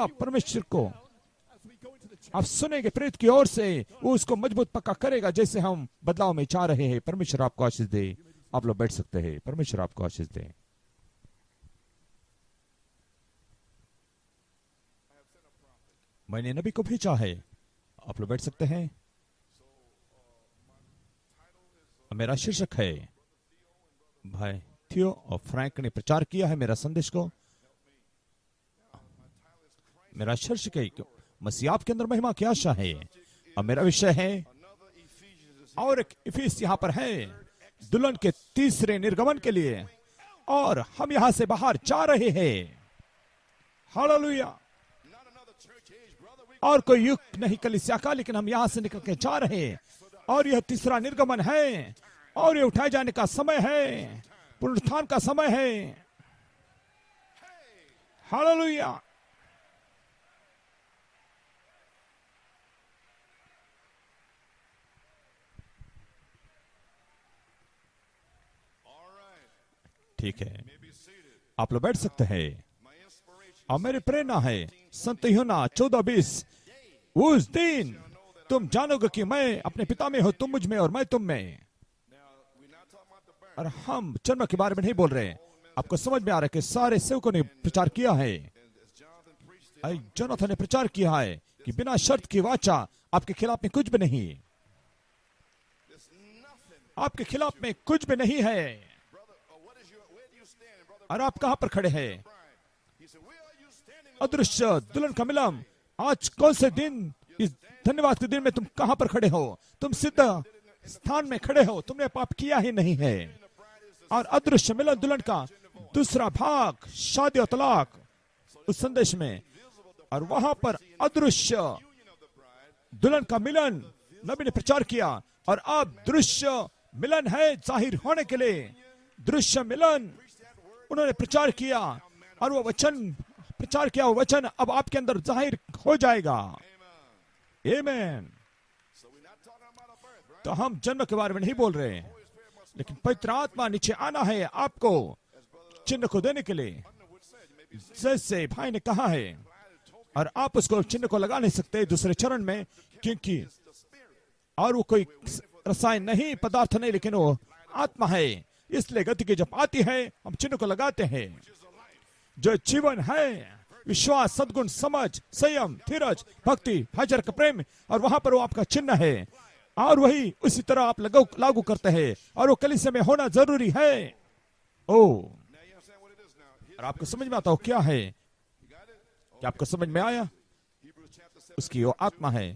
आप परमेश्वर को आप सुनेंगे, प्रेरित की ओर से वो उसको मजबूत पक्का करेगा, जैसे हम बदलाव में चाह रहे हैं। परमेश्वर आपको आशीष दे। आप लोग बैठ सकते हैं। परमेश्वर आपको आशीष दे। मैंने नबी को भेजा है। आप लोग बैठ सकते हैं। मेरा शीर्षक है, भाई थियो और फ्रैंक ने प्रचार किया है मेरा संदेश को। मेरा शीर्षक है मसीह आपके अंदर महिमा की आशा है, और मेरा विषय है, और एक इफिस यहां पर है दुल्हन के तीसरे निर्गमन के लिए, और हम यहां से बाहर जा रहे हैं। हालेलुया। और कोई युग नहीं कलीसिया का, लेकिन हम यहां से निकल के जा रहे हैं, और यह तीसरा निर्गमन है, और यह उठाए जाने का समय है, पुनरुत्थान का समय है। हालेलुया। ठीक है, आप लोग बैठ सकते हैं। और मेरी प्रेरणा है संत यूहन्ना 14:20, उस दिन तुम जानोगे कि मैं अपने पिता में हूं, तुम मुझ में और मैं तुम में। और हम जन्म के बारे में नहीं बोल रहे। आपको समझ में आ रहा है कि सारे सेवकों ने प्रचार किया है, जोनाथन ने प्रचार किया है कि बिना शर्त की वाचा आपके खिलाफ में कुछ भी नहीं, आपके खिलाफ में कुछ भी नहीं है। और आप कहां पर खड़े हैं? अदृश्य दुल्हन का मिलन। आज कौन से दिन, इस धन्यवाद के दिन में तुम कहां पर खड़े हो? तुम सिद्ध स्थान में खड़े हो, तुमने पाप किया ही नहीं है। और अदृश्य मिलन दुल्हन का दूसरा भाग, शादी और तलाक, उस संदेश में, और वहां पर अदृश्य दुल्हन का मिलन नबी ने प्रचार किया, और अब दृश्य मिलन है जाहिर होने के लिए। दृश्य मिलन उन्होंने प्रचार किया, और वो वचन प्रचार किया, वो वचन अब आपके अंदर जाहिर हो जाएगा। आमीन। तो हम जन्म के बारे में नहीं बोल रहे हैं, लेकिन पवित्र आत्मा नीचे आना है आपको चिन्ह को देने के लिए, जैसे भाई ने कहा है। और आप उसको चिन्ह को लगा नहीं सकते दूसरे चरण में, क्योंकि और वो कोई रसायन नहीं, पदार्थ नहीं, लेकिन वो आत्मा है। इसलिए गति की जब आती है हम चिन्ह को लगाते हैं। जो जीवन है, विश्वास, सद्गुण, समझ, संयम, धीरज, भक्ति, भाईचारे का प्रेम, और वहां पर वो आपका चिन्ह है। और वही उसी तरह आप लागू करते हैं, और वो कलीसिया में होना जरूरी है। ओ, और आपको समझ में आता हो क्या है? क्या आपको समझ में आया? उसकी वो आत्मा है।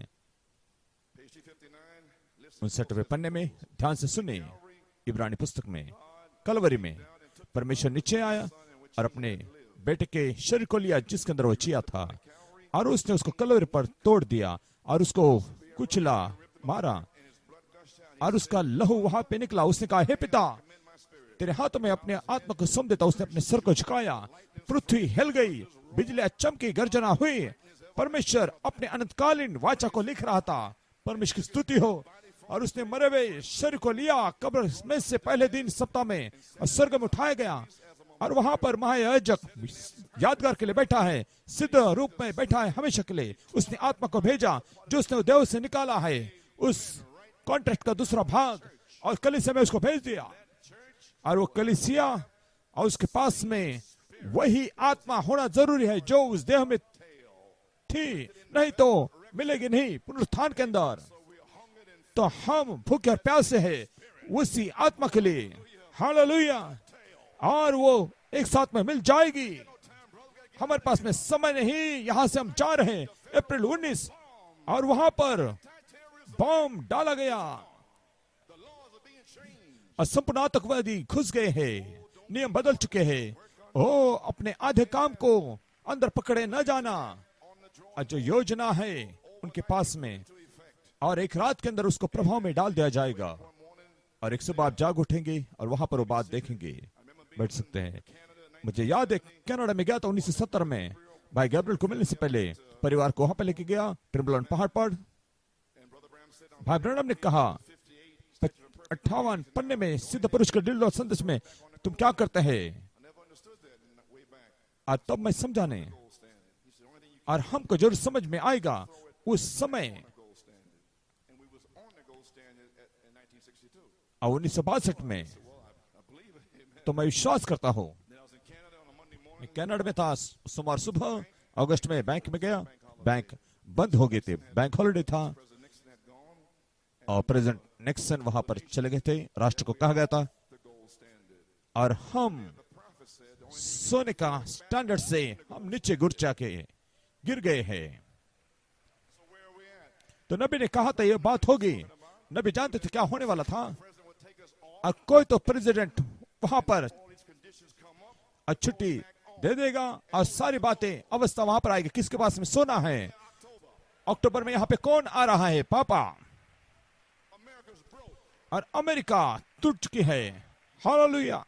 59वें पन्ने में ध्यान से सुने, इब्रानी पुस्तक में, कलवरी में परमेश्वर नीचे आया और अपने बेटे के शरीर को लिया जिसके अंदर वो चिया था, और उसने उसको कलवरी पर तोड़ दिया, और उसको कुचला, मारा, और उसका लहू वहां पे निकला। उसने कहा, हे पिता, तेरे हाथों में अपने आत्मा को सौंप देता। उसने अपने सर को झुकाया, पृथ्वी हिल गई, बिजलियां चमकी, गर्जना हुई। परमेश्वर अपने अनंतकालीन वाचा को लिख रहा था। परमेश्वर की स्तुति हो। और उसने मरे हुए शरीर को लिया कब्र में से पहले दिन सप्ताह में, और स्वर्ग में उठाया गया, और वहां पर महायाजक यादगार के लिए बैठा है, सिद्ध रूप में बैठा है हमेशा के लिए। उसने आत्मा को भेजा जो उसने देव से निकाला है, उस कॉन्ट्रैक्ट का दूसरा भाग, और कलीसिया में उसको भेज दिया। और वो कलीसिया और उसके पास में वही आत्मा होना जरूरी है जो उस देह में थी, नहीं तो मिलेगी नहीं पुनरुत्थान के अंदर। तो हम भूखे और प्यासे हैं उसी आत्मा के लिए। हालेलुया। और वो एक साथ में मिल जाएगी। हमारे पास में समय नहीं, यहां से हम जा रहे हैं अप्रैल 19, और वहां पर बम डाला गया, और संपूर्ण आतंकवादी घुस गए हैं, नियम बदल चुके हैं। ओ, अपने आधे काम को अंदर पकड़े न जाना, और जो योजना है उनके पास में, और एक रात के अंदर उसको प्रभाव में डाल दिया जाएगा, और एक सुबह आप जाग उठेंगे और वहां पर वो बात देखेंगे। बैठ सकते हैं। मुझे याद है कनाडा में गया था 1970 में, भाई गैब्रियल को मिलने से पहले परिवार को वहां पर लेके गया, ट्रिम्बलन पहाड़ पर। भाई ब्रैनम ने कहा 58 पन्ने में सिद्ध पुरुष के दिल और संदेश में, तुम क्या करते हैं? आज तब मैं समझा नहीं। और हमको जरूर समझ में आएगा उस समय। gold standard. And we was on the gold standard in 1962. और 1962 में Well, I believe it. Amen. तो मैं विश्वास करता हूँ। Then I was in Canada on a Monday morning. मैं कनाडा में था सोमवार सुबह, अगस्त में बैंक में गया, बैंक बंद हो गए थे, बैंक हॉलिडे था President Nixon had gone. और प्रेसिडेंट निक्सन वहां पर चले गए थे, राष्ट्र को कहा गया था। The gold standard. और हम The prophet said, the only सोने का स्टैंडर्ड से हम नीचे गिर गए हैं। so where are we at? तो नबी ने कहा था ये बात होगी, नबी जानते थे क्या होने वाला था। President would take us off. और कोई तो प्रेसिडेंट वहां पर All these conditions come up. और छुट्टी दे देगा और सारी बातें अवस्था वहां पर आएगी। किसके पास में सोना है? अक्टूबर में यहाँ पे कौन आ रहा है? पापा। America's broke. और अमेरिका टूट चुकी है। Hallelujah.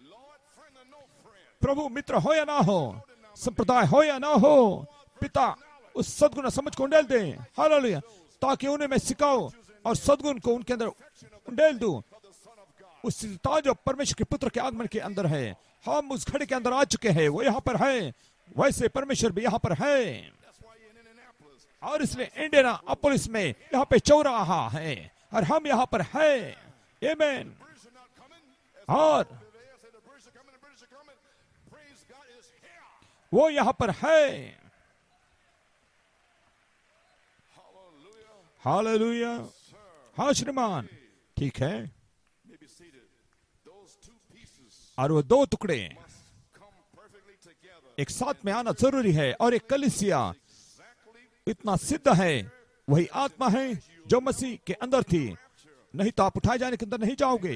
Lord, friend or no friend. प्रभु मित्र हो या ना हो, संप्रदाय हो या ना हो, पिता उस सद्गुण समझ को उंडेल दे। हालेलुया। ताकि उन्हें मैं सिखाऊं और सद्गुण को उनके अंदर उंडेल दूं। उस सिद्धांत जो परमेश्वर के पुत्र के आगमन के अंदर है, हम उस घड़ी के अंदर आ चुके हैं। वो यहाँ पर है, वैसे परमेश्वर भी यहाँ पर है। That's why you're in Indianapolis. और इसलिए इंडियानापोलिस में यहाँ पे चौराहा है और हम यहाँ पर है। आमीन। British are not coming. As और they say the British are coming, the British are coming. Praise God is here. वो यहाँ पर है। Hallelujah. हालेलुया। हाँ श्रीमान, ठीक है। May be seated. Those two pieces और वो दो टुकड़े must come perfectly together. एक साथ में आना जरूरी है। और एक कलीसिया Exactly इतना सिद्ध है, वही आत्मा है जो मसीह के अंदर थी। नहीं तो आप उठाए जाने के अंदर नहीं जाओगे।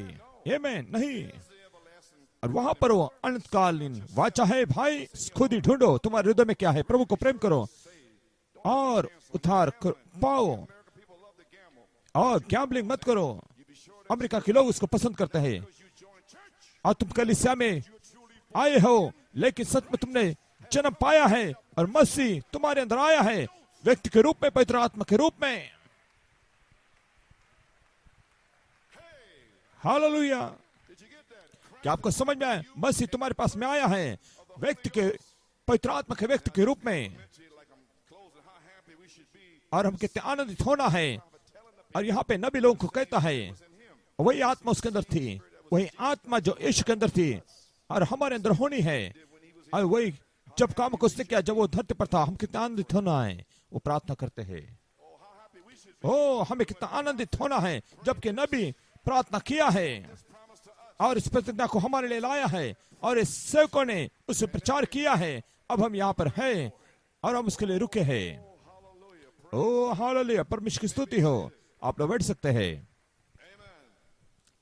आमीन। नहीं। the everlasting. और वहां पर वो अनंतकालीन वाचा है। भाई खुद ही ढूंढो तुम्हारे हृदय में क्या है। प्रभु को प्रेम करो और पाओ। American people love to gamble. और गैम्बलिंग मत करो। You be sure अमेरिका के लोग उसको पसंद करते हैं। that you join church. और तुम कलीसिया में आए हो, लेकिन सच में तुमने जन्म पाया है और मसीह तुम्हारे अंदर आया है, व्यक्ति के रूप में, पवित्र आत्मा के रूप में। Hallelujah. Did you get that? क्या आपको समझ में आया? मसीह तुम्हारे पास में आया है, व्यक्ति के, पवित्र आत्मा के व्यक्ति के रूप में। Mentally, like I'm closing, how happy we should be. और हम कितने आनंदित होना है। और यहाँ पे नबी लोगों को कहता है वही आत्मा उसके अंदर थी, वही आत्मा जो यीशु के अंदर थी और हमारे अंदर होनी है। और वही जब काम को उसने किया, जब वो धरती पर था, हम कितने आनंदित होना है। वो प्रार्थना करते हैं, Oh, how happy we should be. ओ हमें कितना आनंदित होना है। जबकि नबी प्रार्थना किया है Promise to us. और इस प्रतिज्ञा को हमारे लिए लाया है और इस सेवकों ने उसे प्रचार किया है। अब हम यहाँ पर हैं और हम उसके लिए रुके हैं। Hallelujah. Oh hallelujah. परमेश्वर की स्तुति हो। आप लोग बैठ सकते हैं।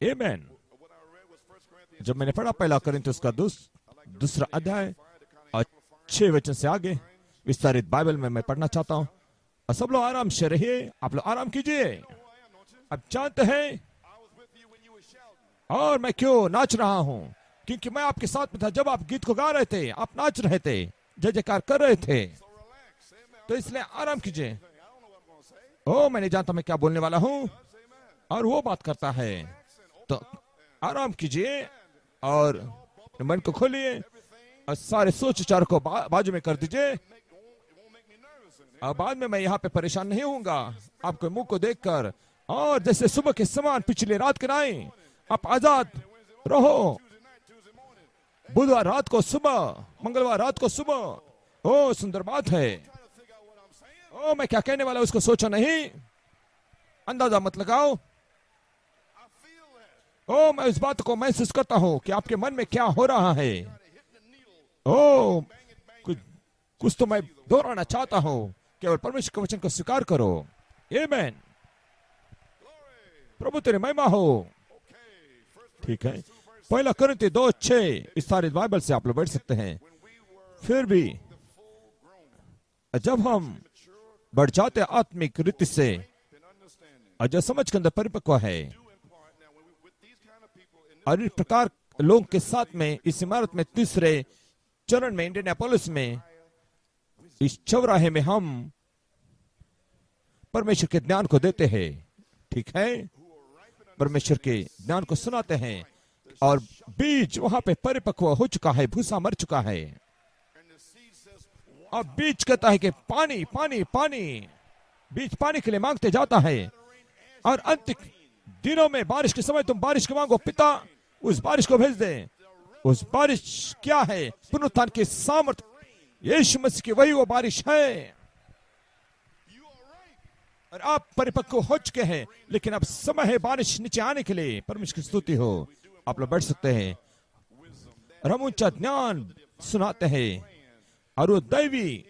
Amen. आमीन। What I read was 1 Corinthians. जब मैंने पढ़ा पहला कोरिन्थियों का दूसरा अध्याय और 6 वचन से आगे विस्तारित बाइबल में मैं पढ़ना चाहता हूँ। और सब लोग आराम से रहिए, आप लोग आराम कीजिए। Who I am, don't you? अब जानते हैं I was with you when you were shouting. और मैं क्यों नाच रहा हूँ, क्योंकि मैं आपके साथ में था जब आप गीत को गा रहे थे, आप नाच रहे थे, जय जयकार कर रहे थे। So relax. Amen. तो इसलिए आराम कीजिए। I don't know what I'm going to say. ओ मैं नहीं जानता मैं क्या बोलने वाला हूँ। Amen. और वो बात करता है, तो आराम कीजिए और मन को खोलिए और सारे सोच विचार को बाजू में कर दीजिए। It won't make me nervous. अब बाद में मैं यहाँ पे परेशान नहीं होऊंगा आपके मुंह को देखकर। और जैसे सुबह के समान पिछली रात के नाई आप आजाद रहो। Tuesday night, Tuesday morning. बुधवार रात को सुबह, मंगलवार रात को सुबह। ओ सुंदर बात है। Try to figure out what I'm saying. ओ मैं क्या कहने वाला उसको सोचा नहीं, अंदाजा मत लगाओ। I feel that. ओ मैं उस बात को महसूस करता हूँ कि आपके मन में क्या हो रहा है। Try to hit the needle. O Bang it, bang कुछ कुछ तो मैं दोहराना चाहता हूँ। केवल परमेश्वर के वचन को स्वीकार करो। आमीन। Glory. प्रभु तेरी महिमा हो। Okay. First, ठीक है, पहला कोरिन्थियों 2:6 विस्तारित बाइबल से आप लोग बैठ सकते हैं। when we were फिर भी full grown, जब हम mature, बढ़ जाते आत्मिक रीति से and understanding, और जो समझ के अंदर परिपक्व है, do impart. Now, when we, with these kind of people in this और इस प्रकार लोगों के साथ में इस इमारत में तीसरे चरण में इंडियानापोलिस में इस चौराहे में हम परमेश्वर के ज्ञान को देते हैं। ठीक है, परमेश्वर के ज्ञान को सुनाते हैं और बीज वहां पे परिपक्व हो चुका है, भूसा मर चुका है and the seed says, अब बीज कहता है कि पानी पानी पानी, बीज पानी के लिए मांगते जाता है, और अंतिम दिनों में बारिश के समय तुम बारिश के मांगो, पिता उस बारिश को भेज दे। उस बारिश क्या है? पुनरुत्थान की सामर्थ, यीशु मसीह की वही वो बारिश है। और आप परिपक्व हो चुके हैं, लेकिन अब समय है बारिश नीचे आने के लिए। परमेश्वर की स्तुति हो। आप लोग बैठ सकते हैं और हम ऊंचा ज्ञान सुनाते हैं, और वो दैवी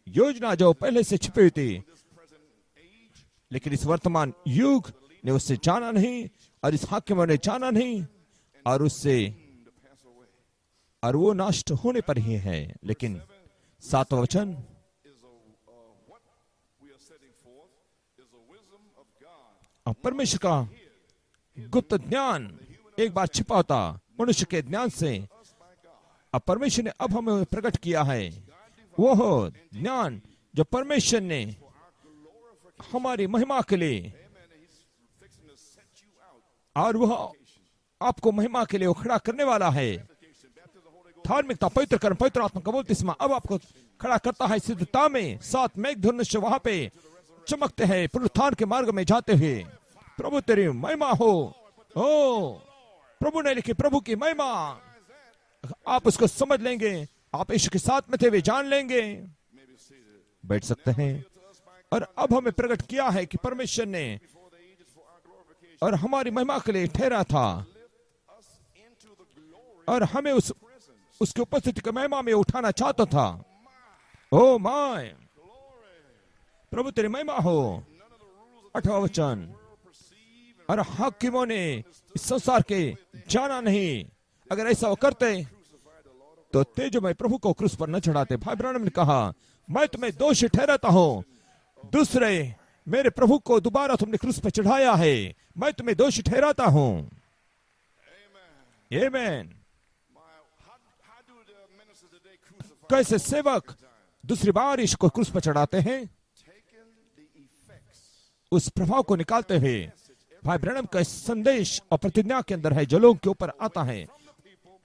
योजना जो पहले से छिपी हुई थी, लेकिन इस वर्तमान युग ने उससे जाना नहीं, और इस हाकिम ने जाना नहीं, और उससे और वो नष्ट होने पर ही है। लेकिन 7वां वचन, परमेश्वर का गुप्त ज्ञान एक बार छिपा होता मनुष्य के ज्ञान से, अब परमेश्वर ने अब हमें प्रकट किया है। वो ज्ञान जो परमेश्वर ने हमारी महिमा के लिए, और वह आपको महिमा के लिए वो खड़ा करने वाला है। धार्मिकता, पवित्र कर्म, पवित्र आत्मा का बपतिस्मा अब आपको खड़ा करता है सिद्धता में। 7 मेघधनुष वहां पे चमकते हैं पुनरुत्थान के मार्ग में जाते हुए। प्रभु तेरी महिमा हो। ओ प्रभु ने लिखी प्रभु की महिमा, आप उसको समझ लेंगे, आप यीशु के साथ में थे वे जान लेंगे। बैठ सकते हैं। और अब हमें प्रकट किया है कि परमेश्वर ने और हमारी महिमा के लिए ठहरा था, और हमें उसकी उपस्थिति की महिमा में उठाना चाहता था। ओ माय, प्रभु तेरी महिमा हो। 8वां वचन, और हाकिमों ने इस संसार के जाना नहीं, अगर ऐसा वो करते तो तेजोमय प्रभु को क्रूस पर न चढ़ाते। भाई ब्रानम ने कहा, मैं तुम्हें दोषी ठहराता हूं, दूसरे मेरे प्रभु को दोबारा तुमने क्रूस पर चढ़ाया है, मैं तुम्हें दोषी ठहराता हूं। आमीन। कैसे सेवक दूसरी बार यीशु को क्रूस पर चढ़ाते हैं? उस प्रभाव को निकालते हुए। भाई ब्रैनम का संदेश और प्रतिज्ञा के अंदर है, जो लोगों के ऊपर आता है,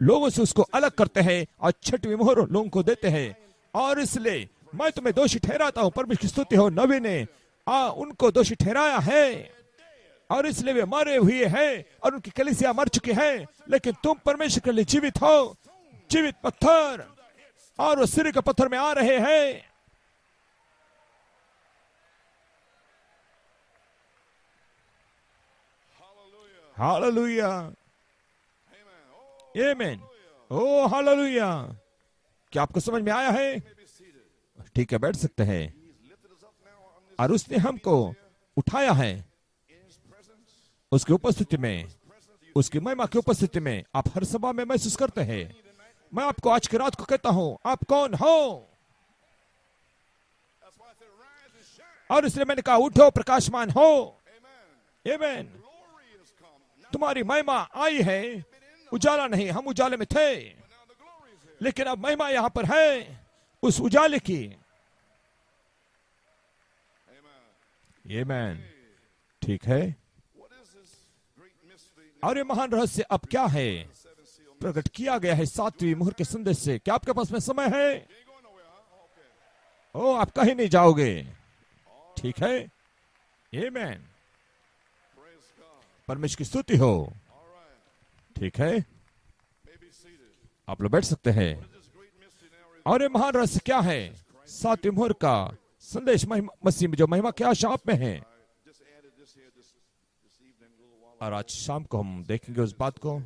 लोगों से उसको अलग करते हैं और 6वीं मोहर लोगों को देते हैं। और इसलिए मैं तुम्हें दोषी ठहराता हूं। परमेश्वर की स्तुति हो। नबी ने उनको दोषी ठहराया है, और इसलिए वे मरे हुए हैं और उनकी कलीसिया मर चुकी है, लेकिन तुम परमेश्वर के लिए जीवित हो। जीवित पत्थर, और वो सिर के पत्थर में आ रहे हैं। हालेलुया, आमीन। ओ हालेलुया। क्या आपको समझ में आया है? ठीक है, बैठ सकते हैं। और उसने हमको उठाया है उसकी उपस्थिति में, उसकी महिमा की उपस्थिति में। आप हर सभा में महसूस करते हैं। मैं आपको आज की रात को कहता हूं, आप कौन हो? और इसलिए मैंने कहा, उठो, प्रकाशमान हो। आमीन। तुम्हारी महिमा आई है। उजाला नहीं, हम उजाले में थे, लेकिन अब महिमा यहां पर है उस उजाले की। आमीन। ठीक है। और ये महान रहस्य अब क्या है? प्रकट किया गया है 7वीं मोहर के संदेश से। क्या आपके पास में समय है? ओ, आप कहीं नहीं जाओगे। ठीक है। आमीन। परमेश्वर की स्तुति हो। ठीक है, आप लोग बैठ सकते हैं। और ये महान रहस्य क्या है? 7वीं मोहर का संदेश, मसीह में जो महिमा क्या आप में है। और आज शाम को हम देखेंगे उस बात को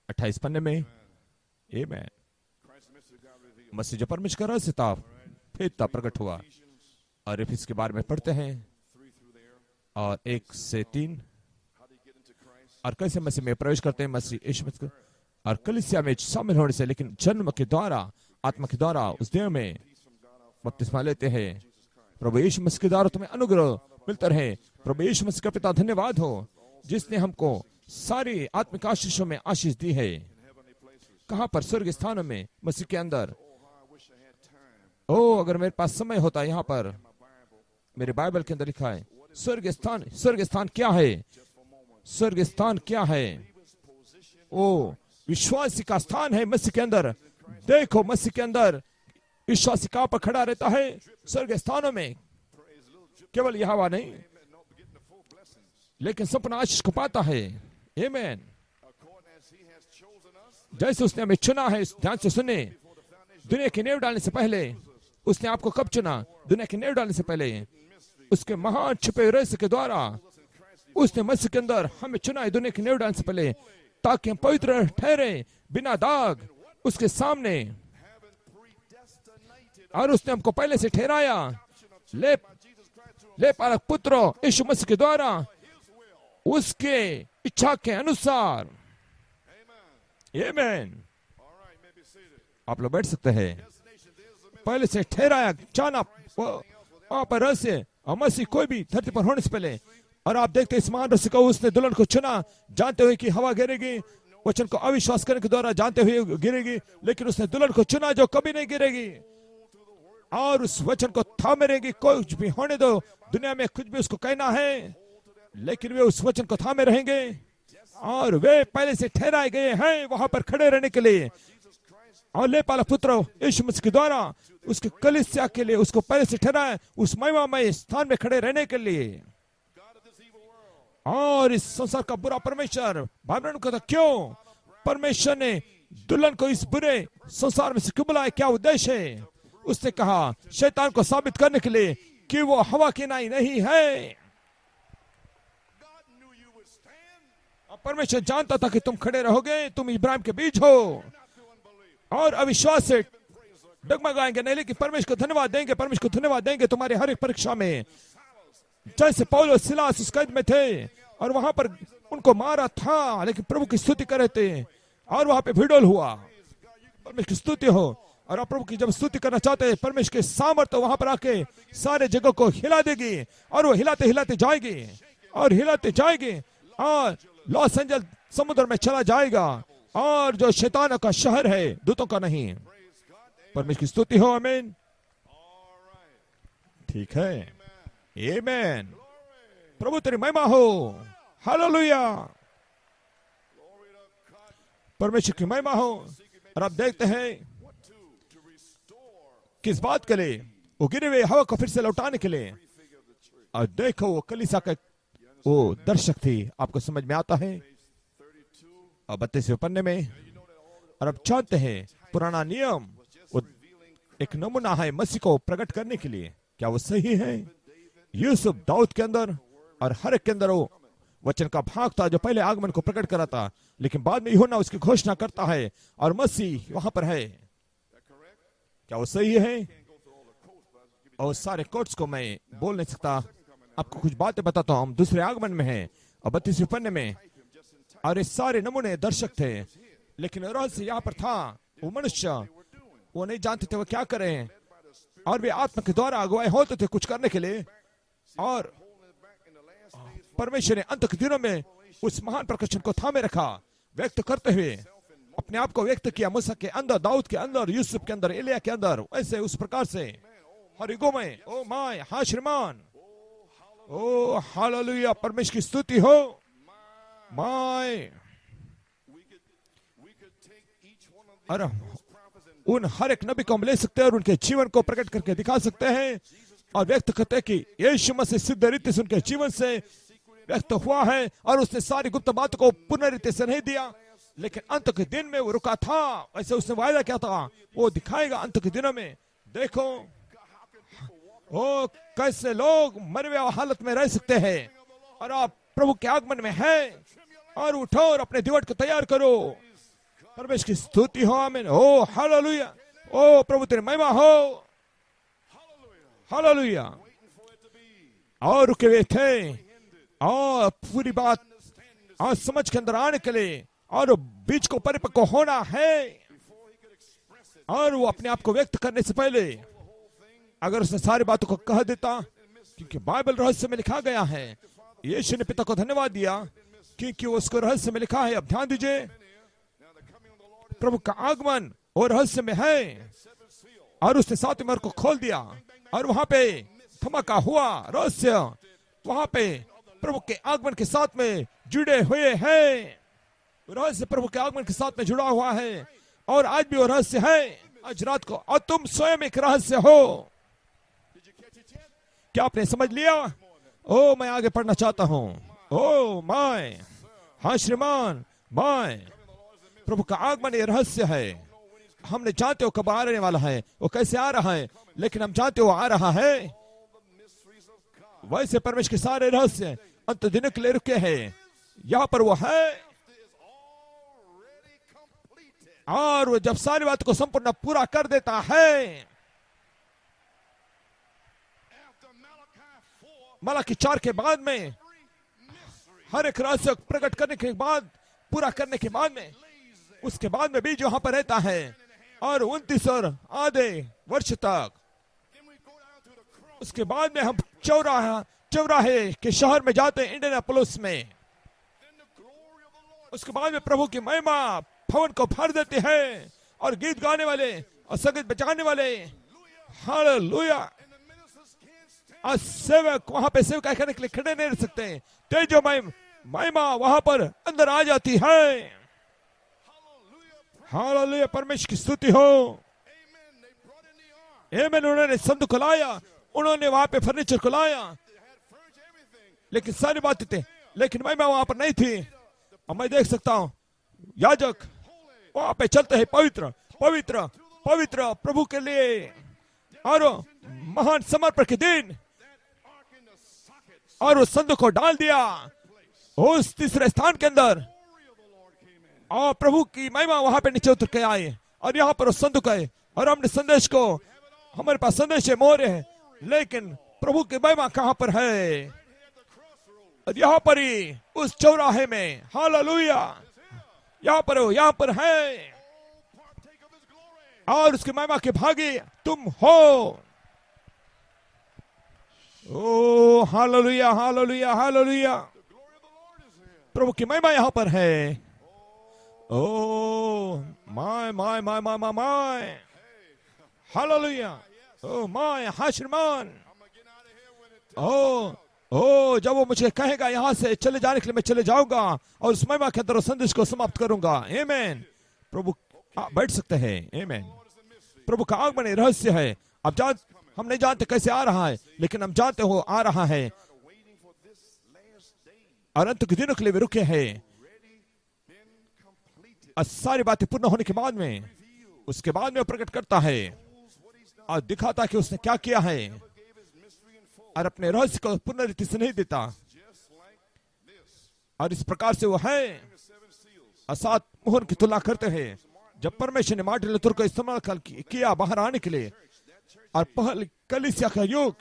28 पन्ने में। आमीन। मसीह जो परमेश्वर का रहस्य था, भेद था, प्रकट हुआ। और इसके बारे में पढ़ते हैं, और 1 से 3, और कैसे मसीह में प्रवेश करते हैं, मसीह यीशु मसीह और कलीसिया में शामिल होने से, लेकिन जन्म के द्वारा, आत्मा के द्वारा उस देह में बपतिस्मा लेते हैं। प्रभु यीशु मसीह के द्वारा तुम्हें अनुग्रह मिलता रहे। प्रभु यीशु मसीह का पिता धन्यवाद हो, जिसने हमको सारी आत्मिक आशीषों में आशीष दी है। कहां पर? स्वर्ग स्थानों में, मसीह के अंदर। ओ, अगर मेरे पास समय होता, यहाँ पर मेरे बाइबल के अंदर लिखा है स्वर्ग स्थान। स्वर्ग स्थान क्या है? स्वर्ग स्थान क्या है? ओ, विश्वासी का स्थान है मसीह के अंदर। देखो, मसीह के अंदर विश्वासी कहां पर खड़ा रहता है? स्वर्ग स्थानों में। केवल यह हवा नहीं, Amen. No, getting the full blessings. लेकिन संपूर्ण आशीष को पाता है। आमीन। According as He has chosen us जैसे उसने हमें चुना है, ध्यान से सुने। before the foundation दुनिया की नींव डालने से पहले उसने आपको कब चुना? दुनिया की नींव डालने से पहले उसके महान छिपे रहस्य के द्वारा उसने मसीह के अंदर हमें चुना है, दुनिया की नींव डालने से पहले, ताकि हम पवित्र ठहरे, बिना दाग उसके सामने। having predestinated और उसने हमको पहले से ठहराया ले by Jesus Christ to ले पालक पुत्र यीशु मसीह के द्वारा His will. उसके इच्छा के अनुसार। Amen. आमीन। All right, may be seated. आप लोग बैठ सकते हैं। Destination, there's the पहले से ठहराया जाना वहां पर रहस्य, और मसीह कोई भी धरती पर होने से पहले। और आप देखते हैं इस महान रहस्य को, उसने दुल्हन को चुना जानते हुए कि हवा गिरेगी, वचन को अविश्वास करने के द्वारा जानते हुए गिरेगी, लेकिन उसने दुल्हन को चुना जो कभी नहीं गिरेगी, और उस वचन को थामे रहेगी। कुछ भी होने दो, दुनिया में कुछ भी उसको कहना है, लेकिन वे उस वचन को थामे रहेंगे। और वे पहले से ठहराए गए हैं वहां पर खड़े रहने के लिए, और ले पाला पुत्र यीशु मसीह के द्वारा उसके कलीसिया के लिए उसको पहले से ठहराया उस महिमामय स्थान में खड़े रहने के लिए। God of this evil world. और इस संसार का बुरा परमेश्वर भावना को था, क्यों परमेश्वर ने दुल्हन को इस बुरे संसार में से क्यों बुलाया? क्या उद्देश्य है? उसने कहा शैतान को साबित करने के लिए कि वो हवा की नाई नहीं है। God knew you would stand, और परमेश्वर जानता था कि तुम खड़े रहोगे, तुम इब्राहिम के बीज हो, not through unbelief. और अविश्वास से डगमगाएंगे नहीं, लेकिन परमेश्वर को धन्यवाद देंगे, परमेश्वर को धन्यवाद देंगे तुम्हारी हर एक परीक्षा में। जैसे पौलुस और सिलास उस कैद में थे और वहां पर उनको मारा था, लेकिन प्रभु की स्तुति कर रहे थे, और वहां पे भिड़ोल हुआ। परमेश्वर की स्तुति हो। और आप प्रभु की जब स्तुति करना चाहते हैं, परमेश्वर के सामर्थ्य वहां पर आके सारे जगह को हिला देगी, और वो हिलाते हिलाते जाएगी और हिलाते जाएगी, और लॉस एंजल्स समुद्र में चला जाएगा, और जो शैतान का शहर है, दूतों का नहीं। परमेश्वर की स्तुति हो। आमीन। All right. ठीक है। आमीन। प्रभु तेरी महिमा हो। हालेलुया। Glory to God. परमेश्वर की महिमा हो। और आप देखते हैं What to restore किस बात के लिए? वो गिरे हुए हवा को फिर से लौटाने के लिए। fig of the tree. और देखो वो कलीसिया का वो दर्शक थी। आपको समझ में आता है? 32. और 32वें पन्ने में। और अब जानते हैं पुराना नियम वो एक नमूना है मसीह को प्रकट करने के लिए। क्या वो सही है? यूसुफ दाऊद के अंदर और हर एक के अंदर वो वचन का भाग था जो पहले आगमन को प्रकट करा था, लेकिन बाद में यूहन्ना उसकी घोषणा करता है और मसीह वहां पर है। क्या वो सही है? और सारे कोट्स को मैं बोल नहीं सकता, आपको कुछ बातें बताता हूं। हम दूसरे आगमन में हैं और 32वें पन्ने में, और ये सारे नमूने दर्शक थे, लेकिन रहस्य यहाँ पर था। वो मनुष्य वो नहीं जानते थे वो क्या करें, और वे आत्मा के द्वारा अगुवाई होते थे कुछ करने के लिए। और परमेश्वर ने अंत के दिनों में उस महान प्रकाशन को थामे रखा, व्यक्त करते हुए अपने आप को व्यक्त किया। मूसा के अंदर, दाऊद के अंदर, यूसुफ के अंदर, एलिया के अंदर, ऐसे उस प्रकार से हर युगों में। ओ माय, हाँ श्रीमान, ओ हालेलुया, परमेश्वर की स्तुति हो। My, We could take each one of और these prophets and उन हर एक नबी को हम ले सकते हैं और उनके जीवन को प्रकट करके दिखा सकते हैं और व्यक्त करते हैं कि यीशु मसीह सिद्ध रीति से उनके जीवन से व्यक्त हुआ है, और उसने सारी गुप्त बातों को पूर्ण रीति से नहीं दिया, लेकिन अंत के दिन में वो रुका था। वैसे उसने वायदा किया था वो दिखाएगा अंत के दिनों में। देखो ओ कैसे लोग मरे हुए हालत में रह सकते हैं, और आप प्रभु के आगमन में हैं, और उठो और अपने दिवट को तैयार करो। परमेश्वर की स्तुति हो। आमीन। ओ हालेलुया। ओ प्रभु तेरी महिमा हो। हालेलुया। और रुके हुए थे, और पूरी बात और समझ के अंदर आने के लिए, और बीच को परिपक्व होना है, और वो अपने आप को व्यक्त करने से पहले अगर उसने सारी बातों को कह देता, क्योंकि बाइबल रहस्य में लिखा गया है। यीशु ने पिता को धन्यवाद दिया क्योंकि उसको रहस्य में लिखा है। अब ध्यान दीजिए, प्रभु का आगमन और रहस्य में है, और उसने सातवें मोहर को खोल दिया, और वहां पे धमाका हुआ। रहस्य वहां पे प्रभु के आगमन के साथ में जुड़े हुए हैं। रहस्य प्रभु के आगमन के साथ में जुड़ा हुआ है, और आज भी वो रहस्य है। आज रात को, और तुम स्वयं एक रहस्य हो। Did you catch it yet? क्या आपने समझ लिया? ओ मैं आगे पढ़ना चाहता हूँ। ओ माय, हाँ श्रीमान, माय, प्रभु का आगमन ये रहस्य है। हमने जानते हो कब आने वाला है, वो कैसे आ रहा है, लेकिन हम जानते हो आ रहा है। Mysteries of God वैसे परमेश्वर के सारे रहस्य अंत दिन के लिए रुके हैं। यहाँ पर वो है, is already completed. और वो जब सारी बात को संपूर्ण पूरा कर देता है। After Malachi 4, मलाकी 4 के बाद में, every mystery हर एक रहस्य को प्रकट करने के बाद, पूरा करने के बाद में, lays there. उसके बाद में बीज वहां पर रहता है, और 29 और आधे वर्ष तक। Then we go down to the cross. उसके बाद में हम चौराहे के शहर में जाते हैं, इंडियानापोलिस में। Then the glory of the Lord. उसके बाद में प्रभु की महिमा भवन को भर देती है, और गीत गाने वाले और संगीत बजाने वाले, hallelujah. And the ministers can't stand. आज सेवक वहां पे सेवकाई करने के लिए खड़े नहीं रह सकते। तेजोमय महिमा वहां पर अंदर आ जाती है। Hallelujah. हालेलुया, परमेश्वर की स्तुति हो। Amen. They brought in the ark. उन्होंने संदूक को लाया, उन्होंने वहां पे फर्नीचर को लाया, They had furniture, everything. लेकिन सारी बातें थी, लेकिन महिमा वहां पर नहीं थी। अब मैं देख सकता हूँ याजक वहां पे चलते हैं, पवित्र पवित्र पवित्र प्रभु के लिए, और महान समर्पण के दिन, That ark in the socket. और उस संदूक को डाल दिया उस तीसरे स्थान के अंदर, Glory of the Lord came in. और प्रभु की महिमा वहां पे नीचे उतर के आई, और यहाँ पर उस संदूक है, और हमने संदेश को, हमारे पास संदेश है, मोहर है, लेकिन प्रभु की महिमा कहाँ पर है? Right here at the crossroads. और यहाँ पर ही उस चौराहे में, हालेलुया, यहाँ पर हो, यहाँ पर है, Oh, partake of his glory. और उसकी महिमा के भागी तुम हो। Oh hallelujah hallelujah hallelujah, The glory of the Lord is here. प्रभु की महिमा यहाँ पर है। Oh my my my my my my, hallelujah, oh my, हाँ श्रीमान। I'm gonna get out of here when it. ओ जब वो मुझे कहेगा यहाँ से चले जाने के लिए, मैं चले जाऊंगा और उस महिमा के अंदर उस संदेश को समाप्त करूंगा। आमेन। प्रभु बैठ सकते हैं। आमेन। प्रभु का आगमन एक रहस्य है। अब हम नहीं जानते कैसे आ रहा है, लेकिन हम जानते हो आ रहा है, Waiting for this last day. और अंत के दिनों के लिए वे रुके हैं। Already been completed. और सारी बातें पूर्ण होने के बाद में, उसके बाद में वो प्रकट करता है What he's done. और दिखाता कि उसने क्या किया है, Gave his mystery in full. और अपने रहस्य को पूर्ण रीति से नहीं देता। Just like this. और इस प्रकार से वो है, The 7 seals. और 7 मोहर की तुलना करते हैं। जब परमेश्वर ने मार्टिन लूथर को इस्तेमाल किया बाहर आने के लिए, और पहले कलीसिया का युग,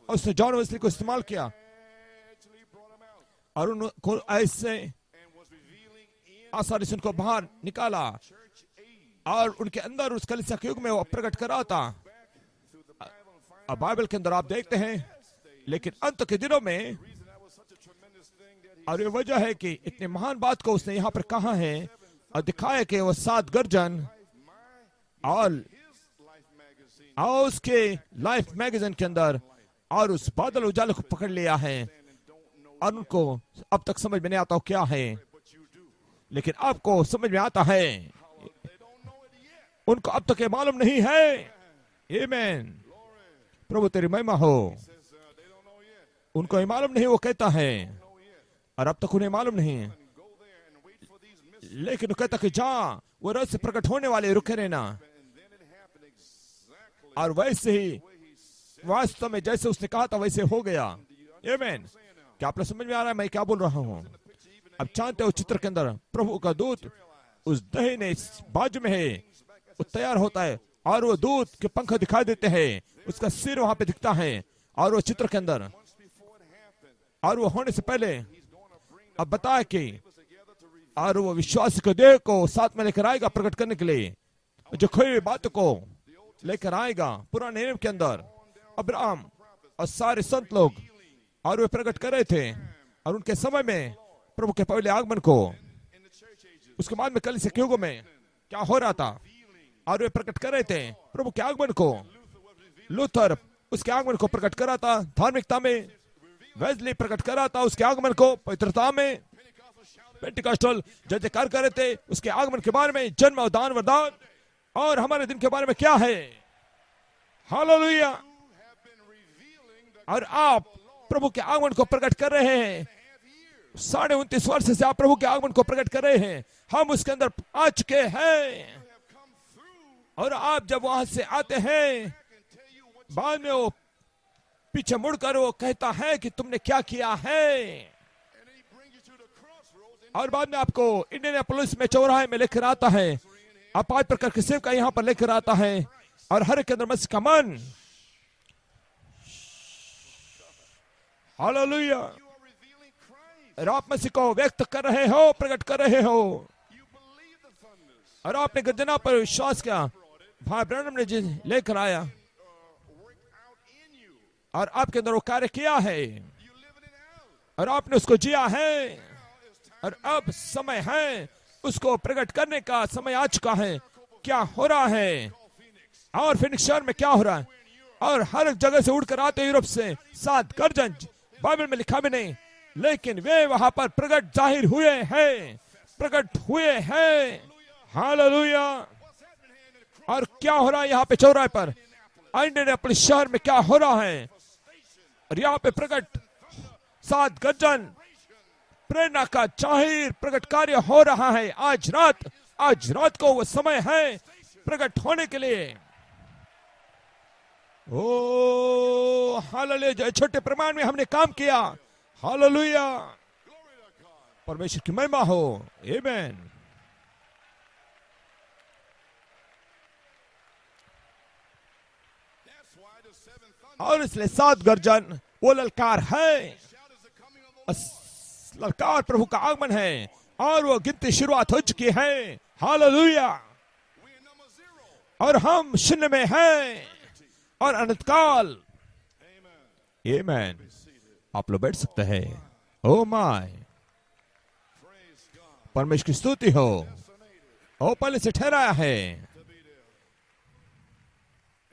और उसने जॉन वेस्ली को इस्तेमाल किया, Actually brought him out. और उनको ऐसे And was revealing in आसानी से उनको बाहर निकाला, church age. और उनके अंदर उस कलीसिया के युग में वो प्रकट करा था। Through the Bible and find अब बाइबल के अंदर आप देखते हैं, लेकिन अंत के दिनों में, the reason that was such a tremendous thing that he और ये वजह है कि इतनी महान बात को उसने यहाँ पर कहा है और दिखाया कि वो 7 गर्जन और his life magazine और उसके लाइफ मैगजीन के अंदर और उस बादल उजाले को पकड़ लिया है, and don't know और उनको अब तक समझ में नहीं आता वो क्या है, but you do. लेकिन आपको समझ में आता है। They don't know it yet. उनको अब तक ये मालूम नहीं है। आमीन। Glory. प्रभु तेरी महिमा हो। Says they don't know yet. उनको ये मालूम नहीं, वो कहता है, Know yet. और अब तक उन्हें मालूम नहीं, And go there and wait for these mysteries. लेकिन वो कहता कि जा वो रहस्य प्रकट होने वाले, रुके रहना। And then it happened exactly और वैसे ही the way he said. वास्तव में जैसे उसने कहा था वैसे हो गया। आमीन। Saying now. क्या आप लोग समझ में आ रहा है मैं क्या बोल रहा हूँ? Picture even अब जानते हो चित्र के अंदर प्रभु का दूत उस दाहिने बाजू में है, वो तैयार होता है, और वो दूत के पंख दिखाई देते हैं, उसका सिर वहां पे दिखता है, और वो चित्र के अंदर, once before it happened, और वो होने से पहले he's going to bring अब बताया कि us together to reveal. और वो विश्वासी को देह को साथ में लेकर आएगा प्रकट करने के लिए, जो खोई हुई बातों को लेकर आएगा पुराने नियम के अंदर। अब्राहम और सारे संत लोग और वे प्रकट कर रहे थे, और उनके समय में प्रभु के पहले आगमन को, In the church ages, उसके बाद में कलीसिया के युगों में क्या हो रहा था, और वे प्रकट कर रहे थे प्रभु के आगमन को। लूथर उसके आगमन को प्रकट करा था धार्मिकता में, वेस्ली प्रकट करा था उसके आगमन को पवित्रता में, पेंटिकॉस्टल जय जयकार कर रहे थे उसके आगमन के बारे में, जन्म और दान वरदान, और हमारे दिन के बारे में क्या है। Hallelujah. have been revealing the और आप प्रभु के आगमन को प्रकट कर रहे हैं। 29.5 वर्ष से आप प्रभु के आगमन को प्रकट कर रहे हैं। हम उसके अंदर आ चुके हैं। have come through और आप जब वहां से आते हैं, and tell you what बाद में वो पीछे मुड़कर वो कहता है कि तुमने क्या किया है। and then he brings you to the crossroads and और बाद में आपको इंडियानापोलिस में चौराहे में लेकर आता है। आप 5 प्रकार के सेवका यहाँ पर लेकर आता है और हर एक के अंदर मसीह का मन। Hallelujah. you are revealing Christ. और आप मसीह को व्यक्त कर रहे हो, प्रकट कर रहे हो। You believe the thunders और आपने गर्जना पर विश्वास किया। भाई ब्रैनम ने जी लेकर आया work out in you. और आपके अंदर वो कार्य किया है You living it out. और आपने उसको जिया है। और अब समय है उसको प्रकट करने का समय आ चुका है। क्या हो रहा है और फिनिक्स शहर में क्या हो रहा है। और हर एक जगह से उड़कर आते यूरोप से 7 गर्जन, बाइबल में लिखा भी नहीं, लेकिन वे वहां पर प्रकट जाहिर हुए हैं, प्रकट हुए हैं। हालेलुया। और क्या हो रहा है यहाँ पे चौराहे पर, इंडियानापोलिस शहर में क्या हो रहा है। और यहाँ पे प्रकट 7 गर्जन प्रेरणा का जाहिर प्रकट कार्य हो रहा है। आज रात को वो समय है प्रकट होने के लिए। ओ हालेलुया। जो छोटे प्रमाण में हमने काम किया, हालेलुया, परमेश्वर की महिमा हो। आमीन। That's why the seventh thunder और इसलिए 7 गर्जन वो ललकार है। shout is the coming of the ललकार प्रभु का आगमन है और वो गिनती शुरुआत हो चुकी है। हालेलुया। we in number 0. और हम शून्य में हैं और अनंतकाल। Amen. आमीन। आप लोग बैठ सकते हैं। Oh my, Praise God. परमेश्वर की स्तुति हो। ओ पहले से ठहराया है। To be there.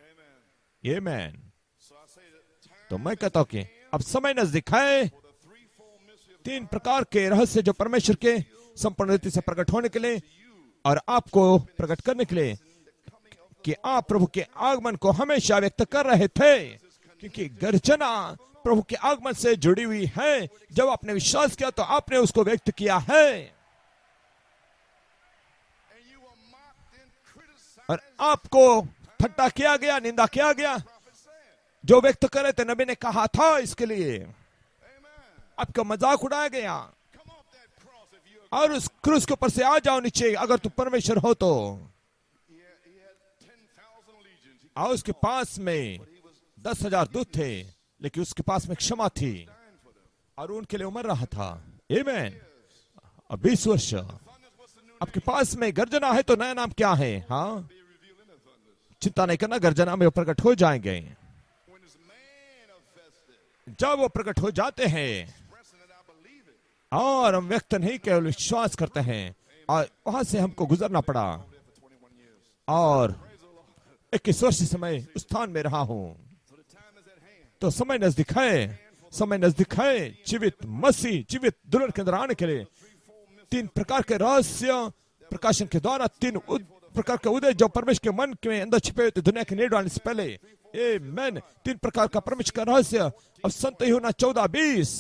Amen. आमीन। So I say that time तो मैं कहता हूं कि अब समय नजदीक है। for the threefold mystery of 3 प्रकार के रहस्य जो परमेश्वर के संपूर्ण रीति से प्रकट होने के लिए और आपको प्रकट करने के लिए कि आप प्रभु के आगमन को हमेशा व्यक्त कर रहे थे, क्योंकि गर्जना प्रभु के आगमन से जुड़ी हुई है। जब आपने विश्वास किया तो आपने उसको व्यक्त किया है। and you were mocked and criticized. और आपको ठट्टा किया गया, निंदा किया गया। Prophet said. जो व्यक्त करे थे नबी ने कहा था इसके लिए Amen. आपका मजाक उड़ाया गया। Come off that cross if you're. और उस क्रूस के ऊपर से आ जाओ नीचे अगर तू परमेश्वर हो तो। He had 10,000 legions. He और उसके पास में 10,000 दूत थे, लेकिन उसके पास में क्षमा थी died for them. और उनके लिए उमर रहा था। आमीन। अब 20 वर्ष Thunders, what's the new आपके पास में गर्जना है तो नया नाम क्या है। हाँ, be revealed in the thunders? चिंता नहीं करना, गर्जना में वो प्रकट हो जाएंगे। When it's manifested, जब वो प्रकट हो जाते हैं expressing it, I believe it. और हम व्यक्त नहीं केवल विश्वास करते हैं। और वहां से हमको गुजरना पड़ा There for 21 years. और Praise the Lord. 21 वर्ष से मैं उस स्थान में रहा हूँ। So the time is at hand. तो समय नजदीक है, समय नजदीक है जीवित मसीह, जीवित दुल्हन के अंदर आने के लिए। 3 प्रकार के रहस्य प्रकाशन के द्वारा 3 प्रकार के उदय जो परमेश्वर के मन के अंदर छिपे हुए थे दुनिया के निर्माण आने से पहले। आमीन। 3 प्रकार का परमेश्वर का रहस्य अब संत यूहन्ना 14:20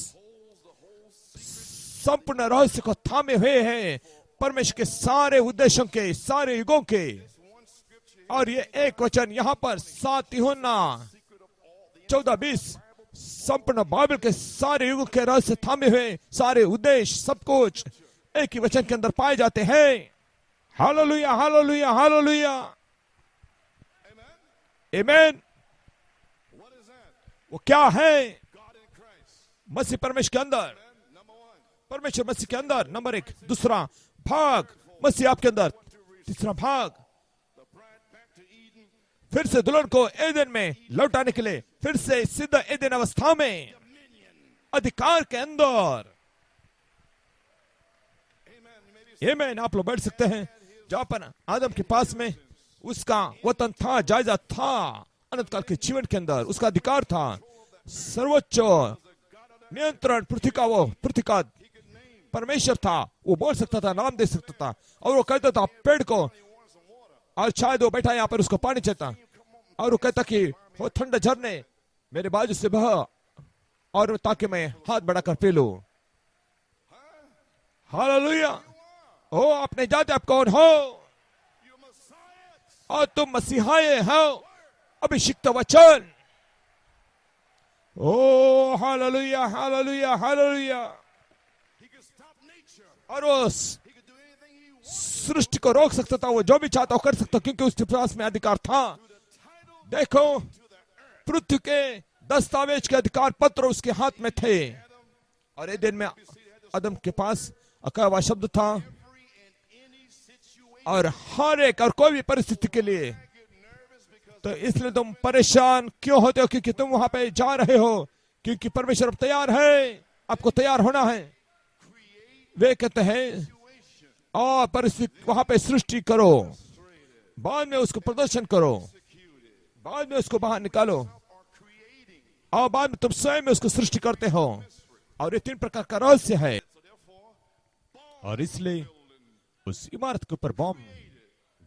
संपूर्ण रहस्य को थामे हुए हैं, परमेश्वर के सारे उद्देश्यों के, सारे युगों के। और ये एक वचन यहाँ पर 7 यूहन्ना 14:20 संपूर्ण बाइबल के सारे युगों के रहस्य थामे हुए, सारे उद्देश्य सब कुछ एक ही वचन के अंदर पाए जाते हैं। Hallelujah, hallelujah, hallelujah. Amen. आमीन। What is that? वो क्या है? God in Christ. मसीह परमेश्वर के अंदर, Amen. Number 1. परमेश्वर मसीह के अंदर नंबर 1। दूसरा भाग मसीह आपके अंदर। तीसरा भाग The bride back to Eden. फिर से दुल्हन को एदेन में लौटाने के लिए, फिर से सिद्ध एदेन अवस्था में अधिकार के अंदर। Amen. You may be आमीन। आप लोग बैठ सकते हैं। जहाँ पर आदम के पास में उसका वतन था, जायजा था, अनंत काल के जीवन के अंदर उसका अधिकार था। सर्वोच्च नियंत्रण पृथ्वी का, वो पृथ्वी का परमेश्वर था। वो बोल सकता था, नाम दे सकता था और वो कहता था पेड़ को और शायद वो बैठा यहाँ पर, उसको पानी चाहता और वो कहता कि वो ठंडा झरने मेरे बाजू से बह, और ताकि मैं हाथ बढ़ाकर पी लूं। हालेलुया। ओ आप नहीं जानते आप कौन हो, You're Messiah. और तुम मसीहाए हो, अभिषिक्त वचन। Oh hallelujah hallelujah hallelujah. He can stop nature. और उस He can do anything he wants. सृष्टि को रोक सकता था, वो जो भी चाहता वो कर सकता, क्योंकि उसके पास में अधिकार था। The title देखो to the earth. पृथ्वी के दस्तावेज के अधिकार पत्र उसके हाथ में थे। और एक दिन में आदम के पास अकवा शब्द था, Every and any situation. और हर एक और कोई भी परिस्थिति के लिए। I get nervous because तो इसलिए तुम परेशान क्यों होते हो, क्योंकि तुम वहां पे जा रहे हो, क्योंकि परमेश्वर अब तैयार है, आपको तैयार होना है। create वे कहते हैं situation. और परिस्थिति वहां पे सृष्टि करो, बाद में उसको प्रदर्शन करो, Executed. बाद में उसको बाहर निकालो, Or creating. और बाद में तुम स्वयं में उसको सृष्टि करते हो। और ये 3 प्रकार का रहस्य है। So therefore, bomb और इसलिए building. उस इमारत के ऊपर बॉम्ब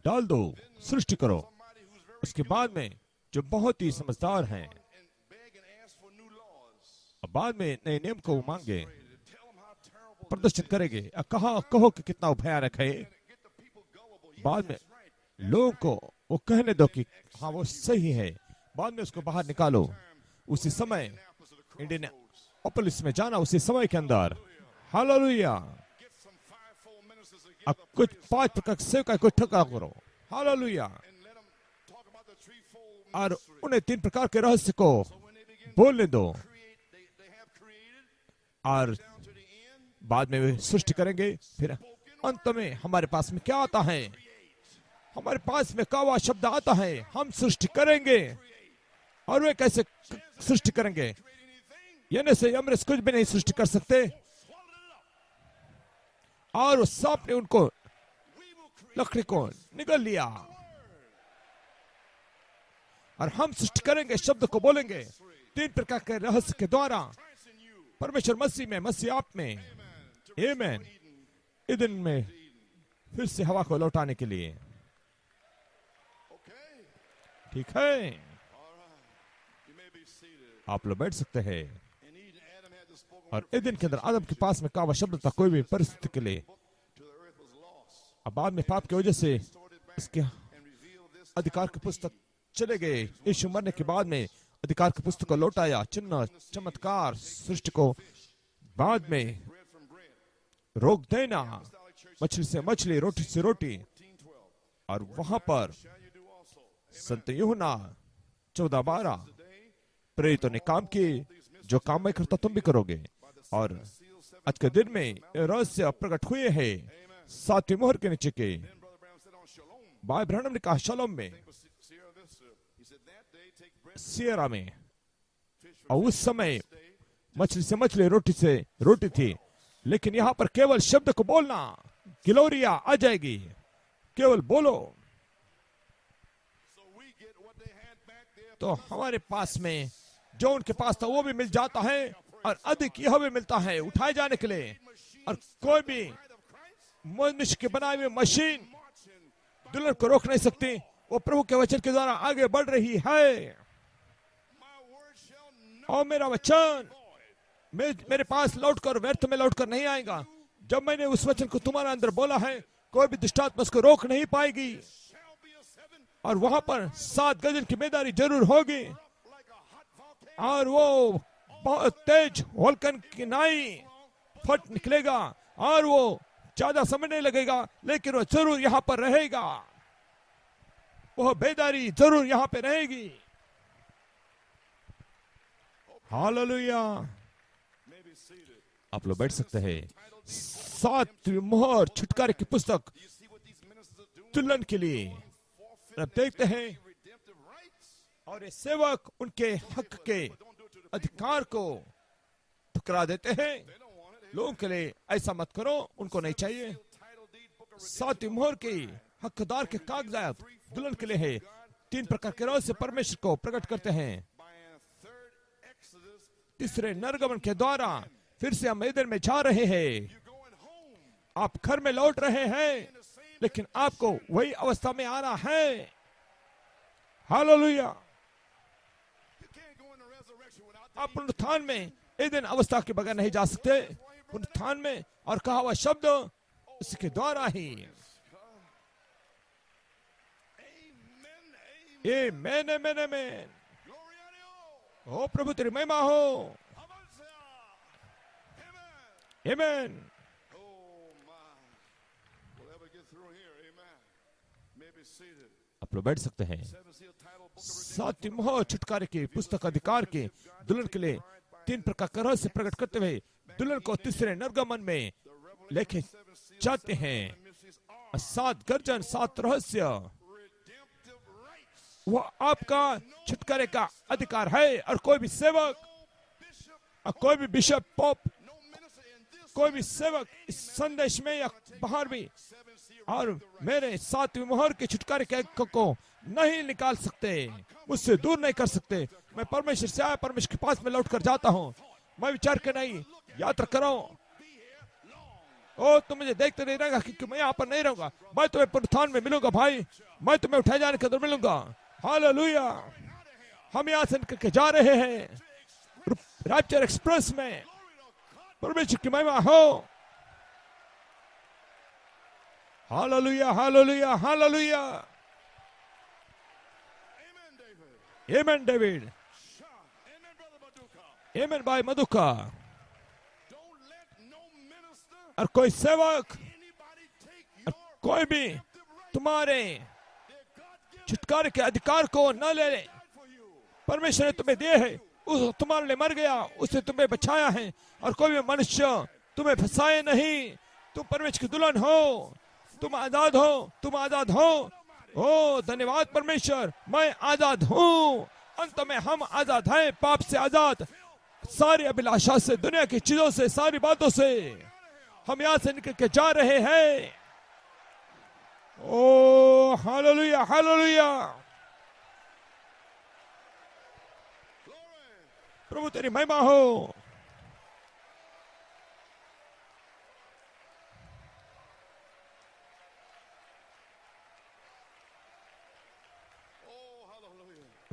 डाल दो, सृष्टि करो। Somebody who's very उसके बाद में जो बहुत ही समझदार हैं, and beg and ask for new laws. और बाद में नए नियम को मांगे, Tell them how terrible. प्रदर्शन करेंगे, कहो कि कितना भयानक है। Get the people gullible. Yes, बाद में that's right. लोगों को वो कहने दो कि हाँ वो सही है, बाद में उसको बाहर निकालो। उसी समय Apples of the Indian crossroads. ओपोलिस में जाना, उसी समय के अंदर। Hallelujah. Get some fivefold ministers together. अब कुछ 5 प्रकार के सेवक को इकट्ठा करो। Hallelujah. And let them talk about the threefold और ministry. उन्हें 3 प्रकार के रहस्य को So when they begin बोलने दो, to create, they have created और down to the end. बाद में वे सृष्टि करेंगे। फिर अंत में हमारे पास में क्या आता है, हमारे पास में कौवा शब्द आता है, हम सृष्टि करेंगे। और वे कैसे सृष्टि करेंगे, यानी से अमृत कुछ भी नहीं सृष्टि कर सकते। और उस सांप ने उनको लकड़ी को निगल लिया, और हम सृष्टि करेंगे, शब्द को बोलेंगे 3 प्रकार के रहस्य के द्वारा। Christ in you. परमेश्वर मसीह में, मसीह आप में। आमेन। ईदन में फिर से हवा को लौटाने के लिए। Okay. ठीक है, All right. You may be seated. आप लोग बैठ सकते हैं। In Eden, Adam had the spoken और word ईदन के अंदर आदम के पास में कौवा शब्द था, कोई भी परिस्थिति के लिए। to the earth was lost. अब बाद में पाप की वजह से Stored it back इसके and revealed this. अधिकार की पुस्तक चले गए। यीशु मरने के बाद में अधिकार की पुस्तक को लौटाया, चिन्ह चमत्कार सृष्टि को बाद में Bread from bread. रोक देना, Apostolic Church मछली से मछली, रोटी से रोटी। 15:12. और वहां पर Shall you do also? संत यूहन्ना 14:12 Today, प्रेरितों ने काम किए, जो काम मैं करता तुम भी करोगे। और seal 7. आज के दिन में ये रहस्य प्रकट हुए हैं 7वीं मोहर के नीचे के। Then Brother Brown said on Shalom. भाई ब्रहणम ने कहा शलोम में, It was Sierra Vista. He said that day take bread Sierra में, fish from और उस समय day. मछली से मछली, रोटी से रोटी थी। लेकिन यहाँ पर केवल शब्द को बोलना, ग्लोरिया आ जाएगी। केवल बोलो, So we get what they had back there. तो हमारे पास में जो उनके पास था वो भी मिल जाता है, और अधिक यह भी मिलता है उठाए जाने के लिए। और कोई भी Bride of Christ मनुष्य के बनाए हुए मशीन marching. दुल्हन को रोक नहीं सकती, वो प्रभु के वचन के द्वारा आगे बढ़ रही है। My word shall not और मेरा वचन void. मेरे पास लौटकर व्यर्थ में लौटकर नहीं आएगा। जब मैंने उस वचन को तुम्हारे अंदर बोला है, कोई भी दुष्टात्मा उसको रोक नहीं पाएगी। Shall be a 7 और वहां पर 7 गजन की बेदारी जरूर होगी, like a hot volcano. और वो बहुत तेज वोल्कन की नाई फट निकलेगा, और वो ज्यादा समय नहीं लगेगा, लेकिन वो जरूर यहाँ पर रहेगा। वह बेदारी जरूर यहाँ पे रहेगी। हालेलुया। May be seated. आप लोग बैठ सकते हैं। 7वीं मोहर छुटकारे की पुस्तक Do you see what these ministers are doing? दुल्हन के लिए। Forfeit अब देखते हैं, redemptive rights. और ये सेवक उनके हक के Don't do it to the अधिकार को ठुकरा देते हैं। They don't want it. लोगों के लिए ऐसा मत करो, उनको नहीं चाहिए। Title deed, book of 7वीं मोहर के हकदार के कागजात दुल्हन के लिए है। 3 प्रकार के रहस्य परमेश्वर को प्रकट करते हैं। by a third Exodus. तीसरे नरगमन के द्वारा फिर से हम ईदन में जा रहे हैं। You're going home आप घर में लौट रहे हैं, in the same लेकिन आपको वही अवस्था में आना है। Hallelujah. You can't go into resurrection without आप पुनरुत्थान में एदेन अवस्था के बगैर नहीं जा सकते। पुनरुत्थान में और कहा हुआ शब्द उसके द्वारा ही। Amen. Amen amen amen. Glory a Dios. ओ प्रभु तेरी महिमा हो। Avanza. Amen. Amen. Oh my. We'll ever get through here. Amen. May be seated. आप लोग बैठ सकते हैं। Seven seal title book of सातवीं मोहर छुटकारे के पुस्तक अधिकार के दुल्हन के लिए तीन प्रकार का रहस्य प्रकट करते हुए दुल्हन को तीसरे नरगमन में लेके जाते हैं। सात गर्जन, सात रहस्य, redemptive rights. वो आपका छुटकारे का अधिकार है। और कोई भी सेवक Bishop, और कोई भी bishop, pope, no minister in this कोई भी सेवक इस संदेश में या बाहर भी seven seal और मेरे सातवीं मोहर के छुटकारे के हक को नहीं निकाल सकते, मुझसे दूर नहीं कर सकते। मैं परमेश्वर से आया, परमेश्वर के पास में लौट कर जाता हूँ। मैं विचार के नहीं यात्रा करो। ओ तुम मुझे देखते नहीं रहेगा क्योंकि मैं यहाँ पर नहीं रहूंगा। मैं तुम्हें पुनरुत्थान में मिलूंगा भाई। मैं तुम्हें उठाए जाने के अंदर मिलूंगा। हालेलुया। हम यहाँ से निकल के जा रहे हैं रैप्चर एक्सप्रेस में। परमेश्वर की महिमा हो। Hallelujah hallelujah hallelujah. Amen, David. Amen David. Sean. Amen, Brother Baduka. आमेन भाई Madhuka. Don't let no minister, और कोई सेवक anybody take और your कोई भी redemptive right. तुम्हारे They're God-given छुटकारे के अधिकार को न ले ले। for you. परमेश्वर ने तुम्हें दिए है, उस तुम्हारे लिए मर गया, उसने तुम्हें बचाया है। और कोई भी मनुष्य तुम्हें फंसाए नहीं। तुम परमेश्वर की दुल्हन हो। तुम आजाद हो। तुम आजाद हो। ओ धन्यवाद परमेश्वर। मैं आजाद हूँ। अंत में हम आजाद हैं, पाप से आजाद, सारी अभिलाषा से, दुनिया की चीजों से, सारी बातों से हम यहाँ से निकल के जा रहे हैं। ओ हालेलुया हालेलुया। प्रभु तेरी महिमा हो।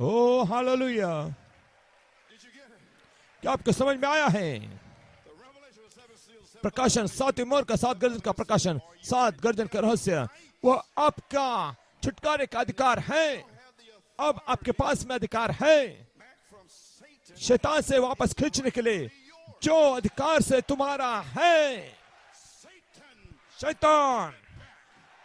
Oh, hallelujah. Oh hallelujah. Did you get it? क्या आपको समझ में आया है? The revelation of seven seals, seven प्रकाशन सातवीं मोहर का सात गर्जन का प्रकाशन, सात गर्जन का रहस्य, वो आपका छुटकारे का अधिकार है। have the अब आपके पास में अधिकार है back from Satan. शैतान से वापस खींचने के लिए। जो अधिकार से तुम्हारा है, Satan, शैतान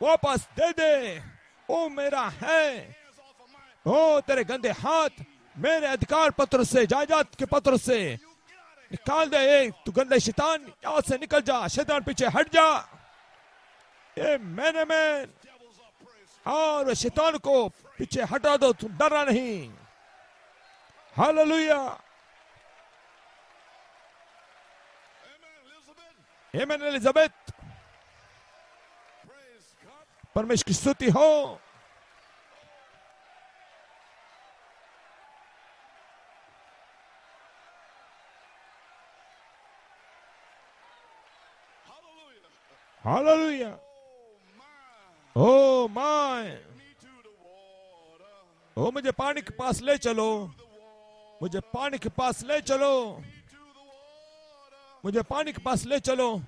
वापस दे दे। ओ मेरा है। hands off of my. ओ तेरे गंदे हाथ मेरे अधिकार पत्र से, जायदाद के पत्र से निकाल दे। तू गंदे शैतान यहाँ से निकल जा। शैतान पीछे हट जा। आमेन आमेन। Devils are praised. और शैतान को पीछे हटा दो, तुम डरना नहीं। हालेलुया। Amen, Elizabeth. आमेन एलिजाबेथ। Praise God. परमेश्वर की स्तुति हो। Hallelujah. Hallelujah. Oh, my. Oh my. Me to the water. ओ मुझे पानी के पास ले चलो। The water. मुझे पानी के पास ले चलो। Me to the water. मुझे पानी के पास ले चलो।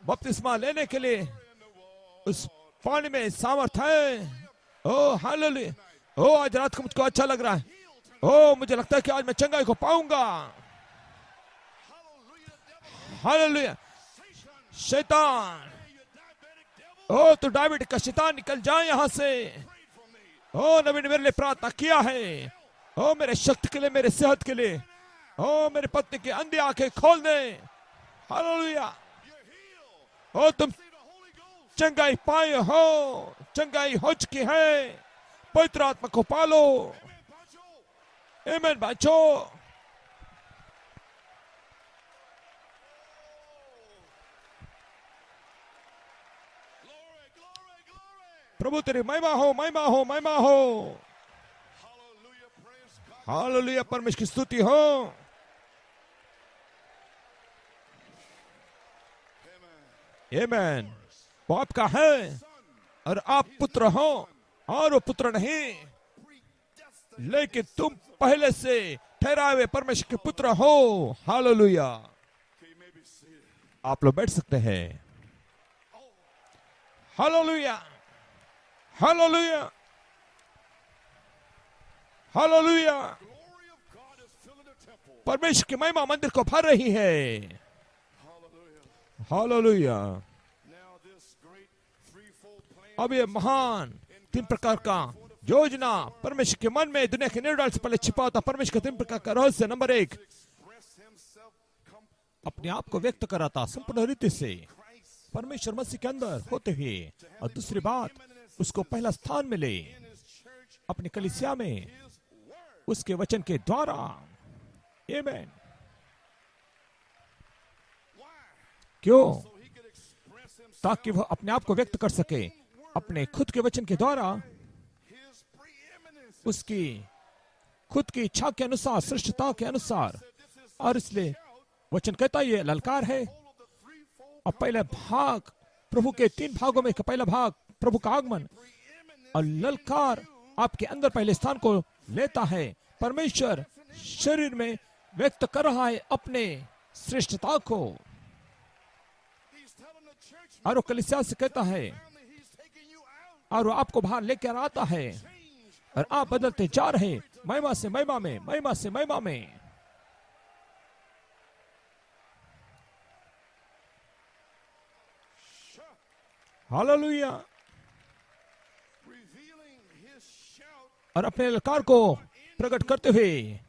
बपतिस्मा लेने के लिए उस पानी में सामर्थ है। ओ हालेलुया। ओ आज रात को मुझको अच्छा लग रहा है। ओ मुझे लगता है कि आज मैं चंगाई को पाऊंगा। Hallelujah. Devil. हालेलुया। Satan. शैतान, You diabetic devil. ओ तू डायबिटिक का शैतान निकल जाए यहाँ से। Prayed for me. ओ नबी ने मेरे लिए प्रार्थना किया है। ओ मेरे शक्ति के लिए, मेरे सेहत के लिए। ओ मेरे पत्नी की अंधी आंखें खोल दे। हालेलुया। You're healed. ओ तुम See the Holy Ghost. चंगाई पाए हो। चंगाई हो चुकी है। पवित्र आत्मा को पालो। Amen, Pancho. आमेन बच्चों। Glory, glory, glory. प्रभु तेरी महिमा हो, महिमा हो, महिमा हो। Hallelujah. Praise God. हालेलुया। परमेश्वर की स्तुति हो। Amen. आमेन। वो आपका है और आप पुत्र हो और वो पुत्र नहीं, लेकिन तुम पहले से ठहराए हुए परमेश्वर के पुत्र हो। Hallelujah. Okay, you may be seated. आप लोग बैठ सकते हैं। Hallelujah, hallelujah, hallelujah. Glory of God is filling the temple. परमेश्वर की महिमा मंदिर को भर रही है। Hallelujah. Hallelujah. Now this great threefold plan अब ये महान तीन प्रकार का योजना परमेश्वर के मन में दुनिया के निर्णय से पहले छिपा होता। परमेश्वर का तीन प्रकार का रहस्य, नंबर एक, express himself अपने आप को व्यक्त कराता संपूर्ण रीति से Christ परमेश्वर मसीह के अंदर होते हुए, और दूसरी बात, उसको पहला स्थान मिले in his church, अपनी कलीसिया में his word. उसके वचन के द्वारा। आमीन। Why? क्यों? So he could express himself, ताकि वह अपने आप को व्यक्त कर सके अपने खुद के वचन के द्वारा, his preeminence. उसकी खुद की इच्छा के अनुसार, श्रेष्ठता के अनुसार। और इसलिए वचन कहता है ये ललकार है। All of the threefold और पहला भाग प्रभु के तीन भागों में का पहला भाग प्रभु का आगमन, preeminence और ललकार आपके अंदर पहले स्थान को लेता है। परमेश्वर शरीर में व्यक्त कर रहा है अपने श्रेष्ठता को, he's telling the church और वो कलीसिया से कहता है, family he's taking you out. और वो आपको बाहर लेकर आता है, और आप बदलते जा रहे महिमा से महिमा में, महिमा से महिमा में। हालेलुया। Revealing his shout और अपने ललकार को प्रकट करते हुए,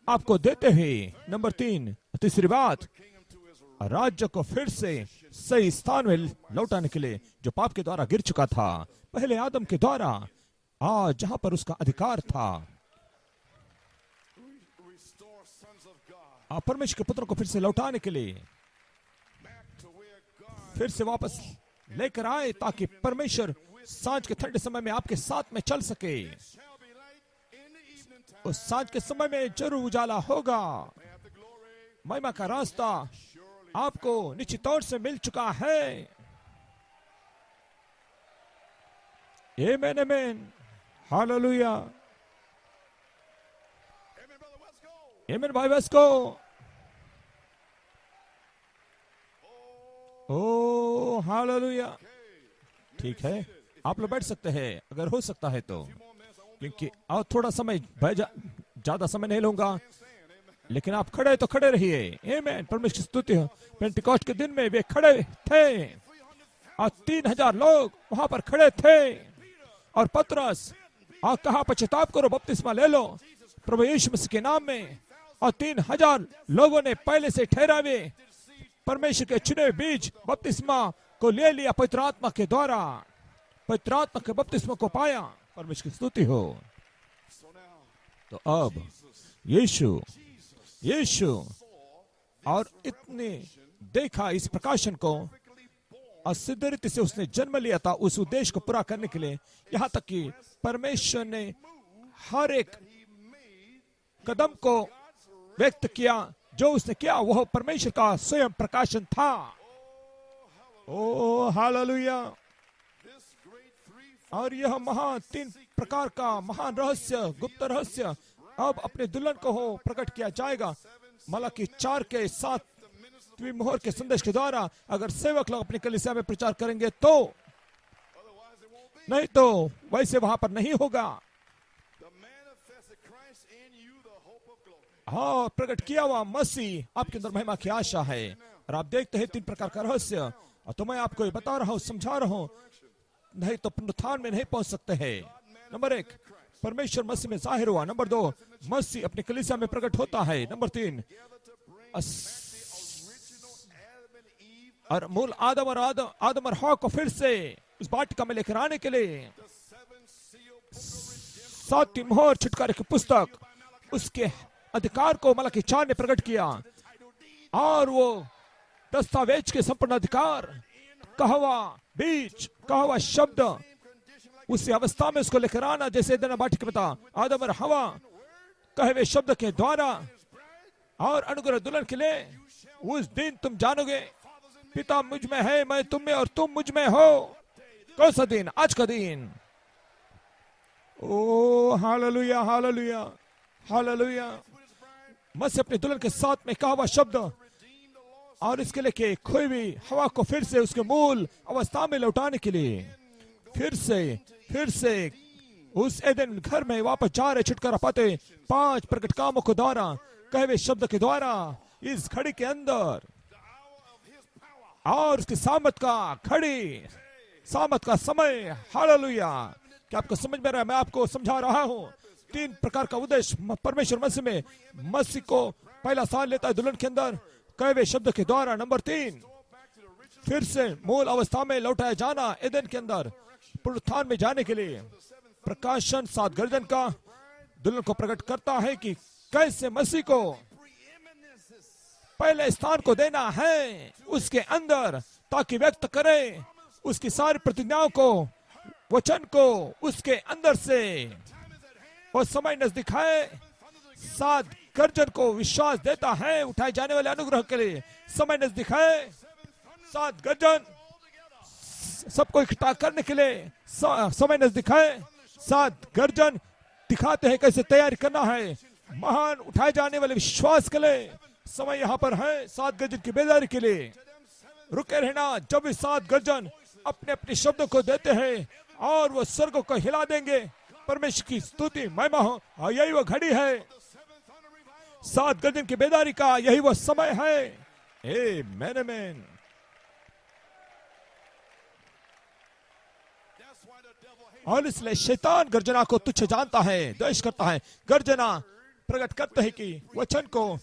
आपको देते हुए। नंबर तीन, तीसरी बात, kingdom to his राज्य को फिर से सही स्थान में लौटाने के लिए, जो पाप के द्वारा गिर चुका था पहले आदम के द्वारा, आज जहां पर उसका अधिकार था। restore sons of God आप परमेश्वर के पुत्रों को फिर से लौटाने के लिए back to where God फिर से वापस लेकर आए, ताकि परमेश्वर सांझ के ठंडे समय में आपके साथ में चल सके। shall be light in the evening time. उस सांझ के समय में जरूर उजाला होगा। Have the glory महिमा का रास्ता surely. आपको निश्चित तौर से मिल चुका है। आमीन, आमीन, hallelujah. Amen, brother. Let's go. आमीन भाई, बस को। ओ हालेलुया। ठीक है, आप लोग बैठ सकते हैं अगर हो सकता है तो, क्योंकि और थोड़ा समय ज्यादा समय नहीं लूंगा, लेकिन आप खड़े तो खड़े रहिए। आमीन, परमेश्वर की स्तुति हो। पेंटिकॉस्ट के दिन में वे खड़े थे और 3000 लोग वहां पर खड़े थे, और पतरस और कहा पश्चाताप करो, बपतिस्मा ले लो प्रभु यीशु मसीह के नाम में। और 3000 लोगों ने पहले से ठहरावे परमेश्वर के चुने हुए बीज बपतिस्मा को ले लिया पवित्र आत्मा के द्वारा, पवित्र आत्मा के बपतिस्मा को पाया। परमेश्वर की स्तुति हो। So now, तो अब यीशु और इतने देखा इस प्रकाशन को, और सिद्ध रीति से उसने जन्म लिया था उस उद्देश्य को पूरा करने के लिए। यहाँ तक कि परमेश्वर ने हर एक कदम को व्यक्त किया जो उसने किया, वह परमेश्वर का स्वयं प्रकाशन था। ओ हालेलुया। this great three और यह महान तीन प्रकार का महान रहस्य, गुप्त रहस्य अब अपने दुल्हन को हो प्रकट किया जाएगा। मलाकी 4 के 7वीं मोहर के संदेश के द्वारा अगर सेवक लोग अपनी कलीसिया में प्रचार करेंगे तो, otherwise it won't be. नहीं तो वैसे वहां पर नहीं होगा। The manifested Christ in you, the hope of glory. हाँ, प्रकट किया हुआ मसीह आपके अंदर महिमा की आशा है। और आप देखते हैं तीन प्रकार का रहस्य, और तो मैं आपको ये बता रहा हूँ, समझा रहा हूँ, नहीं तो पुनरुत्थान में नहीं पहुंच सकते हैं। नंबर 1, परमेश्वर मसीह में जाहिर हुआ। नंबर 2, मसीह अपनी कलीसिया में प्रकट होता है। नंबर 3, और मूल आदम और हवा को फिर से उस वाटिका में लेकर आने के लिए 7वीं मोहर छुटकारे की पुस्तक, उसके अधिकार को मलाकी 4 ने प्रकट किया, और वो दस्तावेज के संपूर्ण अधिकार, कहवा बीज, कहवा शब्द, उसी अवस्था में उसको लेकर आना जैसे दिन वाटिका में था। आदम और हवा कहे हुए शब्द के द्वारा और अनुग्रह दुल्हन के लिए, उस दिन तुम जानोगे पिता मुझ में है, मैं तुम में और तुम मुझ में हो। कौन सा दिन? आज का दिन। ओ हालेलुया, हालेलुया, हालेलुया। मसीह अपने दुल्हन के साथ में कहा हुआ शब्द और इसके लिए कि खोई हुई हवा को फिर से उसके मूल अवस्था में लौटाने के लिए फिर से उस एदन घर में वापस जा रहे, छुटकारा पाते 5 प्रकट कामों के द्वारा, कहे हुए शब्द के द्वारा इस घड़ी के अंदर, और उसकी सामत का समय। हालेलुया। क्या आपको समझ में रहा है? मैं आपको समझा रहा हूं 3 प्रकार का उद्देश्य परमेश्वर मसीह में। मसीह को पहला स्थान लेता है दुल्हन के अंदर कहे हुए शब्द के द्वारा। नंबर 3, फिर से मूल अवस्था में लौटाया जाना एदन के अंदर पुनरुत्थान में जाने के लिए। प्रकाशन 7 गर्जन का दुल्हन को प्रकट करता है कि कैसे मसीह को पहले स्थान को देना है उसके अंदर, ताकि व्यक्त करे उसकी सारी प्रतिज्ञाओं को, वचन को उसके अंदर से। और समय नजदीक है। 7 गर्जन को विश्वास देता है उठाए जाने वाले अनुग्रह के लिए। समय नजदीक है। 7 गर्जन सबको इकट्ठा करने के लिए समय नजदीक है। 7 गर्जन दिखाते हैं कैसे तैयारी करना है महान उठाए जाने वाले विश्वास के लिए। समय यहाँ पर है 7 गर्जन की बेदारी के लिए। रुके रहना। जब वे 7 गर्जन अपने अपने शब्दों को देते हैं और वो स्वर्गों को हिला देंगे, परमेश्वर की स्तुति महिमा हो। और यही वो घड़ी है 7 गर्जन की बेदारी का, यही वो समय है। आमीन। और इसलिए शैतान गर्जना को तुच्छ जानता है, द्वेष करता है। गर्जना प्रकट करते हैं कि वचन को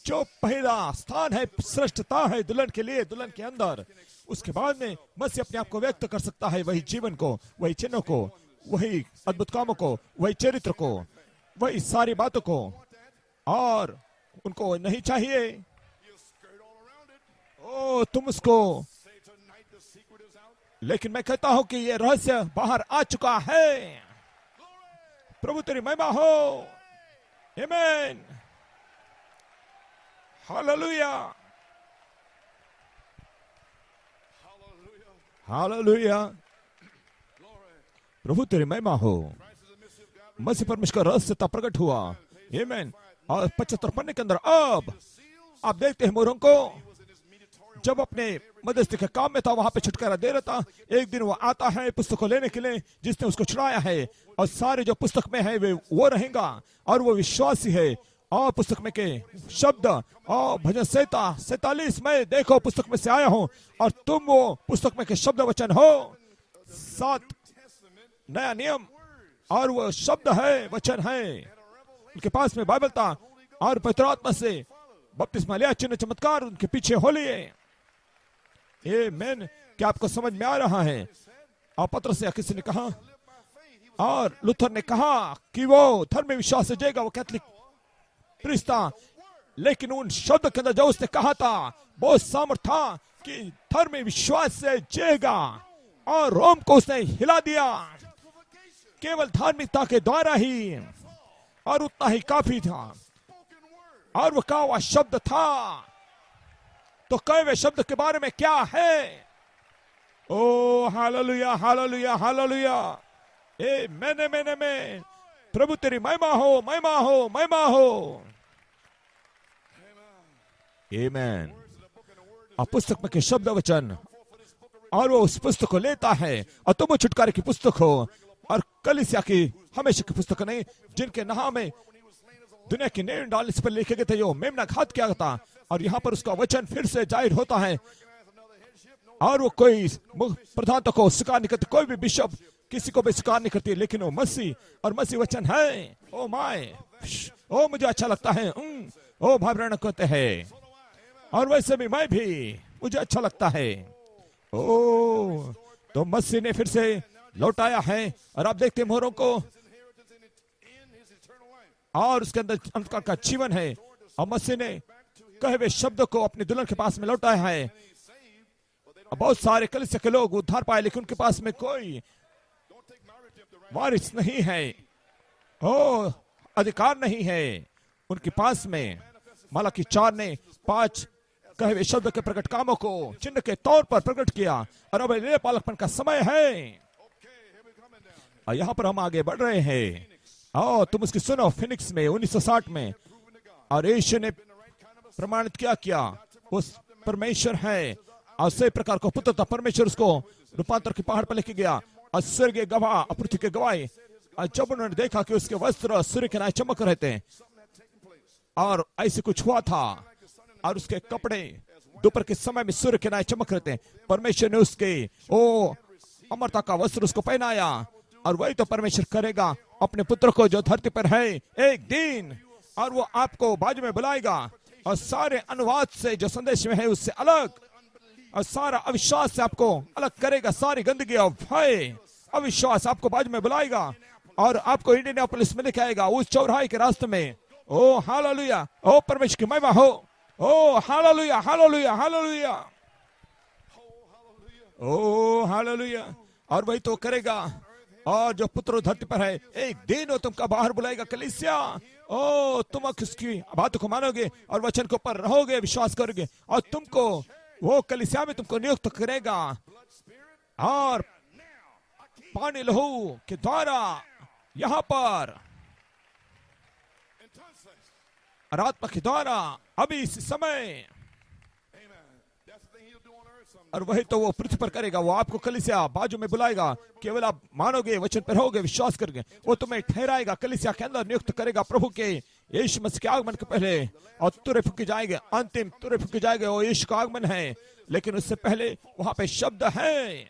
जो पहला स्थान है, श्रेष्ठता है दुल्हन के लिए, दुल्हन के अंदर, उसके बाद में मसीह अपने आप को व्यक्त कर सकता है, वही जीवन को, वही चिन्हों को, वही अद्भुत कामों को, वही चरित्र को, वही सारी बातों को। और उनको नहीं चाहिए ओ तुम उसको, लेकिन मैं कहता हूं कि ये रहस्य बाहर आ चुका है। प्रभु तेरी महिमा हो। आमीन। Hallelujah, hallelujah. प्रभु तेरी महिमा हो। मसीह परमेश्वर का रहस्यता प्रकट हुआ। आमीन। और 75 पन्ने के अंदर अब आप देखते हैं मोहरों को, जब अपने मध्यस्थी के काम में था वहां पे छुटकारा दे रहा था। एक दिन वो आता है पुस्तक को लेने के लिए जिसने उसको छुड़ाया है, और सारे जो पुस्तक में है वे वो रहेगा, और वो विश्वासी है। और पुस्तक में के शब्द और भजन 47 में देखो पुस्तक में से आया हूं और तुम वो पुस्तक में के शब्द वचन हो। 7 नया नियम और वो शब्द है, वचन है। उनके पास में बाइबल था और पवित्र आत्मा से बपतिस्मा लिया, चिन्ह चमत्कार उनके पीछे हो लिए। आमीन। क्या आपको समझ में आ रहा है? और पत्रस या किसी ने कहा, और लूथर ने कहा कि वो धर्म में विश्वास से जाएगा, वो कैथोलिक प्रीस्ट था, लेकिन उन शब्द के अंदर जो उसने कहा था बहुत सामर्थ था कि धर्म में विश्वास से जाएगा, और रोम को उसने हिला दिया केवल धार्मिकता के द्वारा ही, और उतना ही काफी था। और वो कहा हुआ शब्द था। तो कहे हुए शब्द के बारे में क्या है? ओ हालेलुया, हालेलुया, हालेलुया। आमीन। प्रभु तेरी महिमा हो, महिमा हो, महिमा हो। आमीन। और पुस्तक में के शब्द वचन, और वो उस पुस्तक को लेता है, और तुम वो छुटकारे की पुस्तक हो, और कलीसिया की हमेशा की पुस्तक नहीं, जिनके नाम में दुनिया की नेम डालने से पहले लिखे गए थे, जो मेमना घात किया था। और यहाँ पर उसका वचन फिर से जाहिर होता है, और वो कोई प्रधानता को स्वीकार नहीं करती, कोई भी बिशप किसी को भी स्वीकार नहीं करती, लेकिन वो मसीह और मसीह वचन है। ओ माय, ओ मुझे अच्छा लगता है। ओ भाई बहन कहते हैं, और वैसे भी मैं भी, मुझे अच्छा लगता है। ओ तो मसीह ने फिर से लौटाया है, और आप देखते हैं मोहरों को, और उसके अंदर अंतकाल का जीवन है। और मसीह ने कहे हुए शब्द को अपने दुल्हन के पास में लौटाया है। बहुत सारे कलीसिया के लोग उद्धार पाए, लेकिन उनके पास में कोई वारिस नहीं है, ओ अधिकार नहीं है उनके पास में। मलाकी 4 ने 5 कहे हुए शब्द के प्रकट कामों को चिन्ह के तौर पर प्रकट किया, और अब ले पालकपन का समय है। और यहाँ पर हम आगे बढ़ रहे हैं। आओ तुम उसकी सुनो, फिनिक्स में 1960 में, और यीशु ने प्रमाणित किया उस परमेश्वर है, और उसी प्रकार को पुत्र था। परमेश्वर उसको रूपांतर के पहाड़ पर लेके गया, और स्वर्गीय गवाह अपृथ्वी के गवाही, और जब उन्होंने देखा कि उसके वस्त्र सूर्य के नाई चमक रहे थे, और ऐसे कुछ हुआ था, और उसके कपड़े दोपहर के समय में सूर्य के नाई चमक रहे थे, परमेश्वर ने उसके अमरता का वस्त्र उसको पहनाया। और वही तो परमेश्वर करेगा अपने पुत्र को जो धरती पर है एक दिन, और वो आपको बाजू में बुलाएगा, और सारे अनुवाद से जो संदेश में है उससे अलग, और सारा अविश्वास से आपको अलग करेगा। सारी गंदगी और भय अविश्वास आपको बाजू में बुलाएगा, और आपको इंडियानापोलिस में लेके आएगा, उस चौराहे के रास्ते में। ओ हालेलुया, ओ परमेश्वर की महिमा हो, ओ हालेलुया हालेलुया हालेलुया, ओ हालेलुया। और वही तो करेगा, और जो पुत्र धरती पर है एक दिन वो तुमका बाहर बुलाएगा कलीसिया। ओ तुम उसकी बातों को मानोगे और वचन के ऊपर रहोगे, विश्वास करोगे, और तुमको वो कलीसिया में तुमको नियुक्त करेगा, और पानी लहू के द्वारा यहाँ पर आत्मा के द्वारा अभी इस समय, और वही तो वो पृथ्वी पर करेगा। वो आपको कलीसिया बाजू में बुलाएगा, केवल आप मानोगे, वचन पर होगे, विश्वास करोगे, वो तुम्हें ठहराएगा, कलीसिया के अंदर नियुक्त करेगा प्रभु के यीशु मसीह के आगमन के पहले। और तुरे फूके जाएंगे, अंतिम तुरे फूके जाएंगे, वो यीशु का आगमन है, लेकिन उससे पहले वहां पे शब्द है,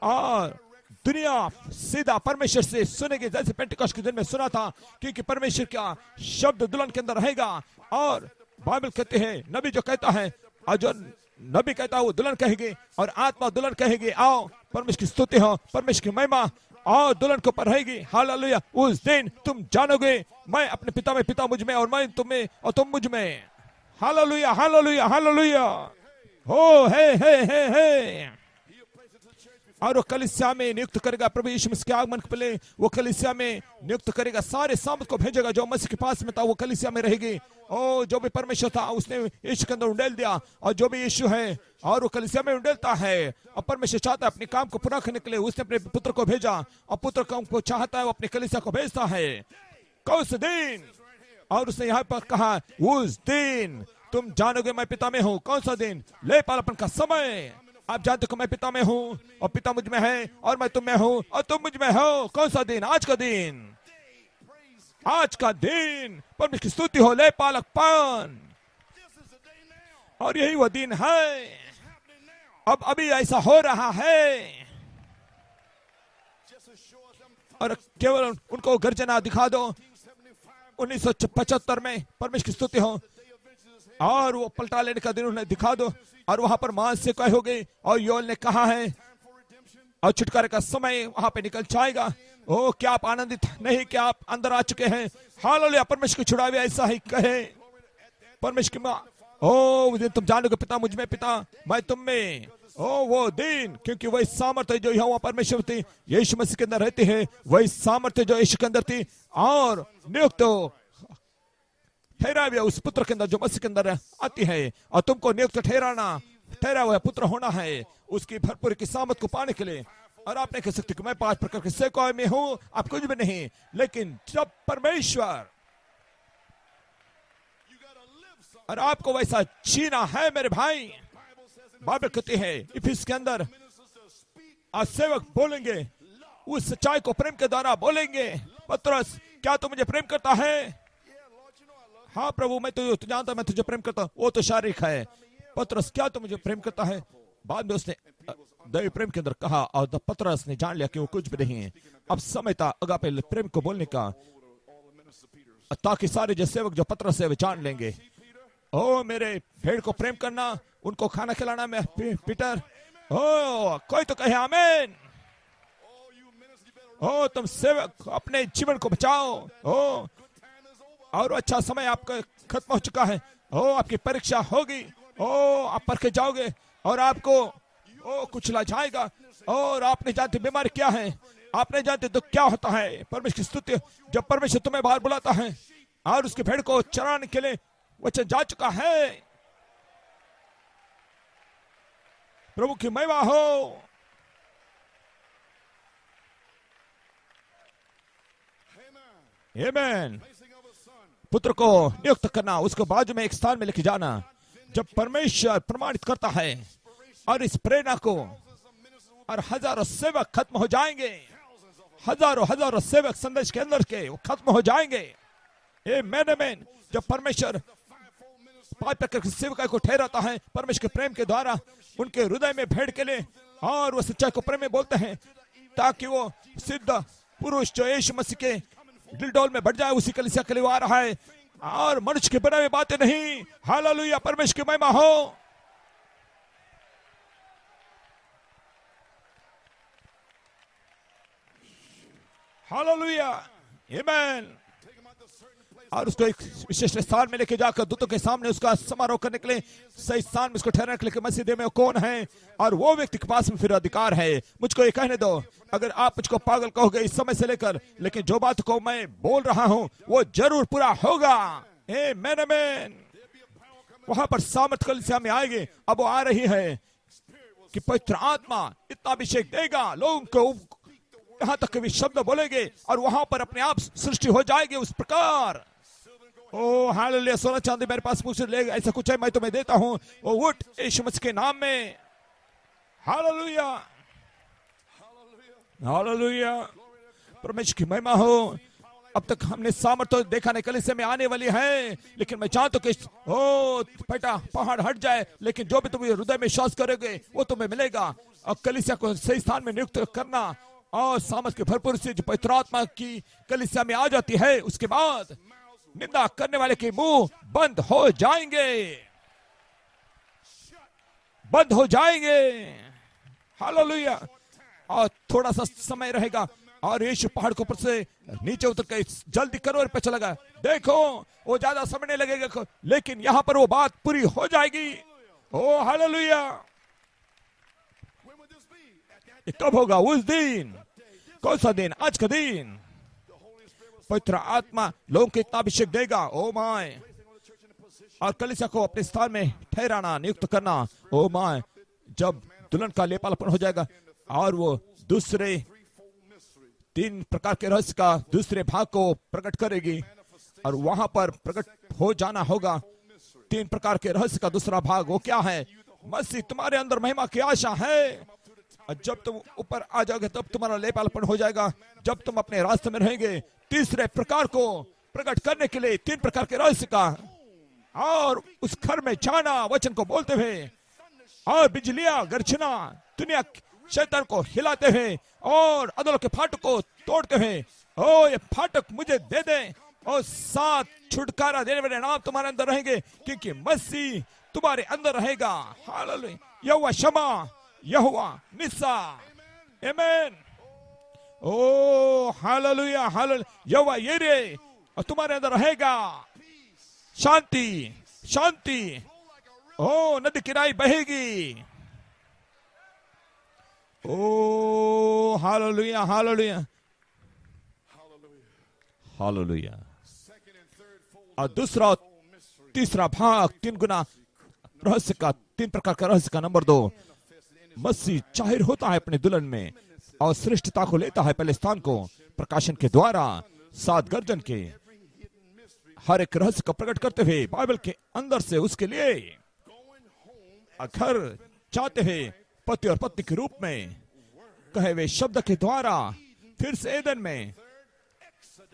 और दुनिया सीधा परमेश्वर से सुनेगी, जैसे पेंटिकॉस्ट के दिन में सुना था, क्योंकि परमेश्वर का शब्द दुल्हन के अंदर रहेगा। और बाइबल कहते हैं, नबी जो कहता है, और जो नबी कहता है वो दुल्हन कहेगी, और आत्मा दुल्हन कहेगी आओ परमेश्वर की स्तुति हो, परमेश्वर की महिमा, और दुल्हन के ऊपर रहेगी। हालेलुया। उस दिन तुम जानोगे मैं अपने पिता में, पिता मुझ में, और मैं तुम में, और तुम मुझ में। Hallelujah hallelujah hallelujah. हो हे और वो कलीसिया में नियुक्त करेगा, प्रभु यीशु मसीह के आगमन के पहले वो कलीसिया में नियुक्त करेगा, सारे सामर्थ को भेजेगा जो मसीह के पास में था, वो कलीसिया में रहेगी। ओ जो भी परमेश्वर था उसने यीशु के अंदर उंडेल दिया, और जो भी यीशु है और वो कलीसिया में उंडेलता है, और परमेश्वर चाहता है अपने काम को पूरा करने के लिए उसने अपने पुत्र को भेजा, और पुत्र को चाहता है वो अपने कलीसिया को भेजता है। कौन से दिन? और उसने यहाँ पर कहा उस दिन तुम जानोगे मैं पिता में हूँ। कौन सा दिन? ले पालपन का समय। आप जानते हो मैं पिता में हूँ और पिता मुझ में है, और मैं तुम में हूँ और तुम मुझ में हो। कौन सा दिन? आज का दिन, आज का दिन। परमेश्वर की स्तुति हो, ले पालकपन। और यही वो दिन है, अब अभी ऐसा हो रहा है। और केवल उनको गर्जना दिखा दो। 1975 में परमेश्वर की स्तुति हो, और वो पलटा लेने का दिन उन्हें दिखा दो, और वहां पर मांस से कह हो गई, और योएल ने कहा है और छुटकारे का समय वहां पे निकल जाएगा। ओ क्या आप आनंदित नहीं, क्या आप अंदर आ चुके हैं? हालेलुया। परमेश्वर की छुड़ावे ऐसा ही कहे, परमेश्वर की मां। ओ तुम जानोगे पिता मुझ में, पिता मैं तुम में। ओ वो दिन, क्योंकि वही सामर्थ्य जो यहोवा परमेश्वर थी यीशु मसीह के अंदर रहती है, वही सामर्थ्य जो यीशु के अंदर थी, और नियुक्त ठहरा हुआ उस पुत्र के अंदर जो मसीह के अंदर आती है। और तुमको नियुक्त ठहरा हुआ पुत्र होना है उसकी भरपूर की सामर्थ को पाने के लिए। और आप नहीं कह सकते कि मैं 5 प्रकार के सेवकों में हूं, आप कुछ भी नहीं। लेकिन जब परमेश्वर, और आपको वैसा जीना है मेरे भाई। बाइबल कहती है इफिस के अंदर, आज सेवक बोलेंगे उस सच्चाई को प्रेम के द्वारा बोलेंगे। पतरस, क्या तू मुझे प्रेम करता है? हाँ प्रभु, मैं तो जानता, मैं तुझे प्रेम करता हूँ। वो तो शारीरिक है। पतरस, क्या तू मुझे प्रेम करता है? बाद में उसने दैवी प्रेम के अंदर कहा, और पतरस ने जान लिया कि वो कुछ भी नहीं है। अब समय था अगापे प्रेम को बोलने का, ताकि सारे जो सेवक जो पतरस है वे जान लेंगे। ओ मेरे भेड़ को प्रेम करना, उनको खाना खिलाना में पीटर। ओ कोई तो कहे आमीन। ओ तुम सेवक अपने जीवन को बचाओ। ओ और अच्छा समय आपका खत्म हो चुका है। ओ आपकी परीक्षा होगी। ओ आप परखे जाओगे और आपको कुचला जाएगा। और आप नहीं जानते बीमारी क्या है, आप नहीं जानते दुख क्या होता है। परमेश्वर की स्तुति। जब परमेश्वर तुम्हें बाहर बुलाता है और उसके भेड़ को चराने के लिए वचन जा चुका है। प्रभु की महिमा हो। आमेन। पुत्र को नियुक्त करना, उसको बाजू में एक स्थान में लेके जाना। जब परमेश्वर प्रमाणित करता है और इस प्रेरणा को, और हजारों सेवक खत्म हो जाएंगे, हजारों सेवक संदेश के अंदर के वो खत्म हो जाएंगे। आमेन। जब परमेश्वर पांच प्रकार के सेवकों को ठहराता है परमेश्वर के प्रेम के द्वारा उनके हृदय में भेड़ के लिए, और वो सच्चाई को प्रेम में बोलते हैं, ताकि वो सिद्ध पुरुष जो यीशु मसीह के दिलडोल में बढ़ जाए, उसी कलीसिया के लिए वो आ रहा है, और मनुष्य के बनाए हुए बातें नहीं। हालेलुया, परमेश्वर की महिमा हो। हालेलुया, आमेन। और उसको एक विशेष स्थान में लेके जाकर दूतों के सामने उसका समारोह करने के लिए, सही स्थान में उसको ठहराने के लिए मसीह में कौन है, और वो व्यक्ति के पास में फिर अधिकार है। मुझको ये कहने दो, अगर आप मुझको पागल कहोगे इस समय से लेकर, लेकिन जो बात को मैं बोल रहा हूं वो जरूर पूरा होगा। आमेन, आमेन। वहां पर सामर्थ कलीसिया में आएगी। अब वो आ रही है कि पवित्र आत्मा इतना अभिषेक देगा, लोगों को यहां तक भी शब्द बोलेंगे, और वहां पर अपने आप सृष्टि हो जाएगी उस प्रकार। ओ हालेलुया, सोना चांदी मेरे पास मुझसे ले, ऐसा कुछ है मैं तुम्हें देता हूं, वो उठ यीशु मसीह के नाम में। हालेलुया, हालेलुया, परमेश्वर की महिमा हो। अब तक हमने सामर्थ्य देखा नहीं, कलीसिया में आने वाली है, लेकिन मैं चाहता हूं कि ओ बेटा पहाड़ हट जाए, लेकिन जो भी तुम हृदय में विश्वास करोगे वो तुम्हें मिलेगा। और कलीसिया को सही स्थान में नियुक्त करना, और सामर्थ के भरपूर से जो पवित्र आत्मा की कलीसिया में आ जाती है, उसके बाद निंदा करने वाले के मुंह बंद हो जाएंगे, बंद हो जाएंगे। हालेलुया। और थोड़ा सा समय रहेगा और यीशु पहाड़ के ऊपर से नीचे उतर के जल्दी करोड़ पे चला गया। देखो वो ज्यादा समय नहीं लगेगा, लेकिन यहां पर वो बात पूरी हो जाएगी। ओ हालेलुया। कब होगा? उस दिन। कौन सा दिन? आज का दिन। पवित्र आत्मा लोगों को इतना अभिषेक देगा, ओ माय, और कलीसिया को अपने स्थान में ठहराना, नियुक्त करना, ओ माय, जब दुल्हन का लेपालपन हो जाएगा और वो दूसरे तीन प्रकार के रहस्य का दूसरे भाग को प्रकट करेगी, और वहां पर प्रकट हो जाना होगा। तीन प्रकार के रहस्य का दूसरा भाग वो क्या है? मसीह तुम्हारे अंदर महिमा की आशा है, और जब तुम ऊपर आ जाओगे तब तुम्हारा लेपालपन हो जाएगा। जब तुम अपने रास्ते में रहेंगे तीसरे प्रकार को प्रकट करने के लिए, तीन प्रकार के रहस्य का, और उस घर में जाना वचन को बोलते हुए, और बिजलियां गर्जना दुनिया शैतान को हिलाते हुए, और अदलों के फाटक को तोड़ते हुए, ओ ये फाटक मुझे दे दे, और साथ छुटकारा देने वाले नाम तुम्हारे अंदर रहेंगे, क्योंकि मसीह तुम्हारे अंदर रहेगा। हालेलुया। यहोवा शमा, यहोवा निस्सा, आमेन। ओ हालेलुया, हालेलुया। यहोवा यिरे और तुम्हारे अंदर रहेगा। शांति, शांति। ओ नदी किनारे बहेगी। ओ हालेलुया, हालेलुया, हालेलुया। और दूसरा और तीसरा भाग, तीन गुना रहस्य का, तीन प्रकार का रहस्य का नंबर 2, मसीह जाहिर होता है अपने दुल्हन में और श्रेष्ठता को लेता है पहले स्थान को, प्रकाशन के द्वारा 7 गर्जन के हर एक रहस्य को प्रकट करते हुए बाइबल के अंदर से उसके लिए घर चाहते हैं, पति और पत्नी के रूप में कहे हुए शब्द के द्वारा फिर से एदन में,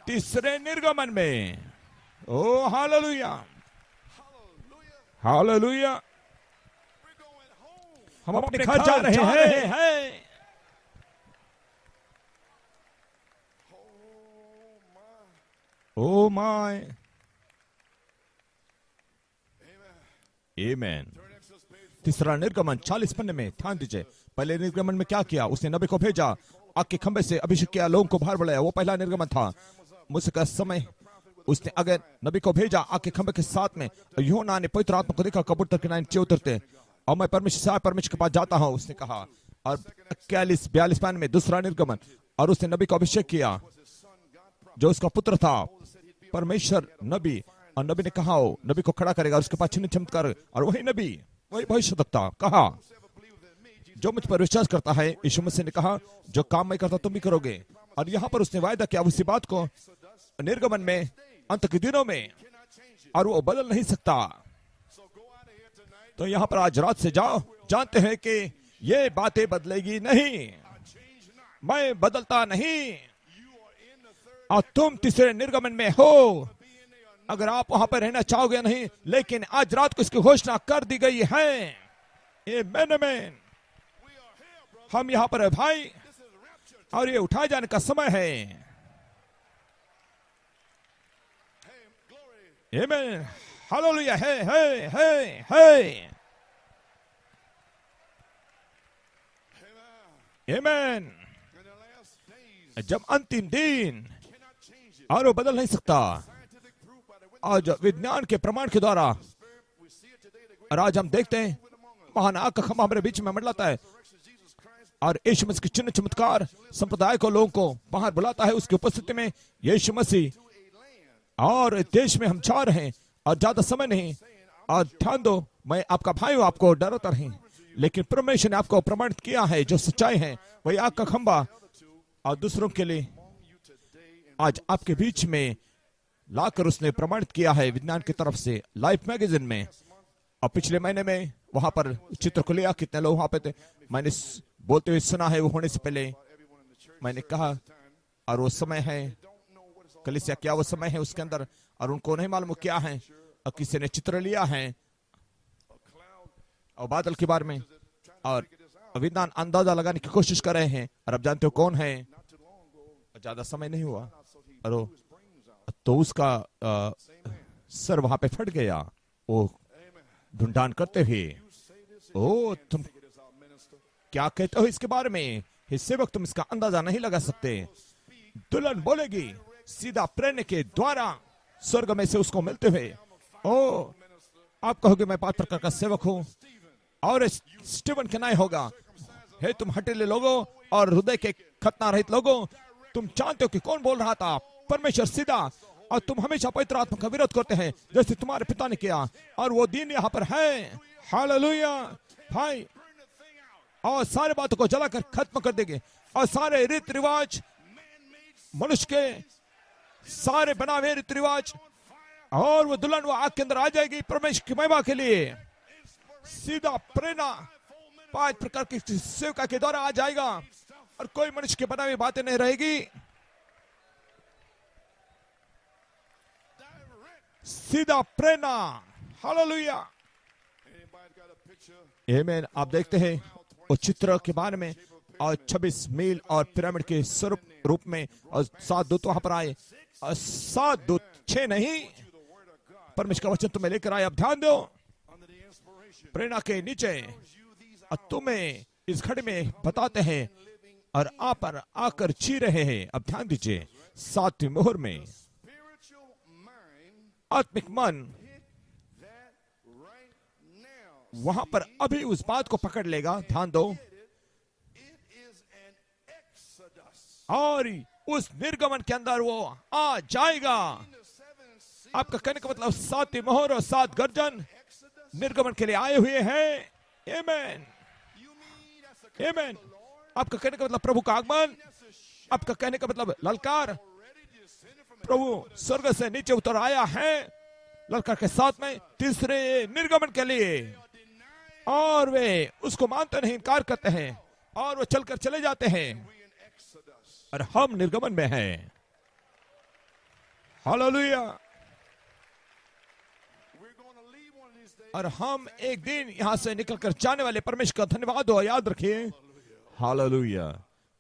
तीसरे निर्गमन में। ओ हालेलुया, हालेलुया। हम अपने घर जा रहे हैं। ओ माय, आमेन। तीसरा निर्गमन 40 पन्ने में ध्यान दीजिए। पहले निर्गमन में क्या किया? उसने नबी को भेजा, आग के खंबे से अभिषेक किया, लोगों को बाहर बढ़ाया। वो पहला निर्गमन था। मूसा का समय उसने अगर नबी को भेजा आग के खंबे के साथ में, यूहन्ना ने पवित्र आत्मा को देखा कबूतर के नीचे उतरते, और मैं परमेश्वर के पास जाता हूं, उसने कहा। और 41-42 पान में दूसरा निर्गमन, और उसने नबी को अभिषेक किया जो उसका पुत्र था, परमेश्वर नबी, और नबी ने कहा नबी को खड़ा करेगा, उसके पास चिन्ह चमत्कार, और वही नबी, वही भविष्यवक्ता कहा, जो मुझ पर विश्वास करता है, यीशु मसीह ने कहा, जो काम मैं करता तुम भी करोगे। और यहाँ पर उसने वायदा किया उसी बात को, निर्गमन में अंत के दिनों में, cannot change it. और वो बदल नहीं सकता। So go out of here tonight. तो यहाँ पर आज रात से जाओ, जानते हैं कि ये बातें बदलेगी नहीं, I change not. मैं बदलता नहीं, You are in the third. और तुम तीसरे निर्गमन में हो। Be in there. अगर आप वहां पर रहना चाहोगे नहीं, लेकिन आज रात को इसकी घोषणा कर दी गई है। आमीन, आमीन। We are here, brother. हम यहाँ पर है भाई, This is rapture. और ये उठाए जाने का समय है। Hey, glory. आमीन, हालेलुया। है। Amen. आमीन। In the last days, जब अंतिम दिन, cannot change it. और वो बदल नहीं सकता। Scientific proof by the witness आज विज्ञान के प्रमाण के द्वारा, of the Spirit, we see it today. The great और आज हम देखते हैं movement among us. महान आग का खंभा हमारे बीच में मंडलाता है, Resurrection of Jesus Christ. और यीशु मसीह के चिन्ह चमत्कार संप्रदाय को, लोगों को बाहर बुलाता है उसकी उपस्थिति में। यीशु मसीह To a land. और देश में हम जा रहे हैं, और ज्यादा समय नहीं। और ध्यान दो, मैं आपका भाई हूं, आपको डराता नहीं, लेकिन परमेश्वर ने आपको प्रमाणित किया है जो सच्चाई है, वही आग का खंभा, और दूसरों के लिए Among you today in आज आपके बीच में लाकर उसने प्रमाणित किया है विज्ञान की तरफ से, लाइफ मैगजीन में। और पिछले महीने में वहां पर चित्र को लिया, कितने लोग वहां पे थे, मैंने बोलते हुए सुना है। वो होने से पहले everyone in the church. मैंने कहा, और वो समय है, Don't know what it's all कलीसिया क्या वो समय है उसके अंदर, और उनको नहीं मालूम क्या है। और किसी ने चित्र लिया है a cloud. और बादल के बारे में, Trying to और figure this out. विज्ञान अंदाजा लगाने की कोशिश कर रहे हैं। और अब जानते हो कौन है, Not too long ago. ज्यादा समय नहीं हुआ, So he और blew वो his brains out. तो उसका Same man. सर वहां पे फट गया, वो Amen. ढूंढान करते हुए। You say this and O, you can't तुम figure this out, minister. क्या कहते हो इसके बारे में, हे सेवक, तुम इसका अंदाजा नहीं लगा सकते। दुल्हन बोलेगी सीधा प्रेरणा के द्वारा स्वर्ग में से उसको मिलते हुए। ओ, आप कहोगे मैं 5 प्रकार का सेवक हूँ, और स्टीवन के नहीं होगा। हे तुम हटेले लोगों और हृदय के खतना रहित लोगों, तुम जानते हो कि कौन बोल रहा था, परमेश्वर सीधा। और तुम हमेशा पवित्र आत्मा का विरोध करते हैं जैसे तुम्हारे पिता ने किया, और वो दिन यहाँ पर है। हालेलुया भाई। और सारे बातों को जलाकर खत्म कर देंगे, और सारे रीति रिवाज, मनुष्य के सारे बनावे रीति रिवाज, और वो दुल्हन वो आग के अंदर आ जाएगी परमेश्वर की महिमा के लिए। सीधा प्रेरणा 5 प्रकार की सेवका के द्वारा आ जाएगा, और कोई मनुष्य के बनावे बातें नहीं रहेगी। सीधा प्रेरणा। Hallelujah Anybody got a picture? आमीन। आप देखते हैं वो चित्र के बारे में, और 26 मील और पिरामिड के स्वरूप रूप में, और 7 दूत वहां पर आए, और 7 दूत 6 नहीं, The word of God परमेश्वर का वचन तुम्हें लेकर आए। अब ध्यान दो, under the inspiration. प्रेरणा के नीचे, You these और तुम्हें इस घड़ी में बताते हैं, और आप पर आकर जी रहे हैं। अब ध्यान दीजिए, 7वीं मोहर में spiritual mind आत्मिक मन hit that right now. वहां पर अभी उस बात को पकड़ लेगा। ध्यान दो, It is an exodus. और उस निर्गमन के अंदर वो आ जाएगा। The 7 seals आपका कहने का मतलब 7वीं मोहर और 7 गर्जन exodus. निर्गमन के लिए आए हुए हैं। आमीन, You mean that's the coming आमीन। of the Lord? आपका कहने का मतलब प्रभु का आगमन, That's a shout आपका कहने का मतलब ललकार, already descended from प्रभु स्वर्ग से नीचे उतर आया है ललकार के साथ में तीसरे निर्गमन के लिए। और वे उसको मानते नहीं, इनकार करते हैं, और वो चलकर चले जाते हैं, we in exodus. और हम निर्गमन में हैं। Hallelujah. We're going to leave one of these days. और हम एक दिन यहां से निकलकर जाने वाले परमेश्वर का धन्यवाद हो, याद रखिए। Hallelujah.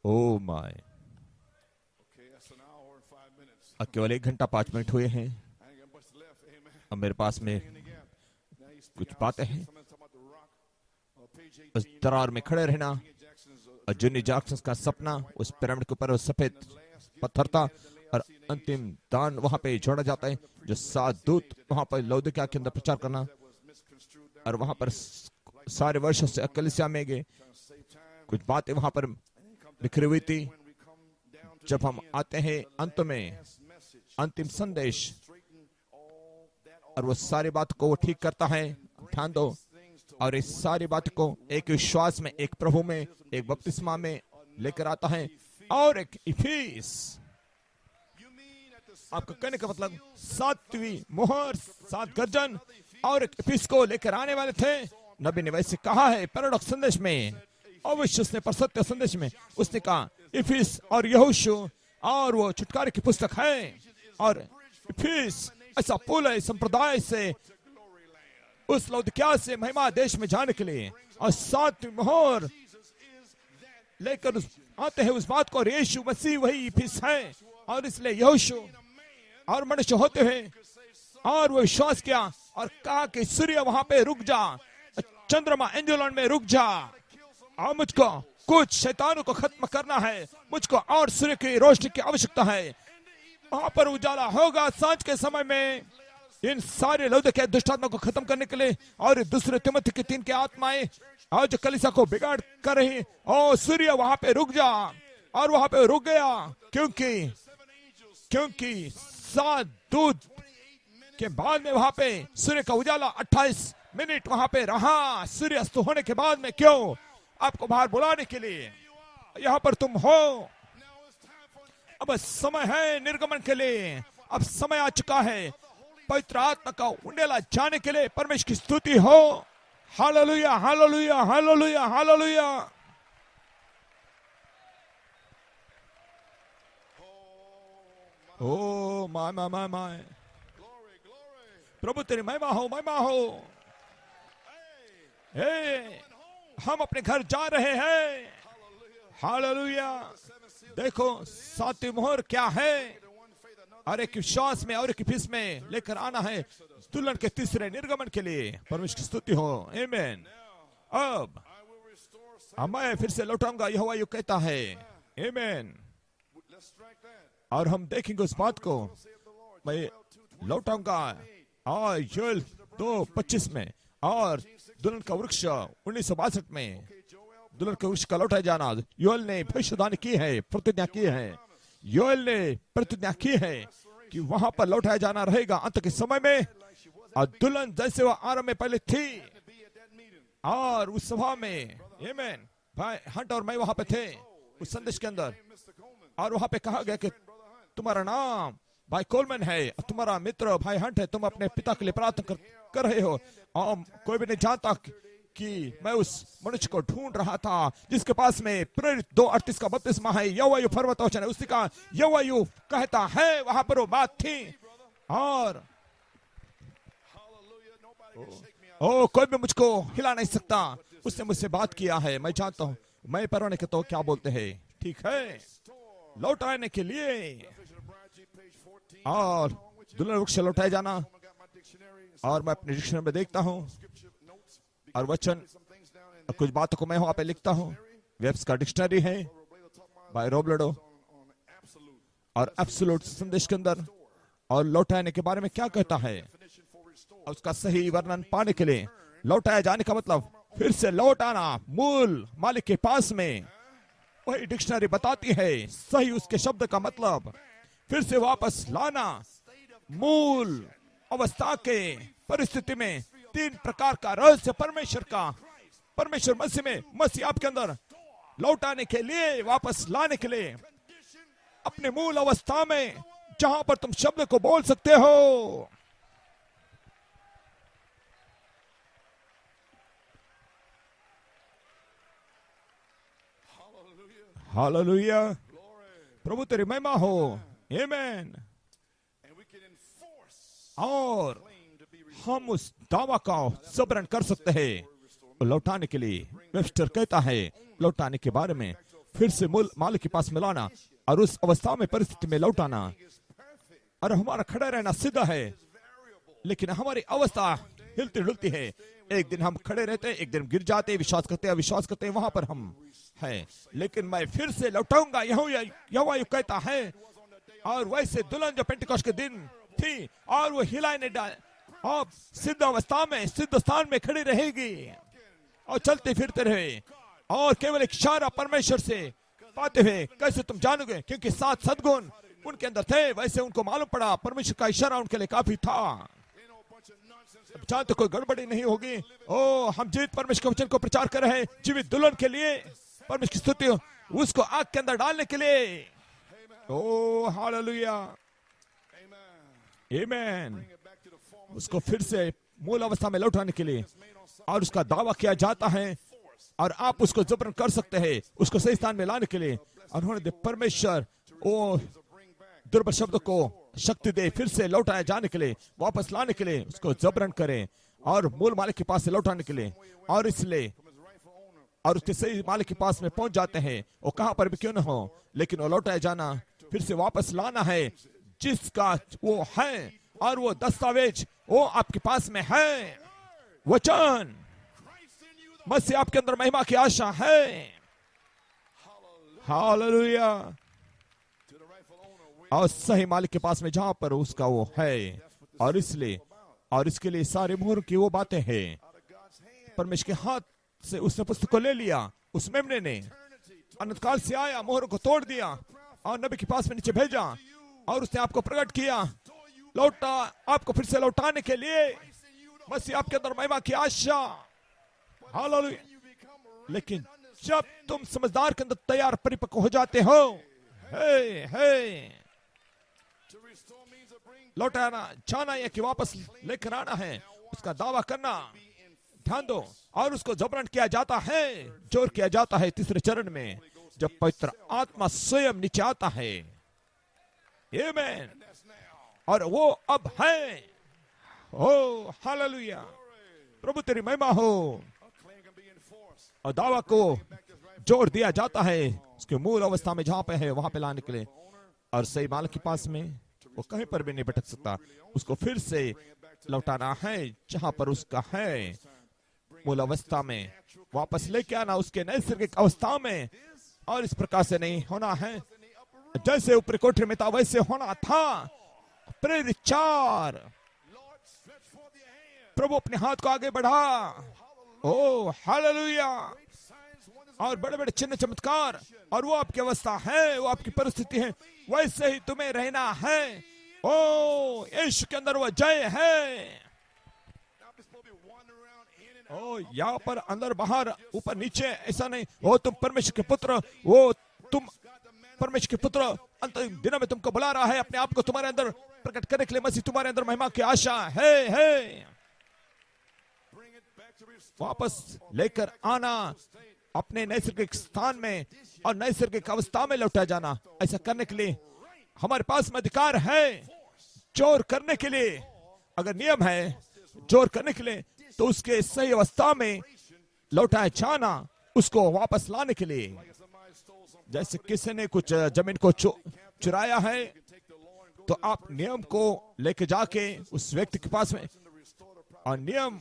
Oh my. Okay, that's an hour and 5 minutes. अब केवल 1 घंटा 5 मिनट हुए हैं। I ain't got much left. Amen. अब मेरे पास में In the gap. Now you speak कुछ out, बातें हैं। somebody talking about the rock. Page 18. उस दरार में खड़े रहना, Jackson's और जूनी जैक्सन का सपना, उस पिरामिड के ऊपर वो सफेद पत्थर था, और अंतिम दान वहां पे जोड़ा जाता है, जो 7 दूत वहां पर लौदीकिया के अंदर प्रचार करना। that was misconstrued down और वहां पर सारे वर्षों से कलीसिया में गए, to save time. कुछ बातें वहां पर बिखरी हुई थी। When we come down to जब the हम end, आते हैं अंत में, last message, अंतिम संदेश, straighten all that और वो सारी बात को वो ठीक करता है। ध्यान दो, things to और इस सारी बात को एक विश्वास में, एक प्रभु में, एक बपतिस्मा में लेकर आता है, और एक इफिस। you mean at the आपका कहने का मतलब 7वीं मोहर, 7 गर्जन और एक एपिस्को लेकर आने वाले थे। नबी ने वैसे कहा है पैराडॉक्स संदेश में, अवश्य उसने पर सत्य संदेश में उसने कहा इफिस और यहोशू, और वो छुटकारे की पुस्तक है। और इफिस ऐसा पुल है संप्रदाय से उस लौदकिया से महिमा देश में जाने के लिए, और 7वीं मोहर लेकर आते हैं उस बात को, और यीशु मसीह वही इफिस है। और इसलिए यहोशू और मनुष्य होते हुए और वो विश्वास किया और कहा कि सूर्य वहां पे रुक जा, चंद्रमा एंजुलन में रुक जा, और मुझको कुछ शैतानों को खत्म करना है, मुझको और सूर्य की रोशनी की आवश्यकता है। वहां पर उजाला होगा सांझ के समय में इन सारे लौदकिया दुष्टात्मा को खत्म करने के लिए। और दूसरे तिमोथी की 3 की आत्माएं और जो कलीसिया को बिगाड़ कर रही, और सूर्य वहां पे रुक जा, और वहां पे रुक गया क्योंकि 7 दूत के बाद में वहां पे सूर्य का उजाला 28 मिनट वहां पे रहा। सूर्य अस्त होने के बाद में क्यों आपको बाहर बुलाने के लिए यहां पर तुम हो। अब समय है निर्गमन के लिए, अब समय आ चुका है पवित्र आत्मा का उंडेला जाने के लिए। परमेश्वर की स्तुति हो। Hallelujah hallelujah hallelujah hallelujah. Oh my my my my, प्रभु तेरी महिमा हो, महिमा हो। हे, हम अपने घर जा रहे हैं। हालेलुया। देखो 7वीं मोहर क्या है, और एक विश्वास में और एक इफिस में लेकर आना है दुल्हन के तीसरे निर्गमन के लिए। परमेश्वर की स्तुति हो। आमीन। अब मैं फिर से लौटाऊंगा, यहोवा यूं कहता है। आमीन। और हम देखेंगे उस बात को, मैं लौटाऊंगा। और योएल 2:25 में, और दुल्हन का वृक्ष 1962 में दुल्हन के वृक्ष का लौटाया जाना। योएल ने भविष्यवाणी की है, प्रतिज्ञा की है। योएल ने प्रतिज्ञा की है कि वहां पर लौटाया जाना रहेगा अंत के समय में। और दुल्हन जैसे वह आरंभ में पहले थी, और उस सभा में आमीन भाई हंट और मैं वहां पे थे उस संदेश के अंदर, और वहां पे कहा गया कि तुम्हारा नाम भाई कोलमैन है, तुम्हारा मित्र भाई हंट है, तुम अपने पिता के लिए प्रार्थना कर रहे हो। और कोई भी नहीं जानता कि मैं उस मनुष्य को ढूंढ रहा था जिसके पास में प्रेरित 2:38 का 32वां है। यहोवा यूं फरमाता है, उसने कहा यहोवा यूं कहता है, वहां पर वो बात थी। और कोई भी मुझको हिला नहीं सकता। उसने मुझसे बात किया है, मैं जानता हूं। मैं परवाने के तो क्या बोलते हैं, ठीक है, लौटाने के लिए। और दुल्हन वृक्ष लौटाया जाना, और मैं अपने डिक्शनरी में देखता हूं और वचन कुछ बातों को मैं वहां पे लिखता हूं। वेब्स का डिक्शनरी है बाय रोबलेडो, और एब्सोल्यूट संदेश के अंदर और लौटाने के बारे में क्या कहता है, और उसका सही वर्णन पाने के लिए लौटाया जाने का मतलब फिर से लौट आना मूल मालिक के पास में। वही डिक्शनरी बताती है सही उसके शब्द का मतलब फिर से वापस लाना मूल अवस्था के परिस्थिति में। 3 प्रकार का रहस्य परमेश्वर का, परमेश्वर मसीह में, मसीह आपके अंदर लौटाने के लिए, वापस लाने के लिए अपने मूल अवस्था में, जहां पर तुम शब्द को बोल सकते हो। हालेलुया। प्रभु तेरी महिमा हो। आमीन। और हम उस दावा का सबरन कर सकते हैं लौटाने के लिए। वेबस्टर कहता है लौटाने के बारे में फिर से मूल मालिक के पास मिलाना और उस अवस्था में परिस्थिति में लौटाना। और हमारा खड़ा रहना सीधा है, लेकिन हमारी अवस्था हिलती डुलती है। एक दिन हम खड़े रहते, एक दिन गिर जाते, विश्वास करते वहां पर हम हैं। लेकिन मैं फिर से लौटाऊंगा, यहोवा यूं कहता है। और वैसे दुल्हन जो पेंटिकॉस्ट के दिन थी, और वो हिलाए नहीं डाल, अब सिद्ध अवस्था में, सिद्ध स्थान में खड़ी रहेगी और चलते फिरते रहे, और केवल एक इशारा परमेश्वर से पाते हुए। कैसे तुम जानोगे? क्योंकि 7 सद्गुण उनके अंदर थे। वैसे उनको मालूम पड़ा परमेश्वर का इशारा उनके लिए काफी था। जानते कोई गड़बड़ी नहीं होगी। ओ, हम जीवित परमेश्वर के वचन को प्रचार कर रहे हैं, जीवित दुल्हन के लिए। परमेश्वर की स्तुति हो, उसको आग के अंदर डालने के लिए। ओ हालेलुया। आमीन। Bring it back to the former उसको फिर से मूल अवस्था में लौटाने के लिए और उसका दावा किया जाता है और आप उसको जबरन कर सकते हैं उसको सही स्थान में लाने के लिए। और होने दे परमेश्वर वो दुर्बल शब्द को शक्ति दे फिर से लौटाया जाने के लिए, वापस लाने के लिए, उसको जबरन करें और मूल मालिक के पास से लौटाने के लिए। और इसलिए from his rightful owner. और उसके सही मालिक के पास में पहुंच जाते हैं, वो कहां पर भी क्यों न हो, लेकिन वो लौटाया जाना फिर से वापस लाना है जिसका वो है। और वो दस्तावेज वो आपके पास में है, वचन Christ in you, the मसीह आपके अंदर महिमा की आशा है। Hallelujah. to the rightful owner. We और सही मालिक के पास में जहां पर उसका वो है। और इसलिए और इसके लिए सारे मोहर की वो बातें हैं। out of God's hand. परमेश्वर के हाथ से उसने पुस्तक को ले लिया, उस मेमने ने अनंत काल से आया, मोहर को तोड़ दिया और नबी के पास में नीचे भेजा और उसने आपको प्रकट किया, लौटा आपको फिर से लौटाने के लिए। मसीह आपके अंदर महिमा की आशा। हालेलुया। You become लेकिन जब तुम समझदार के अंदर तैयार परिपक्व हो जाते हो, हे हे to restore means of bring लौटाना जाना है कि वापस लेकर आना है, उसका दावा करना। ध्यान दो। और उसको जबरन किया जाता है, जोर किया जाता है तीसरे चरण में जब पवित्र आत्मा स्वयं नीचे आता है। आमीन। that's now. और वो अब है। ओ हालेलुया। प्रभु तेरी महिमा हो। A claim can be enforced. और दावा को जोर दिया जाता है उसके मूल अवस्था में जहां पे है वहां पे लाने के लिए। और सही मालिक के पास में वो कहीं पर भी नहीं भटक सकता, उसको फिर से लौटाना है जहां पर उसका है, मूल अवस्था में वापस लेके आना उसके नैसर्गिक अवस्था में। और इस प्रकार से नहीं होना है जैसे ऊपरी कोठरी में था वैसे होना था। प्रेरित 4। Lord, stretch forth your hand. प्रभु अपने हाथ को आगे बढ़ा। ओ हालेलुया। Signs, wonders, और बड़े बड़े चिन्ह चमत्कार, और वो आपकी अवस्था है, वो आपकी परिस्थिति है, वैसे ही तुम्हें रहना है। ओ यीशु के अंदर वो जय है। not be supposed to be wandering around in and out. ओ यहाँ पर अंदर बाहर ऊपर नीचे ऐसा नहीं। वो तुम परमेश्वर के पुत्र, वो तुम परमेश्वर के पुत्र अंतिम दिनों में तुमको बुला रहा है अपने आप को तुम्हारे अंदर प्रकट करने के लिए। मसीह तुम्हारे अंदर महिमा की आशा है। Bring it back to restore. वापस लेकर आना अपने नैसर्गिक स्थान में और नैसर्गिक अवस्था में लौटा जाना। ऐसा करने के लिए हमारे पास में अधिकार है, जोर करने के लिए। अगर नियम है जोर करने के लिए तो उसके सही अवस्था में लौटाया जाना, उसको वापस लाने के लिए। Somebody stole something. जैसे किसी ने कुछ जमीन को चुराया है Take the law and go तो आप नियम को लेके जाके उस व्यक्ति के पास में, to restore the property. और नियम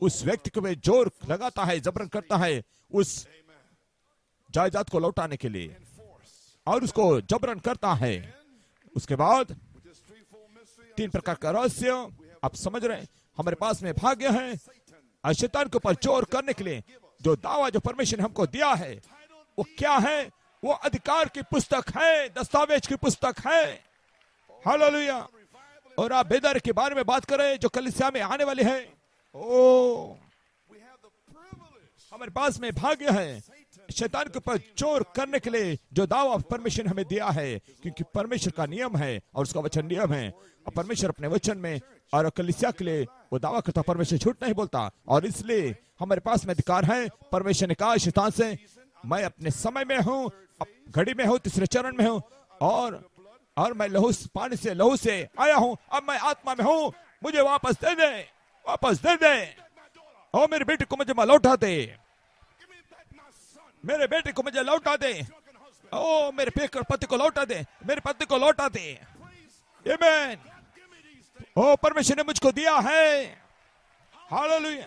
उस व्यक्ति को भी जोर लगाता है, जबरन करता है उस जायदाद को लौटाने के लिए, और उसको जबरन करता है। उसके बाद With this threefold mystery, 3 प्रकार का रहस्य आप समझ रहे हैं। हमारे पास में भाग्य है और शैतान के ऊपर जोर करने के लिए जो दावा जो परमेश्वर ने हमको दिया है वो क्या है? वो अधिकार की पुस्तक है, दस्तावेज की पुस्तक है। हालेलुया। और आप बेदारी के बारे में बात करें जो कलीसिया में आने वाली है। ओ we have the privilege. हमारे पास में भाग्य है शैतान के ऊपर जोर करने के लिए जो दावा परमेश्वर ने हमें दिया है, क्योंकि परमेश्वर का नियम है और उसका वचन नियम है। और परमेश्वर अपने वचन में और कलीसिया के लिए वो दावा करता, परमेश्वर झूठ नहीं बोलता। और इसलिए हमारे पास में अधिकार है। परमेश्वर ने कहा शैतान से, मैं अपने समय में हूँ, घड़ी में हूँ, तीसरे चरण में हूँ, और मैं पानी से लहू से आया हूँ, अब मैं आत्मा में हूँ, मुझे वापस दे दे, वापस दे दे। और मेरी बेटी को मुझे लौटा दे, Give me back my son. मेरे बेटे को मुझे लौटा दे। Drunken husband. ओ मेरे पति को लौटा दे, मेरे पति को लौटा दे। आमीन। Give me these things. ओ परमेश्वर ने मुझको दिया है। हालेलुया।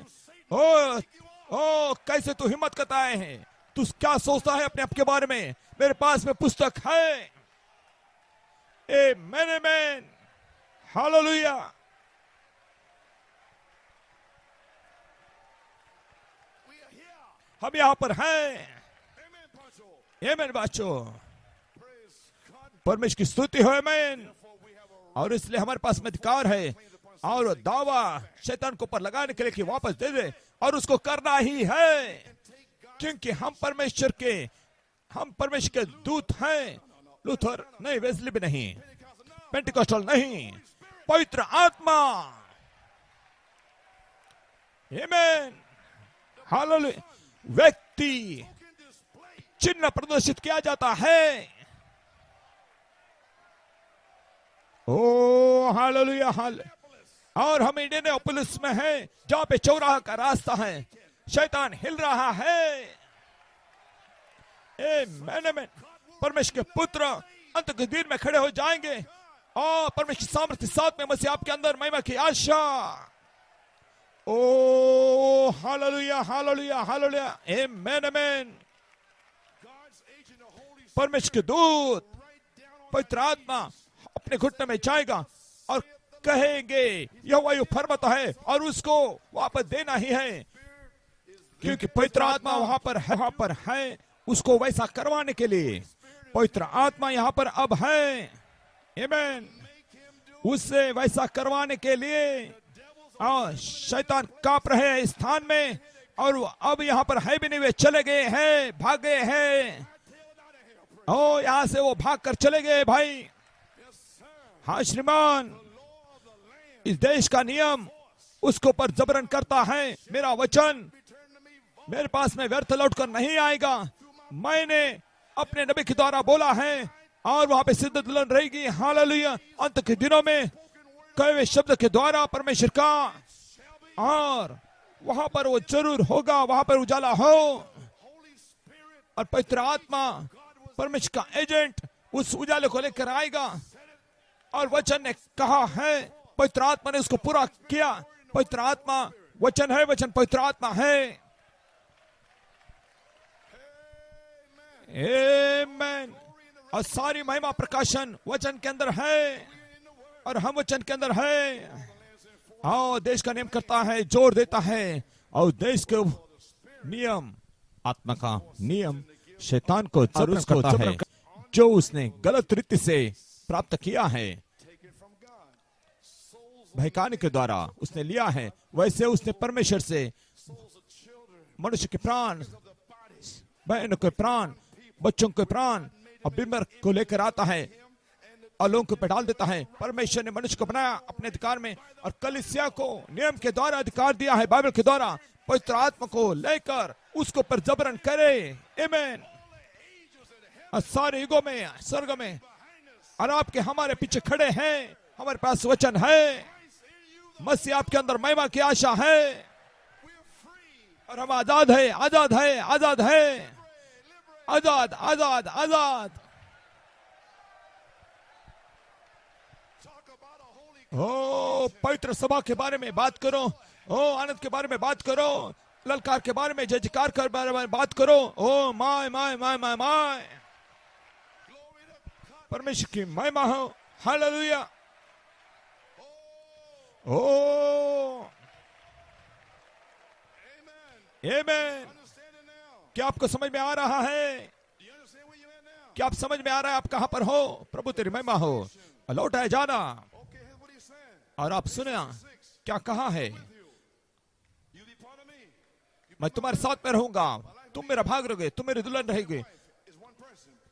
ओ कैसे तू हिम्मत करता है? तू क्या सोचता है अपने आप के बारे में? मेरे पास में पुस्तक है। आमीन। हालेलुया। We are here. हम यहाँ पर हैं। Amen, Pancho. आमीन बच्चों, Praise God. परमेश्वर की स्तुति हो। आमीन। For we have a और इसलिए हमारे पास में अधिकार है और दावा शैतान को ऊपर लगाने के लिए कि वापस दे दे, और उसको करना ही है, क्योंकि हम परमेश्वर के दूत हैं। लूथर नहीं, वेस्ली भी नहीं, पेंटिकॉस्टल नहीं, पवित्र आत्मा, आमीन, हालेलुया। व्यक्ति चिन्ह प्रदर्शित किया जाता है। ओ हालेलुया, और हम इंडियानापोलिस में हैं, जहां पे चौराहा का रास्ता है, शैतान हिल रहा है। आमीन। परमेश्वर के पुत्र अंत के दिन में खड़े हो जाएंगे और परमेश्वर की सामर्थ्य साथ में मसीह आपके अंदर महिमा की आशा। ओ हालेलुया, हालेलुया, हालेलुया, आमीन, आमीन। परमेश्वर के दूत पवित्र आत्मा अपने घुटने में जाएगा और कहेंगे यहोवा यूं फरमाता है, और उसको वापस देना ही है, क्योंकि पवित्र आत्मा वहां पर है उसको वैसा करवाने के लिए। पवित्र आत्मा यहाँ पर अब है, आमीन, उससे वैसा करवाने के लिए। और शैतान कांप रहे हैं इस स्थान में, और वो अब यहाँ पर है भी नहीं, वे चले गए हैं, भागे हैं। ओ यहां से वो भाग कर चले गए भाई। हाँ श्रीमान, इस देश का नियम उसके ऊपर जबरन करता है, मेरा वचन मेरे पास में व्यर्थ लौट कर नहीं आएगा। मैंने अपने नबी के द्वारा बोला है, और वहां पे सिद्ध दुल्हन रहेगी। हालेलुया। अंत के दिनों में कहे हुए शब्द के द्वारा परमेश्वर का, और वहां पर वो जरूर होगा, वहां पर उजाला हो। और पवित्र आत्मा परमेश्वर का एजेंट उस उजाले को लेकर आएगा, और वचन ने कहा है, पवित्र आत्मा ने उसको पूरा किया। पवित्र आत्मा वचन है, वचन पवित्र आत्मा है। आमीन। और सारी महिमा प्रकाशन वचन के अंदर है, और हम वचन के अंदर है। और देश का नियम करता है, जोर देता है, और देश के नियम, आत्मा का नियम शैतान को जबरन करता है, जो उसने गलत रीति से प्राप्त किया है, बहकाने के द्वारा उसने लिया है। वैसे उसने परमेश्वर से मनुष्य के प्राण, बहनों के प्राण, बच्चों के प्राण और बीमार को लेकर आता है और लोगों को डाल देता है। परमेश्वर ने मनुष्य को बनाया अपने अधिकार में, और कलीसिया को नियम के द्वारा अधिकार दिया है, बाइबल के द्वारा पवित्र आत्मा को लेकर उसको पर जबरन करे। आमीन। और सारे युगों में, स्वर्ग में, और आपके हमारे पीछे खड़े हैं, हमारे पास वचन है, मसीह आपके अंदर महिमा की आशा है, और हम आजाद है, आजाद है, आजाद है, आजाद, आजाद, आजाद। ओ पवित्र सभा के बारे में बात करो, ओ आनंद के बारे में बात करो, ललकार के बारे में, जय जयकार के बारे में बात करो। ओ my my my my my, परमेश्वर की महिमा हो। हालेलुया। ओ आमीन। क्या आपको समझ में आ रहा है? क्या आप समझ में आ रहा है आप कहां पर हो? प्रभु तेरी महिमा हो। लौट है जाना। और आप सुना क्या कहा है? मैं तुम्हारे साथ में रहूंगा, तुम मेरा भाग रहोगे, तुम मेरे दुल्हन रहेगे,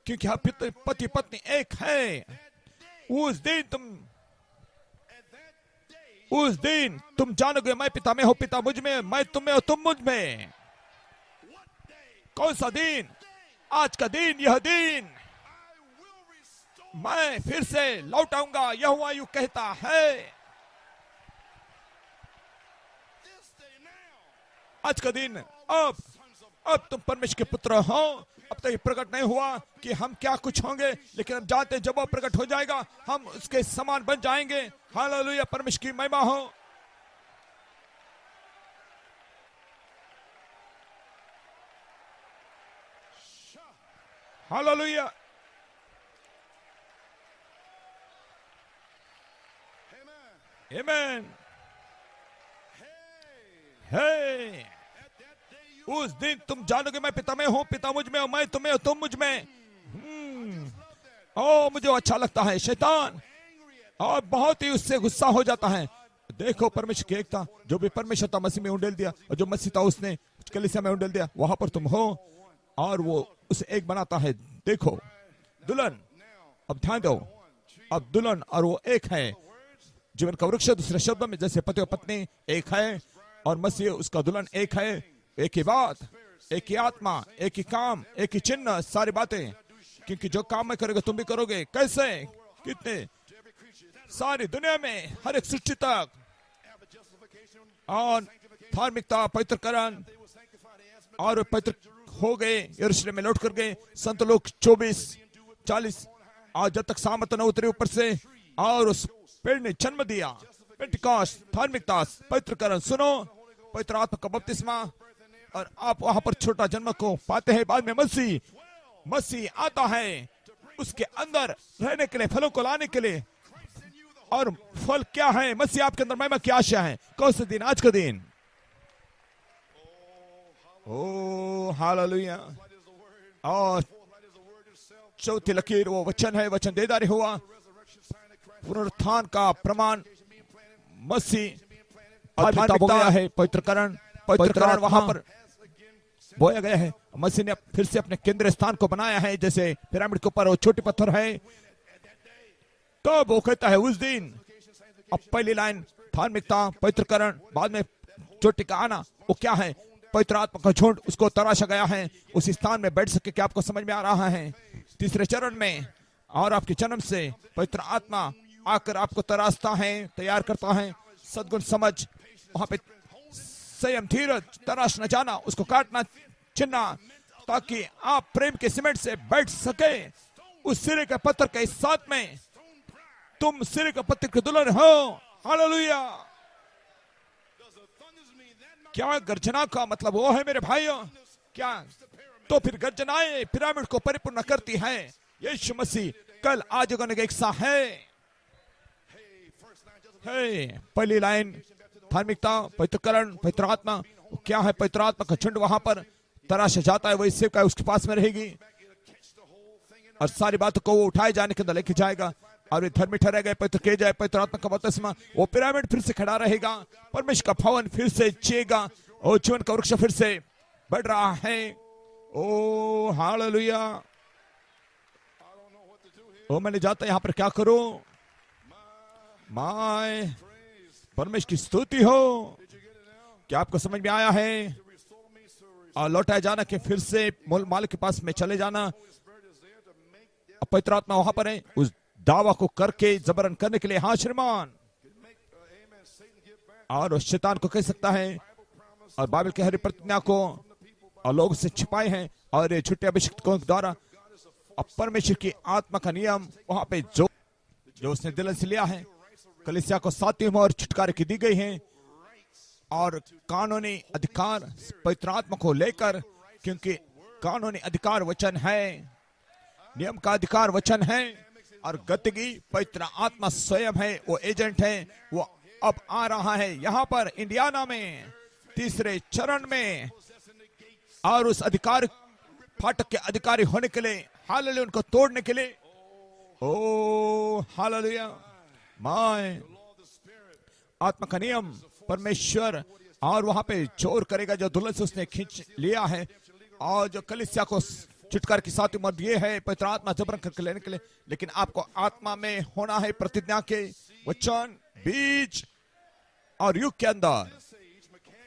क्योंकि आप पति पत्नी एक है। उस दिन तुम जानोगे मैं पिता में हो, पिता मुझ में, मैं तुम में हो, तुम मुझ में। कौन सा दिन? आज का दिन, यह दिन मैं फिर से लौट आऊंगा, यहोवा यूं कहता है। आज का दिन, अब तुम परमेश्वर के पुत्र हो। अब तक प्रकट नहीं हुआ कि हम क्या कुछ होंगे, लेकिन हम जानते जब वो प्रकट हो जाएगा हम उसके समान बन जाएंगे। हालेलुया। परमेश्वर की महिमा हो। हालेलुया। आमीन। हे, उस दिन तुम जानोगे मैं पिता में हूं, पिता मुझ में हो, मैं तुम्हें हो, तुम मुझ में। ओ मुझे अच्छा लगता है शैतान, और बहुत ही उससे गुस्सा हो जाता है। देखो परमेश्वर की एकता, जो भी परमेश्वर था मसीह में उंडेल दिया, और जो मसीह था उसने कलीसिया में उंडेल दिया, वहां पर तुम हो, और वो उसे एक बनाता है। देखो दुल्हन, अब ध्यान दो, अब दुल्हन और वो एक है। जीवन का वृक्ष दूसरे शब्दों में जैसे पति और पत्नी एक है और मसीह उसका दुल्हन एक है, एक ही बात, एक ही आत्मा, एक ही काम, एक ही चिन्ह, सारी बातें। क्योंकि जो काम मैं करोगे तुम भी करोगे। कैसे? कितने? सारी दुनिया में हर एक सृष्टि तक। और धार्मिकता, पवित्रकरण, और वे पवित्र हो गए, यरूशलेम में लौट कर गए। संत लोग 24-40 आज जब तक सामर्थ न उतरे ऊपर से, और उस पेड़ ने जन्म दिया। पेंटिकॉस्ट, धार्मिकता, पवित्रकरण, सुनो, पवित्र आत्मा का बपतिस्मा, और आप वहां पर छोटा जन्म को पाते हैं। बाद में मसीह आता है उसके अंदर रहने के लिए, फलों को लाने के लिए। और फल क्या है? मसीह आपके अंदर महिमा की आशा है। कौन सा दिन? आज का दिन। ओ हालेलुया। और चौथी लकीर वो वचन है, वचन देदारी हुआ। पुनरुत्थान का प्रमाण मसीह धार्मिकता है, पवित्रकरण वहां पर बोया गया है। मसीह ने फिर से अपने केंद्रीय स्थान को बनाया है। जैसे पिरामिड के ऊपर वो छोटे पत्थर है, कब वो कहता है उस दिन। अब पहली लाइन धार्मिकता, पवित्रकरण, बाद में चोटी का आना, वो क्या है? पवित्र आत्मा का झुंड, उसको तराशा गया है उस स्थान में बैठ सके। क्या आपको समझ में आ रहा है? तीसरे चरण में और आपके जन्म से पवित्र आत्मा आकर आपको तराशता है, तैयार करता है। सद्गुण समझ, वहां पे संयम, धीरज, तराश न जाना, उसको काटना, छिन्ना, ताकि आप प्रेम के सीमेंट से बैठ सके। उस सिरे के पत्थर के साथ में तुम सिरे के पत्थर के दुल्हन हो। हालेलुया। क्या गर्जना का मतलब वो है मेरे भाइयों? क्या? तो फिर गर्जनाएं पिरामिड को परिपूर्ण करती है। यीशु मसीह कल आज एक सा है। पहली लाइन धार्मिकता, पवित्रकरण, पवित्र आत्मा, क्या है? पवित्र आत्मा का झुंड वहां पर तराशा जाता है, वही सेवका उसके पास में रहेगी और सारी बातों को वो उठाए जाने के अंदर लेके जाएगा। और वे धर्मी ठहरे गए, पवित्र किए जाए, पवित्र आत्मा का बपतिस्मा, वो पिरामिड फिर से खड़ा रहेगा। परमेश्वर का भवन फिर से जिएगा और जीवन का वृक्ष फिर से बढ़ रहा है। ओ हालेलुया। ओ मैंने जाता यहाँ पर क्या करूं? माय परमेश्वर की स्तुति हो। क्या आपको समझ में आया है? और लौटाए जाना के फिर से मालिक के पास में चले जाना। पवित्र आत्मा वहां पर है उस दावा को करके जबरन करने के लिए। हाँ श्रीमान। और उस शैतान को कह सकता है और बाइबल के हर प्रतिज्ञा को और लोग से छिपाए हैं और ये छुट्टे अभिषिक्तों द्वारा। अब परमेश्वर की आत्मा का नियम वहां पे जो उसने दिल से लिया है, कलीसिया को 7वीं मोहर छुटकारे की दी गई है। और कानूनी अधिकार पवित्र आत्मा को लेकर, क्योंकि कानूनी अधिकार वचन है, नियम का अधिकार वचन है और गतिकी पवित्र आत्मा स्वयं है। वो एजेंट है, वो अब आ रहा है यहाँ पर इंडियाना में तीसरे चरण में। और उस अधिकार फाटक के अधिकारी होने के लिए, हालेलुया, उनको तोड़ने के लिए। ओ हालेलुया। माय आत्मा का नियम परमेश्वर और वहां पे जोर करेगा जो दुल्हन से उसने खींच लिया है। और जो कलीसिया को छुटकारे की 7वीं मोहर ये है पवित्र आत्मा जबरन करके लेने के लिए। लेकिन आपको आत्मा में होना है, प्रतिज्ञा के वचन, बीज और युग के अंदर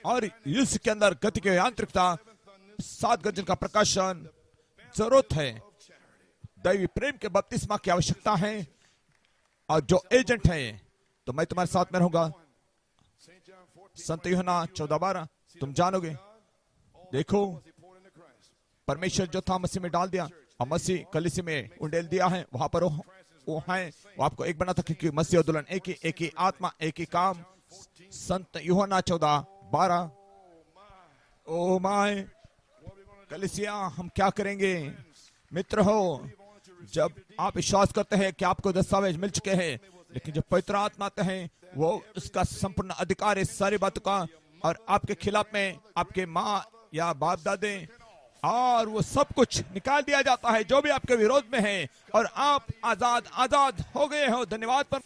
और युग के अंदर गति की यांत्रिकता, 7 गर्जन का प्रकाशन जरूरत है। दैवी प्रेम के बपतिस्मा की आवश्यकता है। और जो एजेंट है, तो मैं तुम्हारे साथ में रहूंगा। संत यूहन्ना 14:12 तुम जानोगे। देखो परमेश्वर जो था मसीह में डाल दिया और मसीह कलीसिया में उंडेल दिया है। वहां पर वो है, वो आपको एक बना था, क्योंकि मसीह और दुल्हन एक ही आत्मा, एक ही काम। संत यूहन्ना 14:12। ओ माय कलीसिया, हम क्या करेंगे? मित्र हो, जब आप विश्वास करते हैं कि आपको दस्तावेज मिल चुके हैं, लेकिन जब पवित्र आत्मा आते हैं, वो उसका संपूर्ण अधिकार है सारी बातों का। और आपके खिलाफ में आपके माँ या बाप दादे और वो सब कुछ निकाल दिया जाता है जो भी आपके विरोध में है, और आप आजाद हो गए हो। धन्यवाद। पर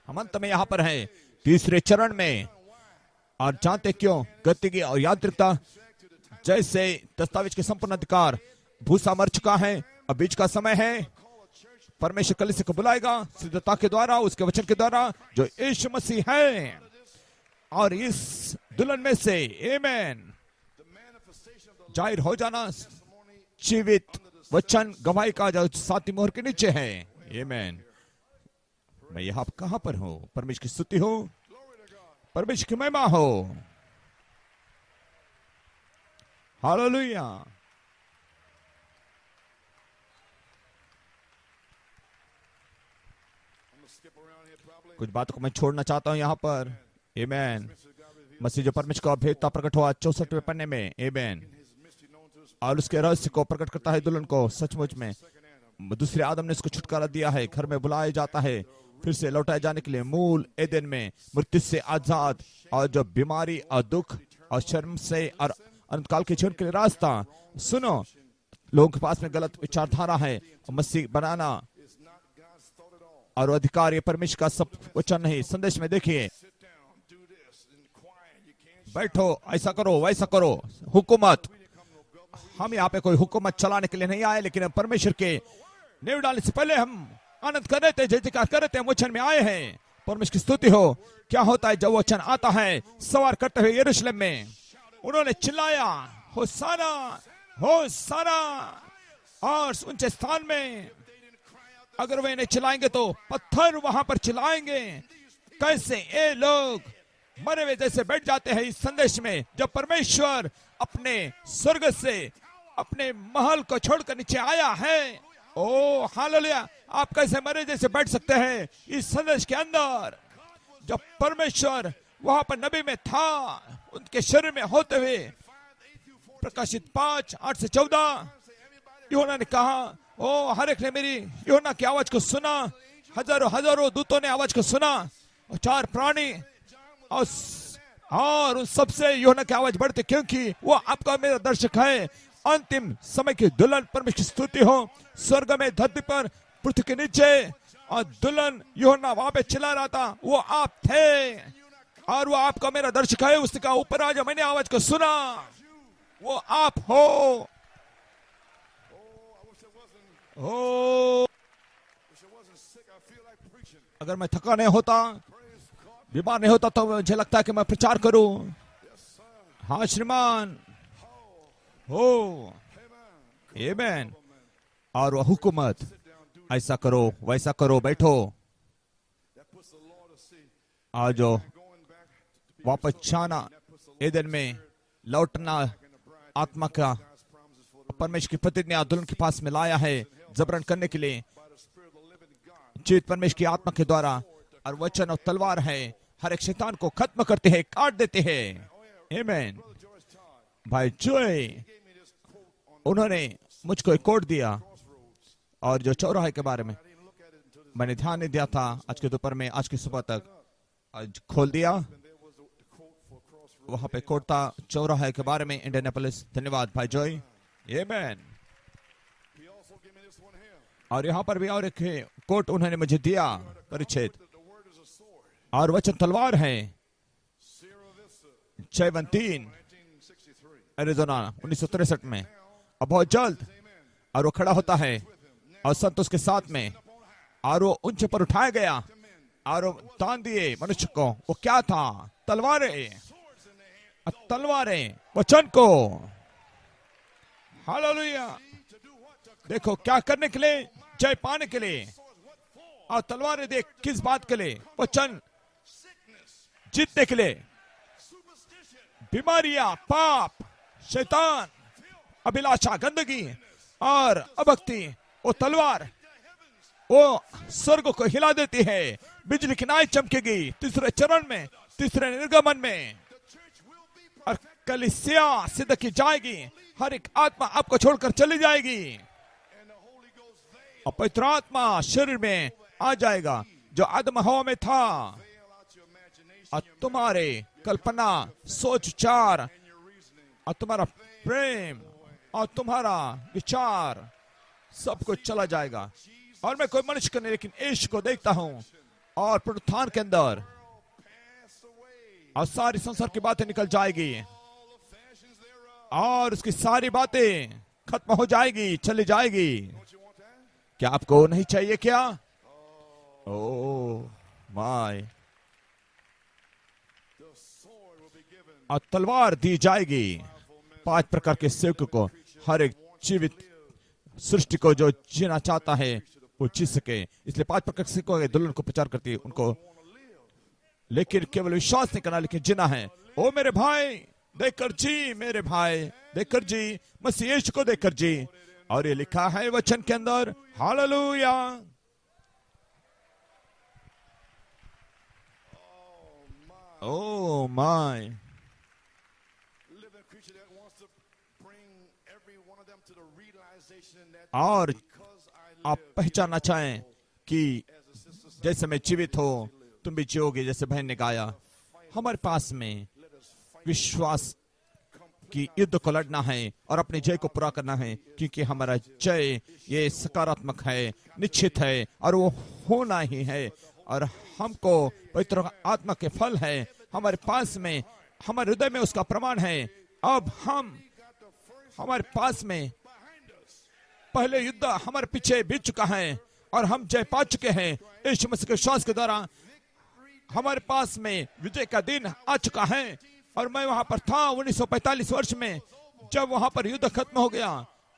हम अंत में यहाँ पर हैं तीसरे चरण में। और जानते क्यों? गतिकी और यांत्रिकता, जैसे दस्तावेज के संपूर्ण अधिकार, भूसा मर चुका है, अब बीच का समय है। परमेश्वर कलीसिया को बुलाएगा सिद्धता के द्वारा, उसके वचन के द्वारा जो यीशु मसीह है, और इस दुल्हन में से आमेन जाहिर हो जाना जीवित वचन गवाही का जो सातवीं मोहर के नीचे है। आमेन। मैं यहाँ कहां पर हूं? परमेश्वर की स्तुति हो, परमेश्वर की महिमा हो। हालेलुया। कुछ बातों को मैं छोड़ना चाहता हूं यहाँ पर। आमेन। मसीह जो परमेश्वर का भेदता प्रकट हुआ 64वें पन्ने में। आमेन। और उसके रहस्य को प्रकट करता है दुल्हन को। सचमुच में दूसरे आदम ने इसको छुटकारा दिया है, घर में बुलाया जाता है फिर से लौटाए जाने के लिए मूल एदेन में मृत्यु से आजाद, और जो बीमारी और दुख और शर्म से और अनंत काल के जीवन के लिए रास्ता। सुनो, लोगों के पास में गलत विचारधारा है, मसीह बनाना और अधिकार ये परमेश्वर का सब वचन नहीं। संदेश में देखिए, बैठो, ऐसा करो, वैसा करो, हुकूमत। हम यहाँ पे कोई हुकूमत चलाने के लिए नहीं आए, लेकिन परमेश्वर के नींव डालने से पहले हम आनंद कर रहे थे, जय जयकार कर रहे थे, हम वचन में आए हैं। परमेश्वर की स्तुति हो। क्या होता है जब वचन आता है? सवार करते हुए यरूशलेम में उन्होंने चिल्लाया, होसाना, होसाना। और ऊंचे स्थान में अगर वे नहीं चिल्लाएंगे तो पत्थर वहां पर चिल्लाएंगे। कैसे ये लोग मरे हुए जैसे बैठ जाते हैं इस संदेश में, जब परमेश्वर अपने स्वर्ग से अपने महल को छोड़कर नीचे आया है। ओ हालेलुया। आप कैसे मरे जैसे बैठ सकते हैं इस संदेश के अंदर? जब परमेश्वर वहां पर नबी में था, उनके शरीर में होते हुए, प्रकाशित 5:8-14, यूहन्ना ने कहा, ओ हर एक ने मेरी यूहन्ना की आवाज को सुना, हजारों हजारों दूतों ने आवाज को सुना, और 4 प्राणी और उन सबसे यूहन्ना की आवाज बढ़ती, क्योंकि वो आपका मेरा दर्शक है। अंतिम समय की दुल्हन, परमेश्वर की स्तुति हो। स्वर्ग में, धरती पर, पृथ्वी के नीचे, और दुल्हन यूहन्ना वहां पे चिल्ला रहा था, वो आप थे और वो आपका मेरा दर्शक है। उसने कहा, ऊपर आ जाओ, मैंने आवाज को सुना, वो आप हो। ओ अगर मैं थका नहीं होता, बीमार नहीं होता, तो मुझे लगता है कि मैं प्रचार करूं। हाँ श्रीमान, हो आमेन। और वह हुकूमत, ऐसा करो, वैसा करो, बैठो। आज वापस जाना, एदन में लौटना, आत्मा का परमेश्वर की प्रतिज्ञा दुल्हन के पास में लाया है जबरन करने के लिए। जीवित परमेश्वर की आत्मा के द्वारा, और वचन और तलवार है, हर एक शैतान को खत्म करते हैं, काट देते हैं। आमेन। भाई जॉय, उन्होंने मुझको एक कोड दिया, और जो चौराहे के बारे में मैंने ध्यान नहीं दिया था आज के दोपहर में, आज की सुबह तक आज खोल दिया। वहां पे कोड था चौराहे के बारे में, इंडियानापोलिस। धन्यवाद भाई जॉय। आमेन। और यहाँ पर भी और एक कोट उन्होंने मुझे दिया, परिच्छेद, और वचन तलवार है। 6:3 एरिज़ोना 1963 में। अब बहुत जल्द, और वो खड़ा होता है, और संत उसके साथ में, और वो ऊंचे पर उठाया गया, और वो तान दिए मनुष्य को। वो क्या था? तलवारें, तलवारें वचन को। हालेलुया। देखो क्या करने के लिए? जय पाने के लिए। और तलवारें देख किस बात के लिए? वचन जीतने के लिए। बीमारियां, पाप, शैतान, अभिलाषा, गंदगी और अभक्ति, वो तलवार वो स्वर्ग को हिला देती है। बिजली की नाई चमकेगी तीसरे चरण में, तीसरे निर्गमन में, और कलीसिया सिद्ध की जाएगी। हर एक आत्मा आपको छोड़कर चली जाएगी, और पवित्र आत्मा शरीर में आ जाएगा जो आदम हवा में था, और तुम्हारे कल्पना, सोच, विचार, और तुम्हारा प्रेम और तुम्हारा विचार सब कुछ चला जाएगा। और मैं कोई मनुष्य को नहीं, लेकिन यीशु को देखता हूं, और पुनरुत्थान के अंदर, और सारी संसार की बातें निकल जाएगी, और उसकी सारी बातें खत्म हो जाएगी, चली जाएगी। क्या आपको नहीं चाहिए क्या? Oh my, The sword will be given. और तलवार दी जाएगी 5 प्रकार के सेवकों को। हर एक जीवित सृष्टि को जो जीना चाहता है वो जी सके, इसलिए 5 प्रकार के सेवकों के दुल्हन को प्रचार करती है उनको, लेकिन केवल विश्वास नहीं करना, लेकिन जीना है। ओ मेरे भाई देखकर जी, मेरे भाई देखकर जी, मसीह यीशु को देखकर जी। और ये लिखा है वचन के अंदर, hallelujah. Oh my, Living creature that wants to bring every one of them to the realization that और because I आप live पहचानना चाहें कि as a sister said, जैसे मैं जीवित हो तुम भी जियोगे, जैसे बहन ने गाया। हमारे पास में let us fight विश्वास की युद्ध को लड़ना है और अपने जय को पूरा करना है, क्योंकि हमारा जय ये सकारात्मक है, निश्चित है और वो होना ही है। और हमको पवित्र आत्मा के फल है हमारे पास में, हमारे हृदय में उसका प्रमाण है। अब हमारे पास में पहले युद्ध हमारे पीछे बीत चुका है और हम जय पा चुके हैं यीशु मसीह के विश्वास के द्वारा। हमारे पास में विजय का दिन आ चुका है। और मैं वहां पर था 1945 वर्ष में, जब वहां पर युद्ध खत्म हो गया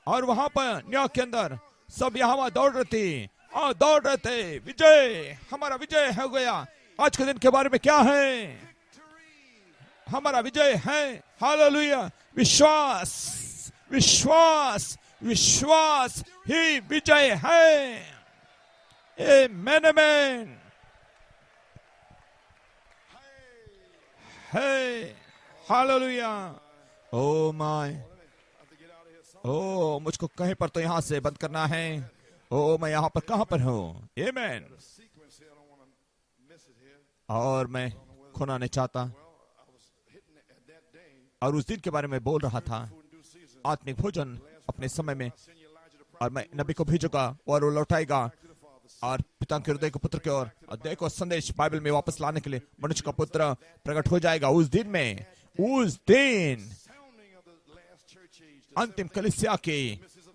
और वहां पर न्यूयॉर्क के अंदर सब यहाँ दौड़ रहे थे और दौड़ रहे थे, विजय, हमारा विजय हो गया। आज के दिन के बारे में क्या है? हमारा विजय है, हालेलुया। विश्वास, विश्वास, विश्वास ही विजय है। आमेन, आमेन। है, हालेलुया। ओ माय, ओ मुझको कहीं पर तो यहां से बंद करना है। ओ मैं यहाँ पर कहां पर हूँ? आमेन। sequence here. I don't want to miss it here. और मैं खोना नहीं चाहता। Well, I was hitting it at that day. और उस दिन के बारे में बोल रहा था, Food in due season. आत्मिक भोजन अपने समय में, Send Elijah to और मैं नबी को भेजूंगा और वो लौटाएगा to the Father. और पिता के हृदय को पुत्र की ओर, और देखो संदेश बाइबल में वापस लाने के लिए मनुष्य का पुत्र प्रकट हो जाएगा उस दिन में। उस दिन Sounding of the last church age. अंतिम कलीसिया के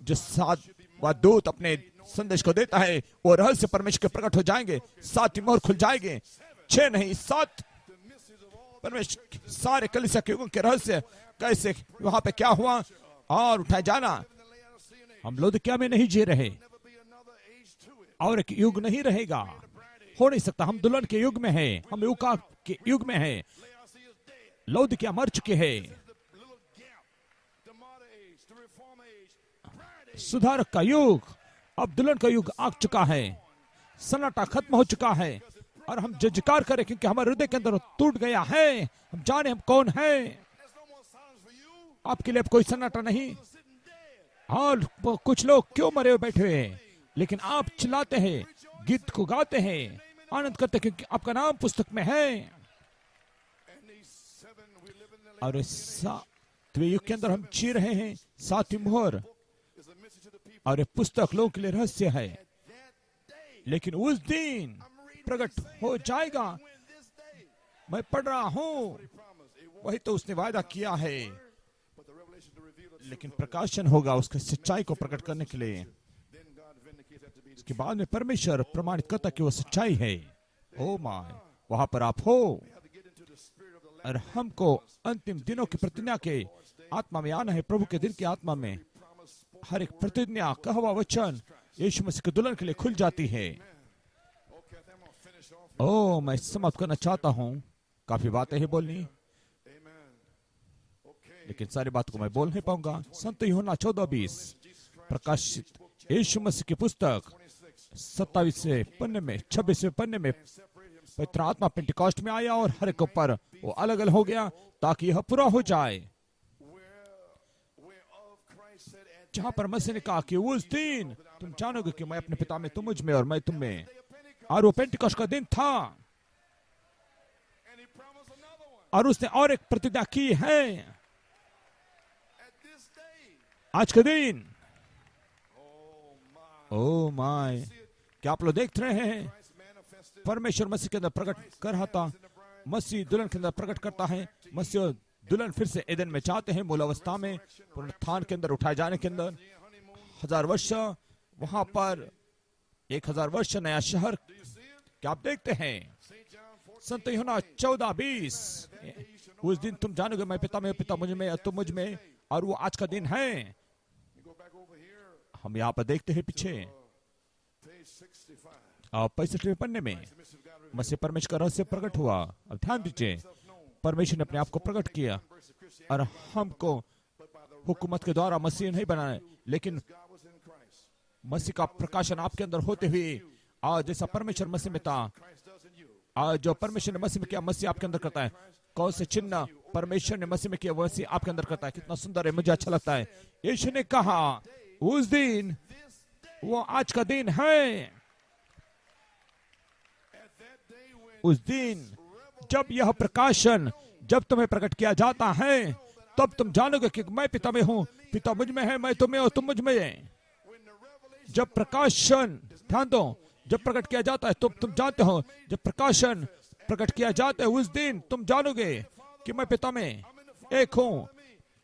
जो 7वां दूत अपने संदेश को देता है, वो रहस्य परमेश्वर के प्रकट हो जाएंगे। 7 मोहर खुल जाएंगे, 6 नहीं 7। The mysteries of all परमेश्वर सारे कलीसिया के युगों के रहस्य, कैसे वहां पे क्या हुआ और उठाए जाना। in the Laodicean age. हम लौदीकिया में नहीं जी रहे Never be another age to it. और एक युग नहीं रहेगा, हो नहीं सकता। हम दुल्हन के युग में हैं, हम युका के युग में हैं। Laodicea is dead. लौदीकिया मर चुके हैं। The little gap. The modern age. The reformer age. Bride age. सुधारक का युग, अब दुल्हन का युग आ चुका है। सन्नाटा खत्म हो चुका है और हम जयकार करें, क्योंकि हमारे हृदय के अंदर टूट गया है। हम जाने हम कौन है। There's no more silence for you. आपके लिए अब कोई सन्नाटा नहीं। Sitting dead. और वो कुछ लोग क्यों मरे हुए बैठे हुए हैं, लेकिन आप चिल्लाते हैं, गीत को गाते हैं, आनंद करते हैं, क्योंकि आपका नाम पुस्तक में है। And these 7 we live in the और इस 7वें युग के अंदर हम जी रहे हैं। 7वीं मोहर is a message to the people. और ये पुस्तक लोगों के लिए रहस्य है, That day. लेकिन उस दिन प्रकट हो जाएगा। When this day. मैं पढ़ रहा हूँ, He promised. It won't. वही तो उसने वायदा किया है, But the revelation to reveal the लेकिन truth of it. प्रकाशन होगा उसके सच्चाई को प्रकट करने के लिए। Then God vindicates that to be the उसके truth. बाद में परमेश्वर प्रमाणित करता कि वो सच्चाई है। ओ माय, वहां पर आप हो। We have to get into the spirit of the और last हमको अंतिम दिनों की प्रतिज्ञा के आत्मा में आना है। प्रभु के दिन की आत्मा में promise spoken. हर एक प्रतिज्ञा, कहवा वचन यीशु मसीह के दुल्हन के लिए खुल जाती है। Okay, I think I'm going to finish off. ओ मैं समाप्त करना चाहता हूँ, काफी बातें ही बोलनी, Amen. Okay. लेकिन सारी बातों को मैं बोल नहीं पाऊंगा। संत यूहन्ना 14:20 प्रकाशित यीशु मसीह की पुस्तक 27वें पन्ने में, 26वें पन्ने में पवित्र आत्मा पेंटिकॉस्ट में आया और हर एक ऊपर वो अलग अलग हो गया, ताकि यह पूरा हो जाए। Whereof Christ said at जहां पर मसीह ने कहा कि उस दिन तुम जानोगे कि मैं अपने पिता में, तुम मुझ में और मैं तुम में। और वो पेंटिकॉस्ट का दिन था and he promised another one. और उसने और एक प्रतिज्ञा की है At this day. आज के दिन। Oh my. ओ माय, क्या आप लोग देख रहे हैं? Christ manifested. परमेश्वर मसीह के अंदर प्रकट कर रहा था। मसीह दुल्हन के अंदर प्रकट करता है। मसीह और दुल्हन फिर से एदन में चाहते हैं, मूल अवस्था में, पुनरुत्थान के अंदर, उठाए जाने के अंदर 1000 वर्ष वहां पर 1000 वर्ष नया शहर Do you see it? क्या आप देखते हैं? St. John 14. संत यूहन्ना 14:20 उस दिन तुम जानोगे मैं पिता में, पिता मुझ में और तुम मुझ में, और वो आज का दिन है। You go back over here, हम यहाँ पर देखते हैं पीछे page 65. 65वें पन्ने में The mystery of God revealed. मसीह परमेश्वर का रहस्य प्रकट हुआ। अब ध्यान दीजिए, परमेश्वर ने अपने आप को प्रकट किया Verse of Christianity, और हमको but by the हुकूमत के द्वारा मसीह नहीं बनाए, लेकिन God was in Christ. मसीह का प्रकाशन आपके अंदर होते हुए आज जैसा परमेश्वर मसीह में था, Christ does in you. आज जो परमेश्वर ने मसीह में किया मसीह आपके अंदर करता है। कौन से चिन्ह परमेश्वर ने मसीह में किया वो मसीह आपके अंदर करता है। कितना सुंदर है, मुझे अच्छा लगता है। यीशु ने कहा उस दिन, वो आज का दिन है। At that day when उस दिन जब यह प्रकाशन जब तुम्हें प्रकट किया जाता है, तब तुम जानोगे कि मैं पिता में हूँ, पिता मुझ में है, मैं तुम्हें और तुम मुझ में है। when the revelation जब प्रकाशन, ध्यान दो, जब प्रकट किया जाता है तो तुम जानते हो, जब प्रकाशन प्रकट किया जाता है उस दिन तुम जानोगे कि मैं पिता में एक हूँ,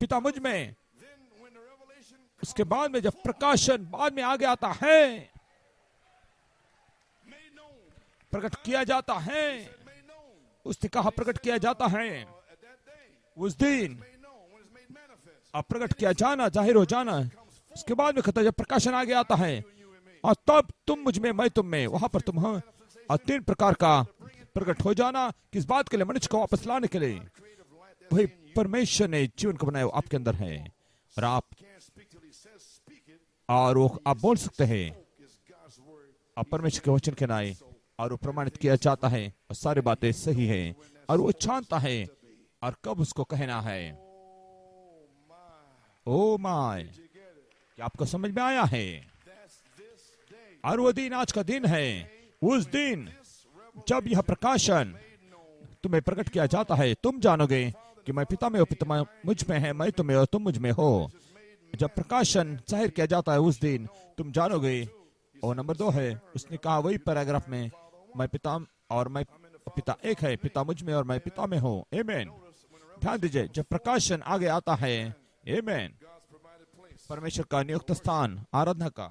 पिता मुझ में। then when the revelation उसके बाद में जब प्रकाशन बाद में आगे आता है, made known, प्रकट किया जाता है, made known, उसने कहा प्रकट किया जाता है at that day, उस दिन, made known, when it's made manifest, अब प्रकट किया जाना, जाहिर हो जाना। उसके बाद में कहता है जब प्रकाशन आगे आता है, और तब तुम मुझ में मैं तुम में, वहां पर तुम हो। और 3 प्रकार का प्रकट हो जाना, किस बात के लिए? मनुष्य को वापस लाने के लिए। creative light that वही परमेश्वर ने जीवन को बनाया, वो आपके अंदर है, और आप can't speak till he says speak it, और वो आप बोल सकते हैं is God's word. आप परमेश्वर के वचन के नाए, और वो प्रमाणित किया जाता है और सारी बातें सही है, और वो जानता है और कब उसको कहना है। Oh my, oh my, did you get it? क्या आपको समझ में आया है? That's this day. और वो दिन आज का दिन है, उस दिन जब यह प्रकाशन तुम्हें प्रकट किया जाता है, तुम जानोगे कि मैं पिता में और पिता मुझ में है, मैं तुम्हें और तुम मुझ में हो। जब प्रकाशन जाहिर किया जाता है उस दिन तुम जानोगे। और नंबर 2 है, उसने कहा वही पैराग्राफ में, मैं पिता और मैं पिता एक है, पिता मुझ में और मैं पिता में हूँ। आमीन। ध्यान दीजिए, जब प्रकाशन आगे आता है, आमीन, God's provided place. परमेश्वर का नियुक्त स्थान आराधना का,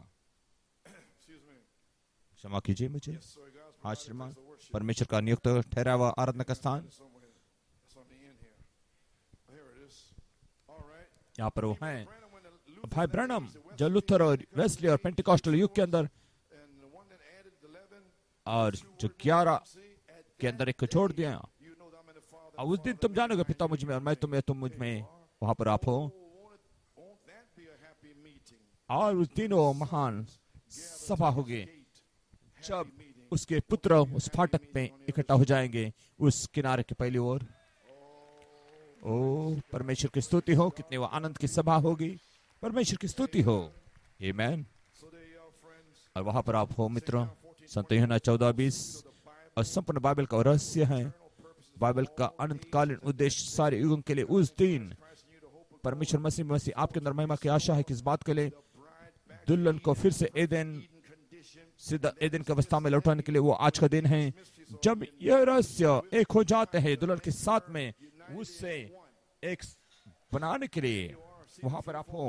Excuse me. क्षमा कीजिए मुझे, So God's हाँ provided श्रीमान, place of worship परमेश्वर का नियुक्त ठहरा हुआ आराधना का स्थान somewhere. That's on the end here. Here it is. All right. यहाँ पर वो है। Brandon, when the Luther भाई ब्रैनम जो लूथर और वेस्ली और पेंटिकॉस्टल युग के अंदर, and the one that added the 11, और जो 11 see, at के अंदर एक को छोड़ दिया, you know that I'm in the Father. और उस दिन तुम जानोगे पिता मुझ में और मैं तुम्हें तुम मुझ में, वहां पर आप हो। Won't that be a happy meeting? और उस दिन वो महान सभा होगी जब उसके पुत्र उस फाटक में इकट्ठा हो जाएंगे, उस किनारे के पहली ओर। ओ परमेश्वर की स्तुति हो, कितनी वो आनंद की सभा होगी, परमेश्वर की स्तुति हो। आमीन। So there you are, friends. और वहां पर आप हो मित्रों, संत यूहन्ना 14:20, और संपूर्ण बाइबल का रहस्य है, बाइबल का अनंतकालीन उद्देश्य सारे युगों के लिए। उस दिन परमेश्वर मसीह आपके अंदर महिमा की आशा है, किस बात के लिए? दुल्हन को फिर से एदेन, सीधा एदेन की अवस्था में लौटाने के लिए। वो आज का दिन है जब यह रहस्य एक हो जाते हैं दुल्हन के साथ में, उससे एक बनाने के लिए वहां पर आप हो।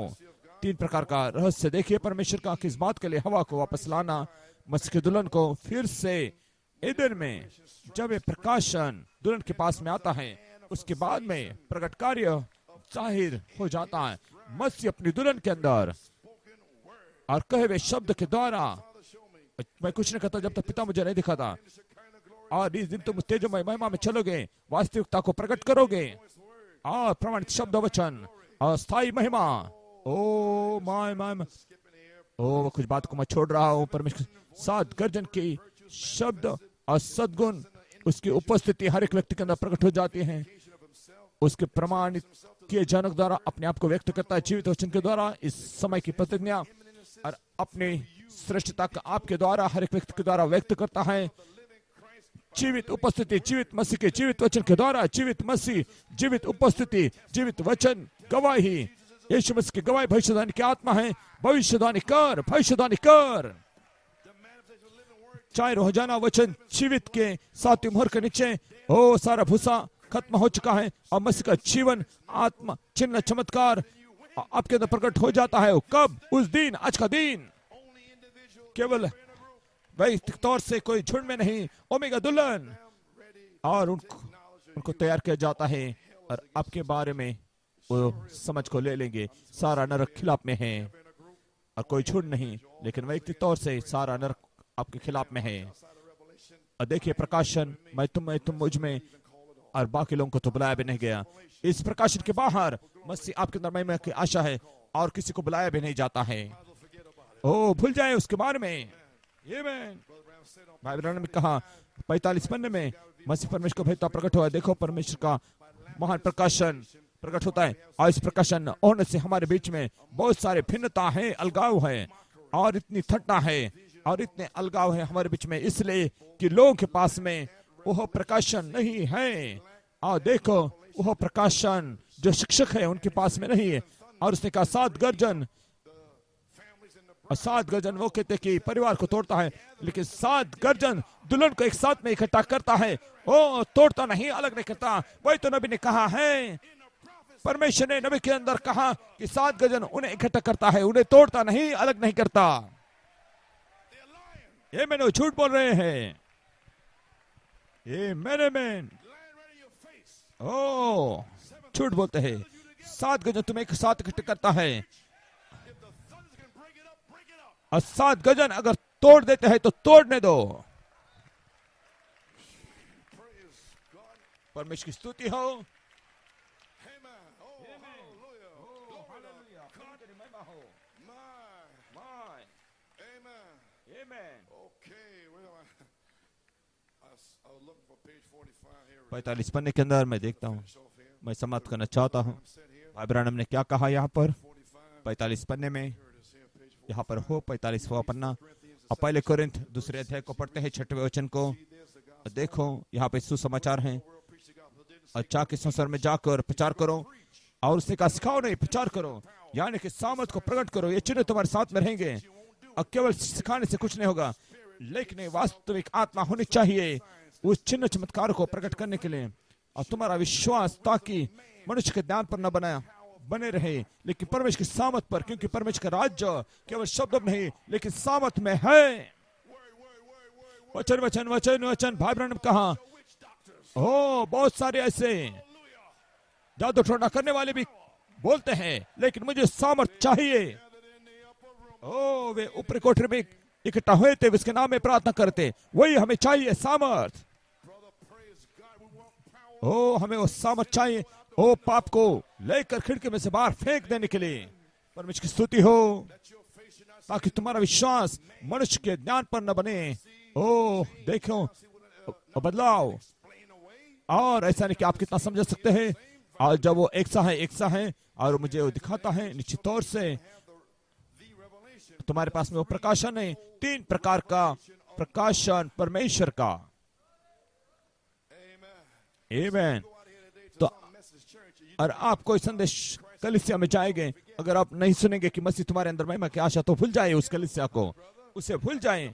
3 प्रकार का रहस्य देखिए परमेश्वर का, किस बात के लिए? हवा को वापस लाना, मसीह के दुल्हन को फिर से एदेन में। जब ये प्रकाशन दुल्हन के पास में आता है, उसके बाद में प्रकट कार्य जाहिर हो जाता है, मसीह अपनी दुल्हन के अंदर, और कहे हुए शब्द के द्वारा। मैं कुछ नहीं कहता जब तक पिता मुझे नहीं दिखाता, और इस दिन तुम तेजोमय महिमा में चलोगे, वास्तविकता को प्रकट करोगे, और प्रमाणित शब्द वचन और स्थायी महिमा। ओ माय माय, ओ कुछ बात को मैं छोड़ रहा हूँ। परमेश्वर 7 गर्जन की शब्द और सद्गुण, उसकी उपस्थिति हर एक व्यक्ति के अंदर प्रकट हो जाती है। उसके प्रमाणित किए जनक द्वारा अपने आप को व्यक्त करता है, जीवित वचन के द्वारा इस समय की प्रतिज्ञा, और अपनी श्रेष्ठता का आपके द्वारा हर एक व्यक्ति के द्वारा व्यक्त करता है। जीवित उपस्थिति, जीवित मसीह के जीवित वचन के द्वारा, जीवित मसीह, जीवित उपस्थिति, जीवित वचन, गवाही, यीशु मसीह की गवाही भविष्यवाणी की आत्मा है। भविष्यवाणी कर, भविष्यवाणी कर। चाहे रोजाना वचन जीवित के 7वीं मोहर के नीचे, ओ सारा भूसा खत्म हो चुका है, और मसीह का जीवन, आत्मा, चिन्ह, चमत्कार आपके अंदर प्रकट हो जाता है। कब? उस दिन, आज का दिन। केवल वैयक्तिक तौर से कोई झुंड में नहीं, ओमेगा दुल्हन, और उनको तैयार किया जाता है और आपके बारे में वो समझ को ले लेंगे। सारा नरक खिलाफ में है और कोई झुंड नहीं, लेकिन वैयक्तिक तौर से सारा नरक आपके खिलाफ में है। और देखिए प्रकाशन, मैं तुम मुझ में, और बाकी लोगों को तो बुलाया भी नहीं गया। इस प्रकाशन के बाहर मसीह आपके अंदर महिमा की आशा है और किसी को बुलाया भी नहीं जाता है। ओ भूल जाए उसके बारे में। ये भाई ब्रैनम ने कहा 45 पन्ने में मसीह परमेश्वर को भेजता प्रकट हुआ। देखो परमेश्वर का महान प्रकाशन प्रकट होता है, और इस प्रकाशन होने से हमारे बीच में बहुत सारे भिन्नता है, अलगाव है, और इतनी ठट्टा है और इतने अलगाव है हमारे बीच में, इसलिए कि लोगों के पास में वह प्रकाशन नहीं है। और देखो वह प्रकाशन जो शिक्षक है उनके पास में नहीं है। और उसने कहा 7 गर्जन, और 7 गर्जन वो कहते कि परिवार को तोड़ता है, लेकिन 7 गर्जन दुल्हन को एक साथ में इकट्ठा करता है। ओ तोड़ता नहीं, अलग नहीं करता। वही तो नबी ने कहा है, परमेश्वर ने नबी के अंदर कहा कि 7 गर्जन उन्हें इकट्ठा करता है, उन्हें तोड़ता नहीं, अलग नहीं करता। ये मैंने झूठ बोल रहे हैं, ये मैंने ओ झूठ बोलते हैं। 7 गजन तुम्हें एक साथ इकट्ठा करता है, और 7 गजन अगर तोड़ देते हैं तो तोड़ने दो। परमेश्वर की स्तुति हो। I was looking for page 45 here. 45 पन्ने के अंदर मैं देखता हूँ, मैं समाप्त करना चाहता हूँ। भाई ब्रानम ने क्या कहा यहाँ पर 45 पन्ने में, यहाँ पर हो 45वां पन्ना, और पहले कोरिन्थ 2 अध्याय को पढ़ते हैं 6वें वचन को। देखो यहाँ पे सुसमाचार हैं, अच्छा के संसार में जाकर प्रचार करो, और उसने कहा सिखाओ नहीं प्रचार करो, यानी कि सामर्थ को प्रकट करो। ये चिन्ह तुम्हारे साथ में रहेंगे, और केवल सिखाने से कुछ नहीं होगा, लेकिन वास्तविक आत्मा होनी चाहिए उस चिन्ह चमत्कार को प्रकट करने के लिए, और तुम्हारा विश्वास ताकि मनुष्य के ज्ञान पर न बने रहे, लेकिन परमेश्वर की सामर्थ पर, क्योंकि परमेश्वर का राज्य केवल शब्द में नहीं लेकिन सामर्थ में है। वचन वचन वचन वचन भाई ब्रैनम कहा, ओ बहुत सारे ऐसे जादू टोना करने वाले भी बोलते हैं, लेकिन मुझे सामर्थ चाहिए। ओ वे ऊपरी कोठरी में इकट्ठा हुए थे, उसके नाम में प्रार्थना करते, वही हमें चाहिए सामर्थ। ओ हमें वो सामर्थ चाहिए, ओ पाप को लेकर खिड़की में से बाहर फेंक देने के लिए। परमेश्वर की स्तुति हो, ताकि तुम्हारा विश्वास मनुष्य के ज्ञान पर न बने। ओ देखो बदलाव, और ऐसा नहीं कि आप कितना समझ सकते हैं, और जब वो एक सा है और मुझे वो दिखाता है, निश्चित तौर से तुम्हारे पास में वो प्रकाशन है, 3 प्रकार का प्रकाशन परमेश्वर का। आमीन। तो और आप कोई संदेश कलीसिया में जाएंगे, अगर आप नहीं सुनेंगे कि मसीह तुम्हारे अंदर महिमा की आशा, तो भूल जाए उस कलीसिया को, उसे भूल जाए।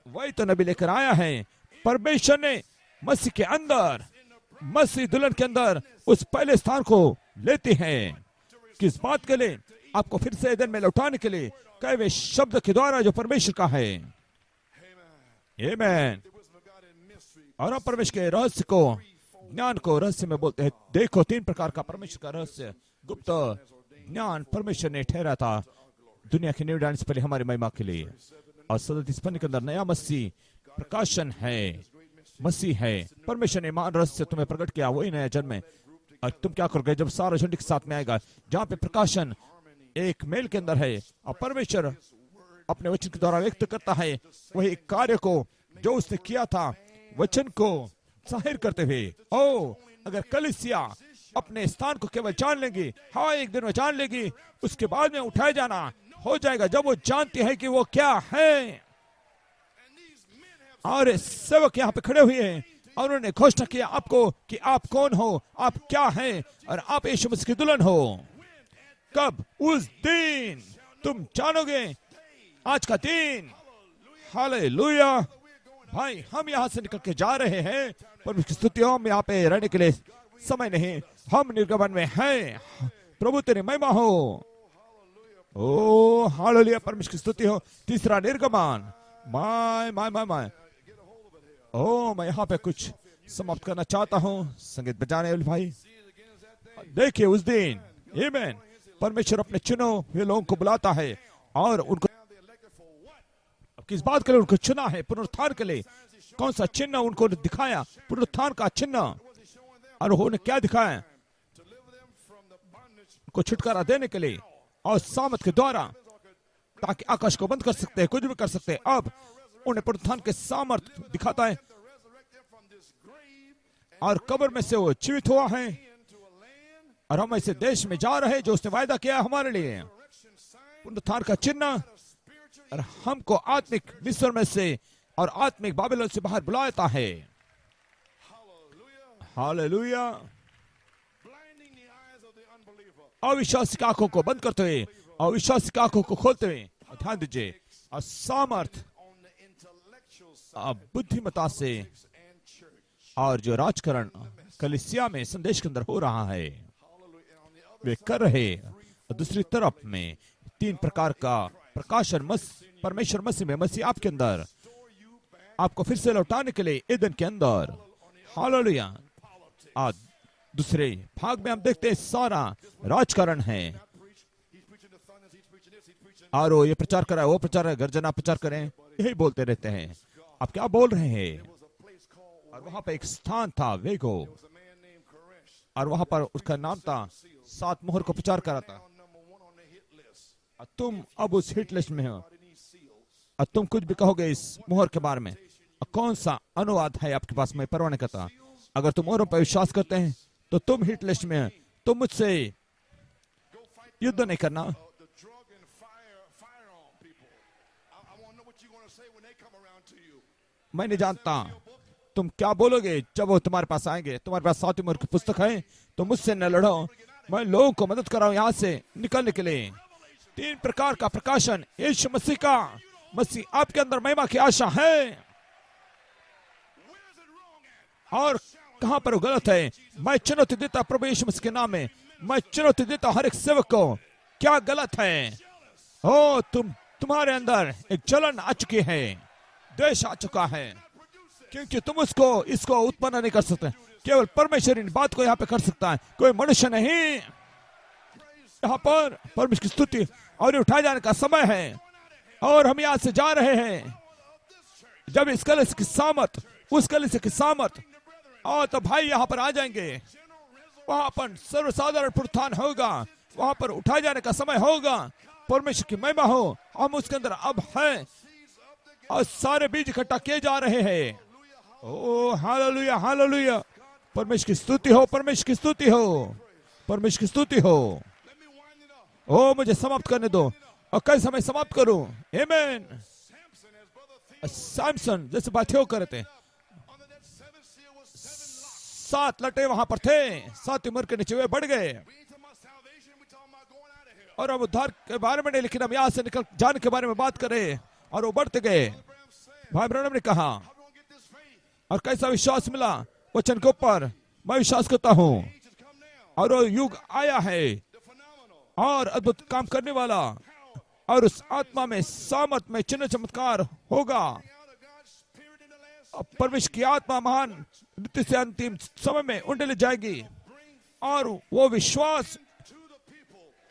वही तो नबी लेकर आया है, परमेश्वर ने मसीह के अंदर, मसीह दुल्हन के अंदर उस पहले स्थान को लेते हैं। किस बात के लिए? आपको फिर से एदन में लौटाने के लिए, कहे वे शब्द के द्वारा जो परमेश्वर का है। आमीन। और हम परमेश्वर के रहस्य को, ज्ञान को रहस्य में बोलते हैं। देखो 3 प्रकार का परमेश्वर का रहस्य, गुप्त ज्ञान परमेश्वर ने ठहरा था दुनिया की नींव डालने से पहले हमारी महिमा के लिए, और 37 पन्ने के अंदर नया मसीह प्रकाशन है, मसीह है। परमेश्वर ने महान रहस्य तुम्हें प्रकट किया, वही नया जन्म है। और तुम क्या करोगे जब सारा झुंड के साथ में आएगा, जहाँ पे प्रकाशन एक मेल के अंदर है, और परमेश्वर अपने वचन के द्वारा व्यक्त करता है वही कार्य को जो उसने किया था, वचन को जाहिर करते हुए। ओ अगर कलीसिया अपने स्थान को केवल जान लेगी, हाँ एक दिन वो जान लेगी, उसके बाद में उठाए जाना हो जाएगा जब वो जानती है कि वो क्या है। और सेवक यहाँ पे खड़े हुए हैं और उन्होंने घोषणा किया आपको कि आप कौन हो, आप क्या हैं, और आप यीशु मसीह की दुल्हन हो। कब? उस दिन तुम जानोगे, आज का दिन। हालेलुया। भाई हम यहाँ से निकल के जा रहे हैं, पर स्तुतियों में यहाँ पे रहने के लिए समय नहीं, हम निर्गमन में हैं। प्रभु तेरी महिमा हो। ओ हालेलुया, परमेश्वर की स्तुति हो। तीसरा निर्गमन, माय माय माय माय। ओ, मैं यहाँ पे कुछ समाप्त करना चाहता हूँ। संगीत बजाने वाले भाई, देखिए उस दिन, आमीन, परमेश्वर अपने चुनो हुए लोगों को बुलाता है और उनको किस बात के लिए उनको चुना है? पुनरुत्थान के लिए। कौन सा चिन्ह उनको दिखाया? पुनरुत्थान का चिन्ह। और उन्होंने क्या दिखाया? उनको छुटकारा देने के लिए और सामर्थ के द्वारा, ताकि आकाश को बंद कर सकते हैं, कुछ भी कर सकते हैं। अब उन्हें पुनरुत्थान के सामर्थ दिखाता है और कब्र में से वो जीवित हुआ है और हम ऐसे देश में जा रहे हैं जो उसने वायदा किया हमारे लिए। पुनरुत्थान का चिन्ह और हमको आत्मिक मिस्र में से और आत्मिक बाबिलोन से बाहर बुलाता है। हालेलुया। अविश्वासी की आंखों को बंद करते हुए, अविश्वासी की आंखों को खोलते हुए, ध्यान दीजिए, सामर्थ बुद्धिमता से और जो राजकरण कलीसिया में संदेश के अंदर हो रहा है वे कर रहे। दूसरी तरफ में 3 प्रकार का प्रकाशन परमेश्वर मसीह में, मसीह आपके अंदर, आपको फिर से लौटाने के लिए ईदन के अंदर। हालेलुया। दूसरे भाग में हम देखते हैं सारा राजकारण है और वो ये प्रचार करा, वो प्रचार है, गर्जना प्रचार करें, यही बोलते रहते हैं। आप क्या बोल रहे हैं? और वहां पर एक स्थान था वेगो, और वहां पर उसका नाम था 7 मोहर को प्रचार करा था। तुम अब उस हिट लिस्ट में हो और तुम कुछ भी कहोगे इस मोहर के बारे में। कौन सा अनुवाद है आपके पास? मैं परवाह नहीं करता। अगर तुम मोहरों पर विश्वास करते हैं तो तुम हिट लिस्ट में हो। तुम मुझसे युद्ध नहीं करना। मैं नहीं जानता तुम क्या बोलोगे जब वो तुम्हारे पास आएंगे। तुम्हारे पास 7 मोहर की पुस्तक है तो मुझसे न लड़ो। मैं लोगों को मदद कर रहा हूं यहाँ से निकलने के लिए। 3 प्रकार का प्रकाशन यीशु मसीह का। मसीह आपके अंदर महिमा की आशा है। और कहां पर वो गलत है? मैं चुनौती देता प्रभु यीशु मसीह के नाम में, मैं चुनौती देता हर एक सेवक को। क्या गलत है? ओ, तुम्हारे अंदर एक जलन आ चुकी है, द्वेष आ चुका है, क्योंकि तुम इसको उत्पन्न नहीं कर सकते। केवल परमेश्वर इन बात को यहाँ पे कर सकता है, कोई मनुष्य नहीं। यहाँ पर परमेश्वर की स्तुति और उठाए जाने का समय है और हम यहाँ से जा रहे हैं। जब इस कलिसिया की सामर्थ, उस कलिसिया की सामर्थ और तो भाई यहाँ पर आ जाएंगे। वहां पर सर्वसाधारण पुनरुत्थान होगा, वहां पर उठाए जाने का समय होगा। परमेश्वर की महिमा हो। हम उसके अंदर अब हैं और सारे बीज इकट्ठा किए जा रहे हैं। ओ हालेलुया, हालेलुया। परमेश्वर की स्तुति हो, परमेश्वर की स्तुति हो, परमेश्वर की स्तुति हो। ओ, मुझे समाप्त करने दो। और कैसे मैं समाप्त करूं? आमीन। सैमसन जैसे बात हो कर थे, 7 लटे वहां पर थे, 7 उम्र के नीचे वे बढ़ गए। और हम उद्धार के बारे में नहीं, लेकिन हम यहाँ से निकल जाने के बारे में बात करें और वो बढ़ते गए। भाई ब्रैनम ने कहा, और कैसा विश्वास मिला वचन के ऊपर। मैं विश्वास करता हूं और वो युग आया है और अद्भुत काम करने वाला, और उस आत्मा में सामर्थ में चिन्ह चमत्कार होगा। परमेश्वर की आत्मा महान नीति से अंतिम समय में उंडेले जाएगी और वो विश्वास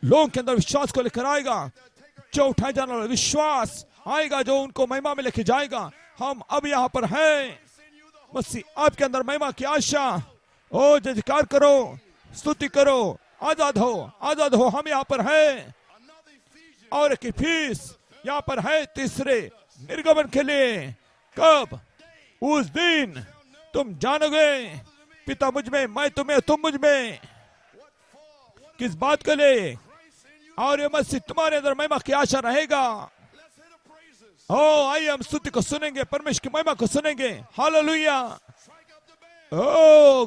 लोगों के अंदर विश्वास को लेकर आएगा, जो उठाए जाने वाला विश्वास आएगा, जो उनको महिमा में लेके जाएगा। हम अब यहाँ पर हैं। मसीह आपके अंदर महिमा की आशा। ओ, जयकार करो, स्तुति करो, आजाद हो, आजाद हो। हम यहाँ पर हैं और एक फीस यहाँ पर है तीसरे निर्गमन के लिए। कब? उस दिन तुम जानोगे पिता मुझ में, मैं तुम्हें, तुम मुझ में। किस बात के लिए? और ये मसीह तुम्हारे अंदर महिमा की आशा रहेगा। ओ, आइए हम स्तुति को सुनेंगे, परमेश्वर की महिमा को सुनेंगे। हालेलुया। ओ,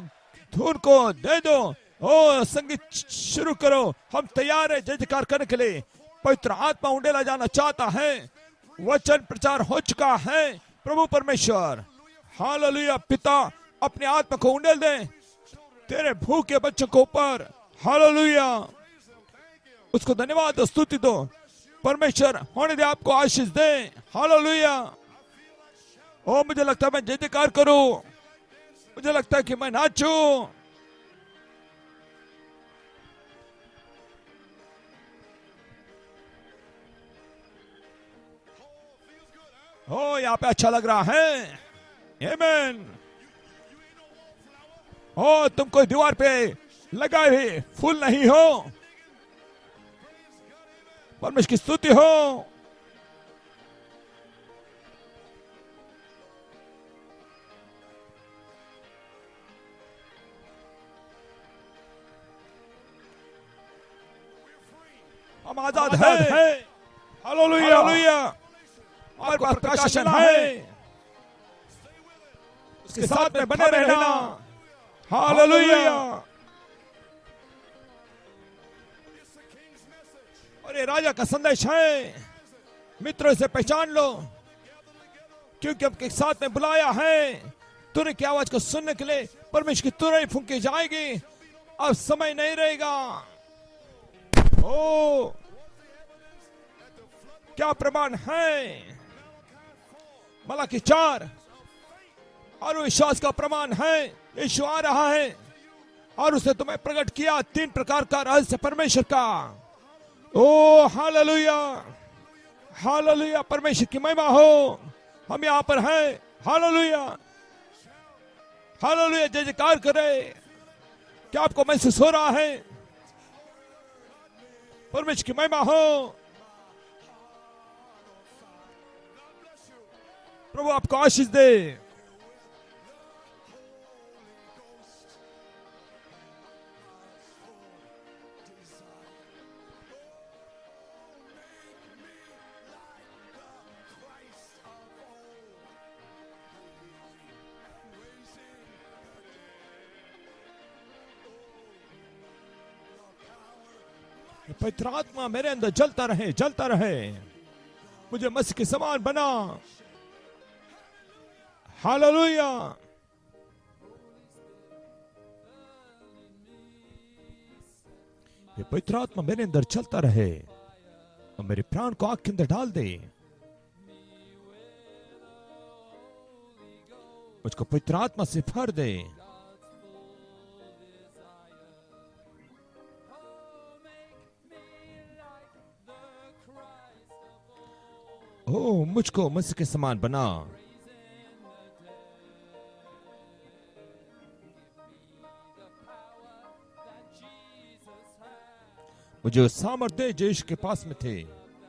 धुन को दे दो। ओ, संगीत शुरू करो। हम तैयार है जय जयकार करने के लिए। पवित्र आत्मा उंडेला जाना चाहता है। वचन प्रचार हो चुका है। प्रभु परमेश्वर, हालेलुया। पिता अपने आत्मा को उंडेल दे तेरे भूखे बच्चों के ऊपर। हालेलुया। उसको धन्यवाद और स्तुति दो। परमेश्वर होने दे, आपको आशीष दे। हालेलुया। ओ मुझे लगता है मैं जय जयकार करूं, मुझे लगता है कि मैं नाचूं। ओ यहाँ पे अच्छा लग रहा है। आमीन। ओ तुम कोई दीवार पे लगाए हुए फूल नहीं हो, परमेश्वर की स्तुति हो। हम आजाद है। Hallelujah, hallelujah. हमारे पास प्रकाशन है, उसके साथ में बने रहना। हालेलुया। और ये राजा का संदेश है, मित्रों से पहचान लो, क्योंकि हमके साथ में बुलाया है। तुरंत की आवाज को सुनने के लिए परमेश्वर की तुरंत फूंकी जाएगी। अब समय नहीं रहेगा। ओ क्या प्रमाण है? मलाकी 4 और विश्वास का प्रमाण है। यीशु आ रहा है और उसने तुम्हें प्रकट किया 3 प्रकार का रहस्य परमेश्वर का। ओ हालेलुया, हालेलुया। परमेश्वर की महिमा हो। हम यहाँ पर हैं। Hallelujah, hallelujah. जय जयकार करें। क्या आपको महसूस हो रहा है? परमेश्वर की महिमा हो। प्रभु आपको आशीष दे। पवित्र आत्मा मेरे अंदर जलता रहे, जलता रहे। मुझे मसीह के समान बना। हालेलुया। ये पवित्र आत्मा मेरे अंदर चलता रहे और मेरे प्राण को आग के अंदर डाल दे। मुझको पवित्र आत्मा से भर दे। ओ मुझको मसीह के समान बना। मुझे सामर्थ्य जो यीशु के पास में थे।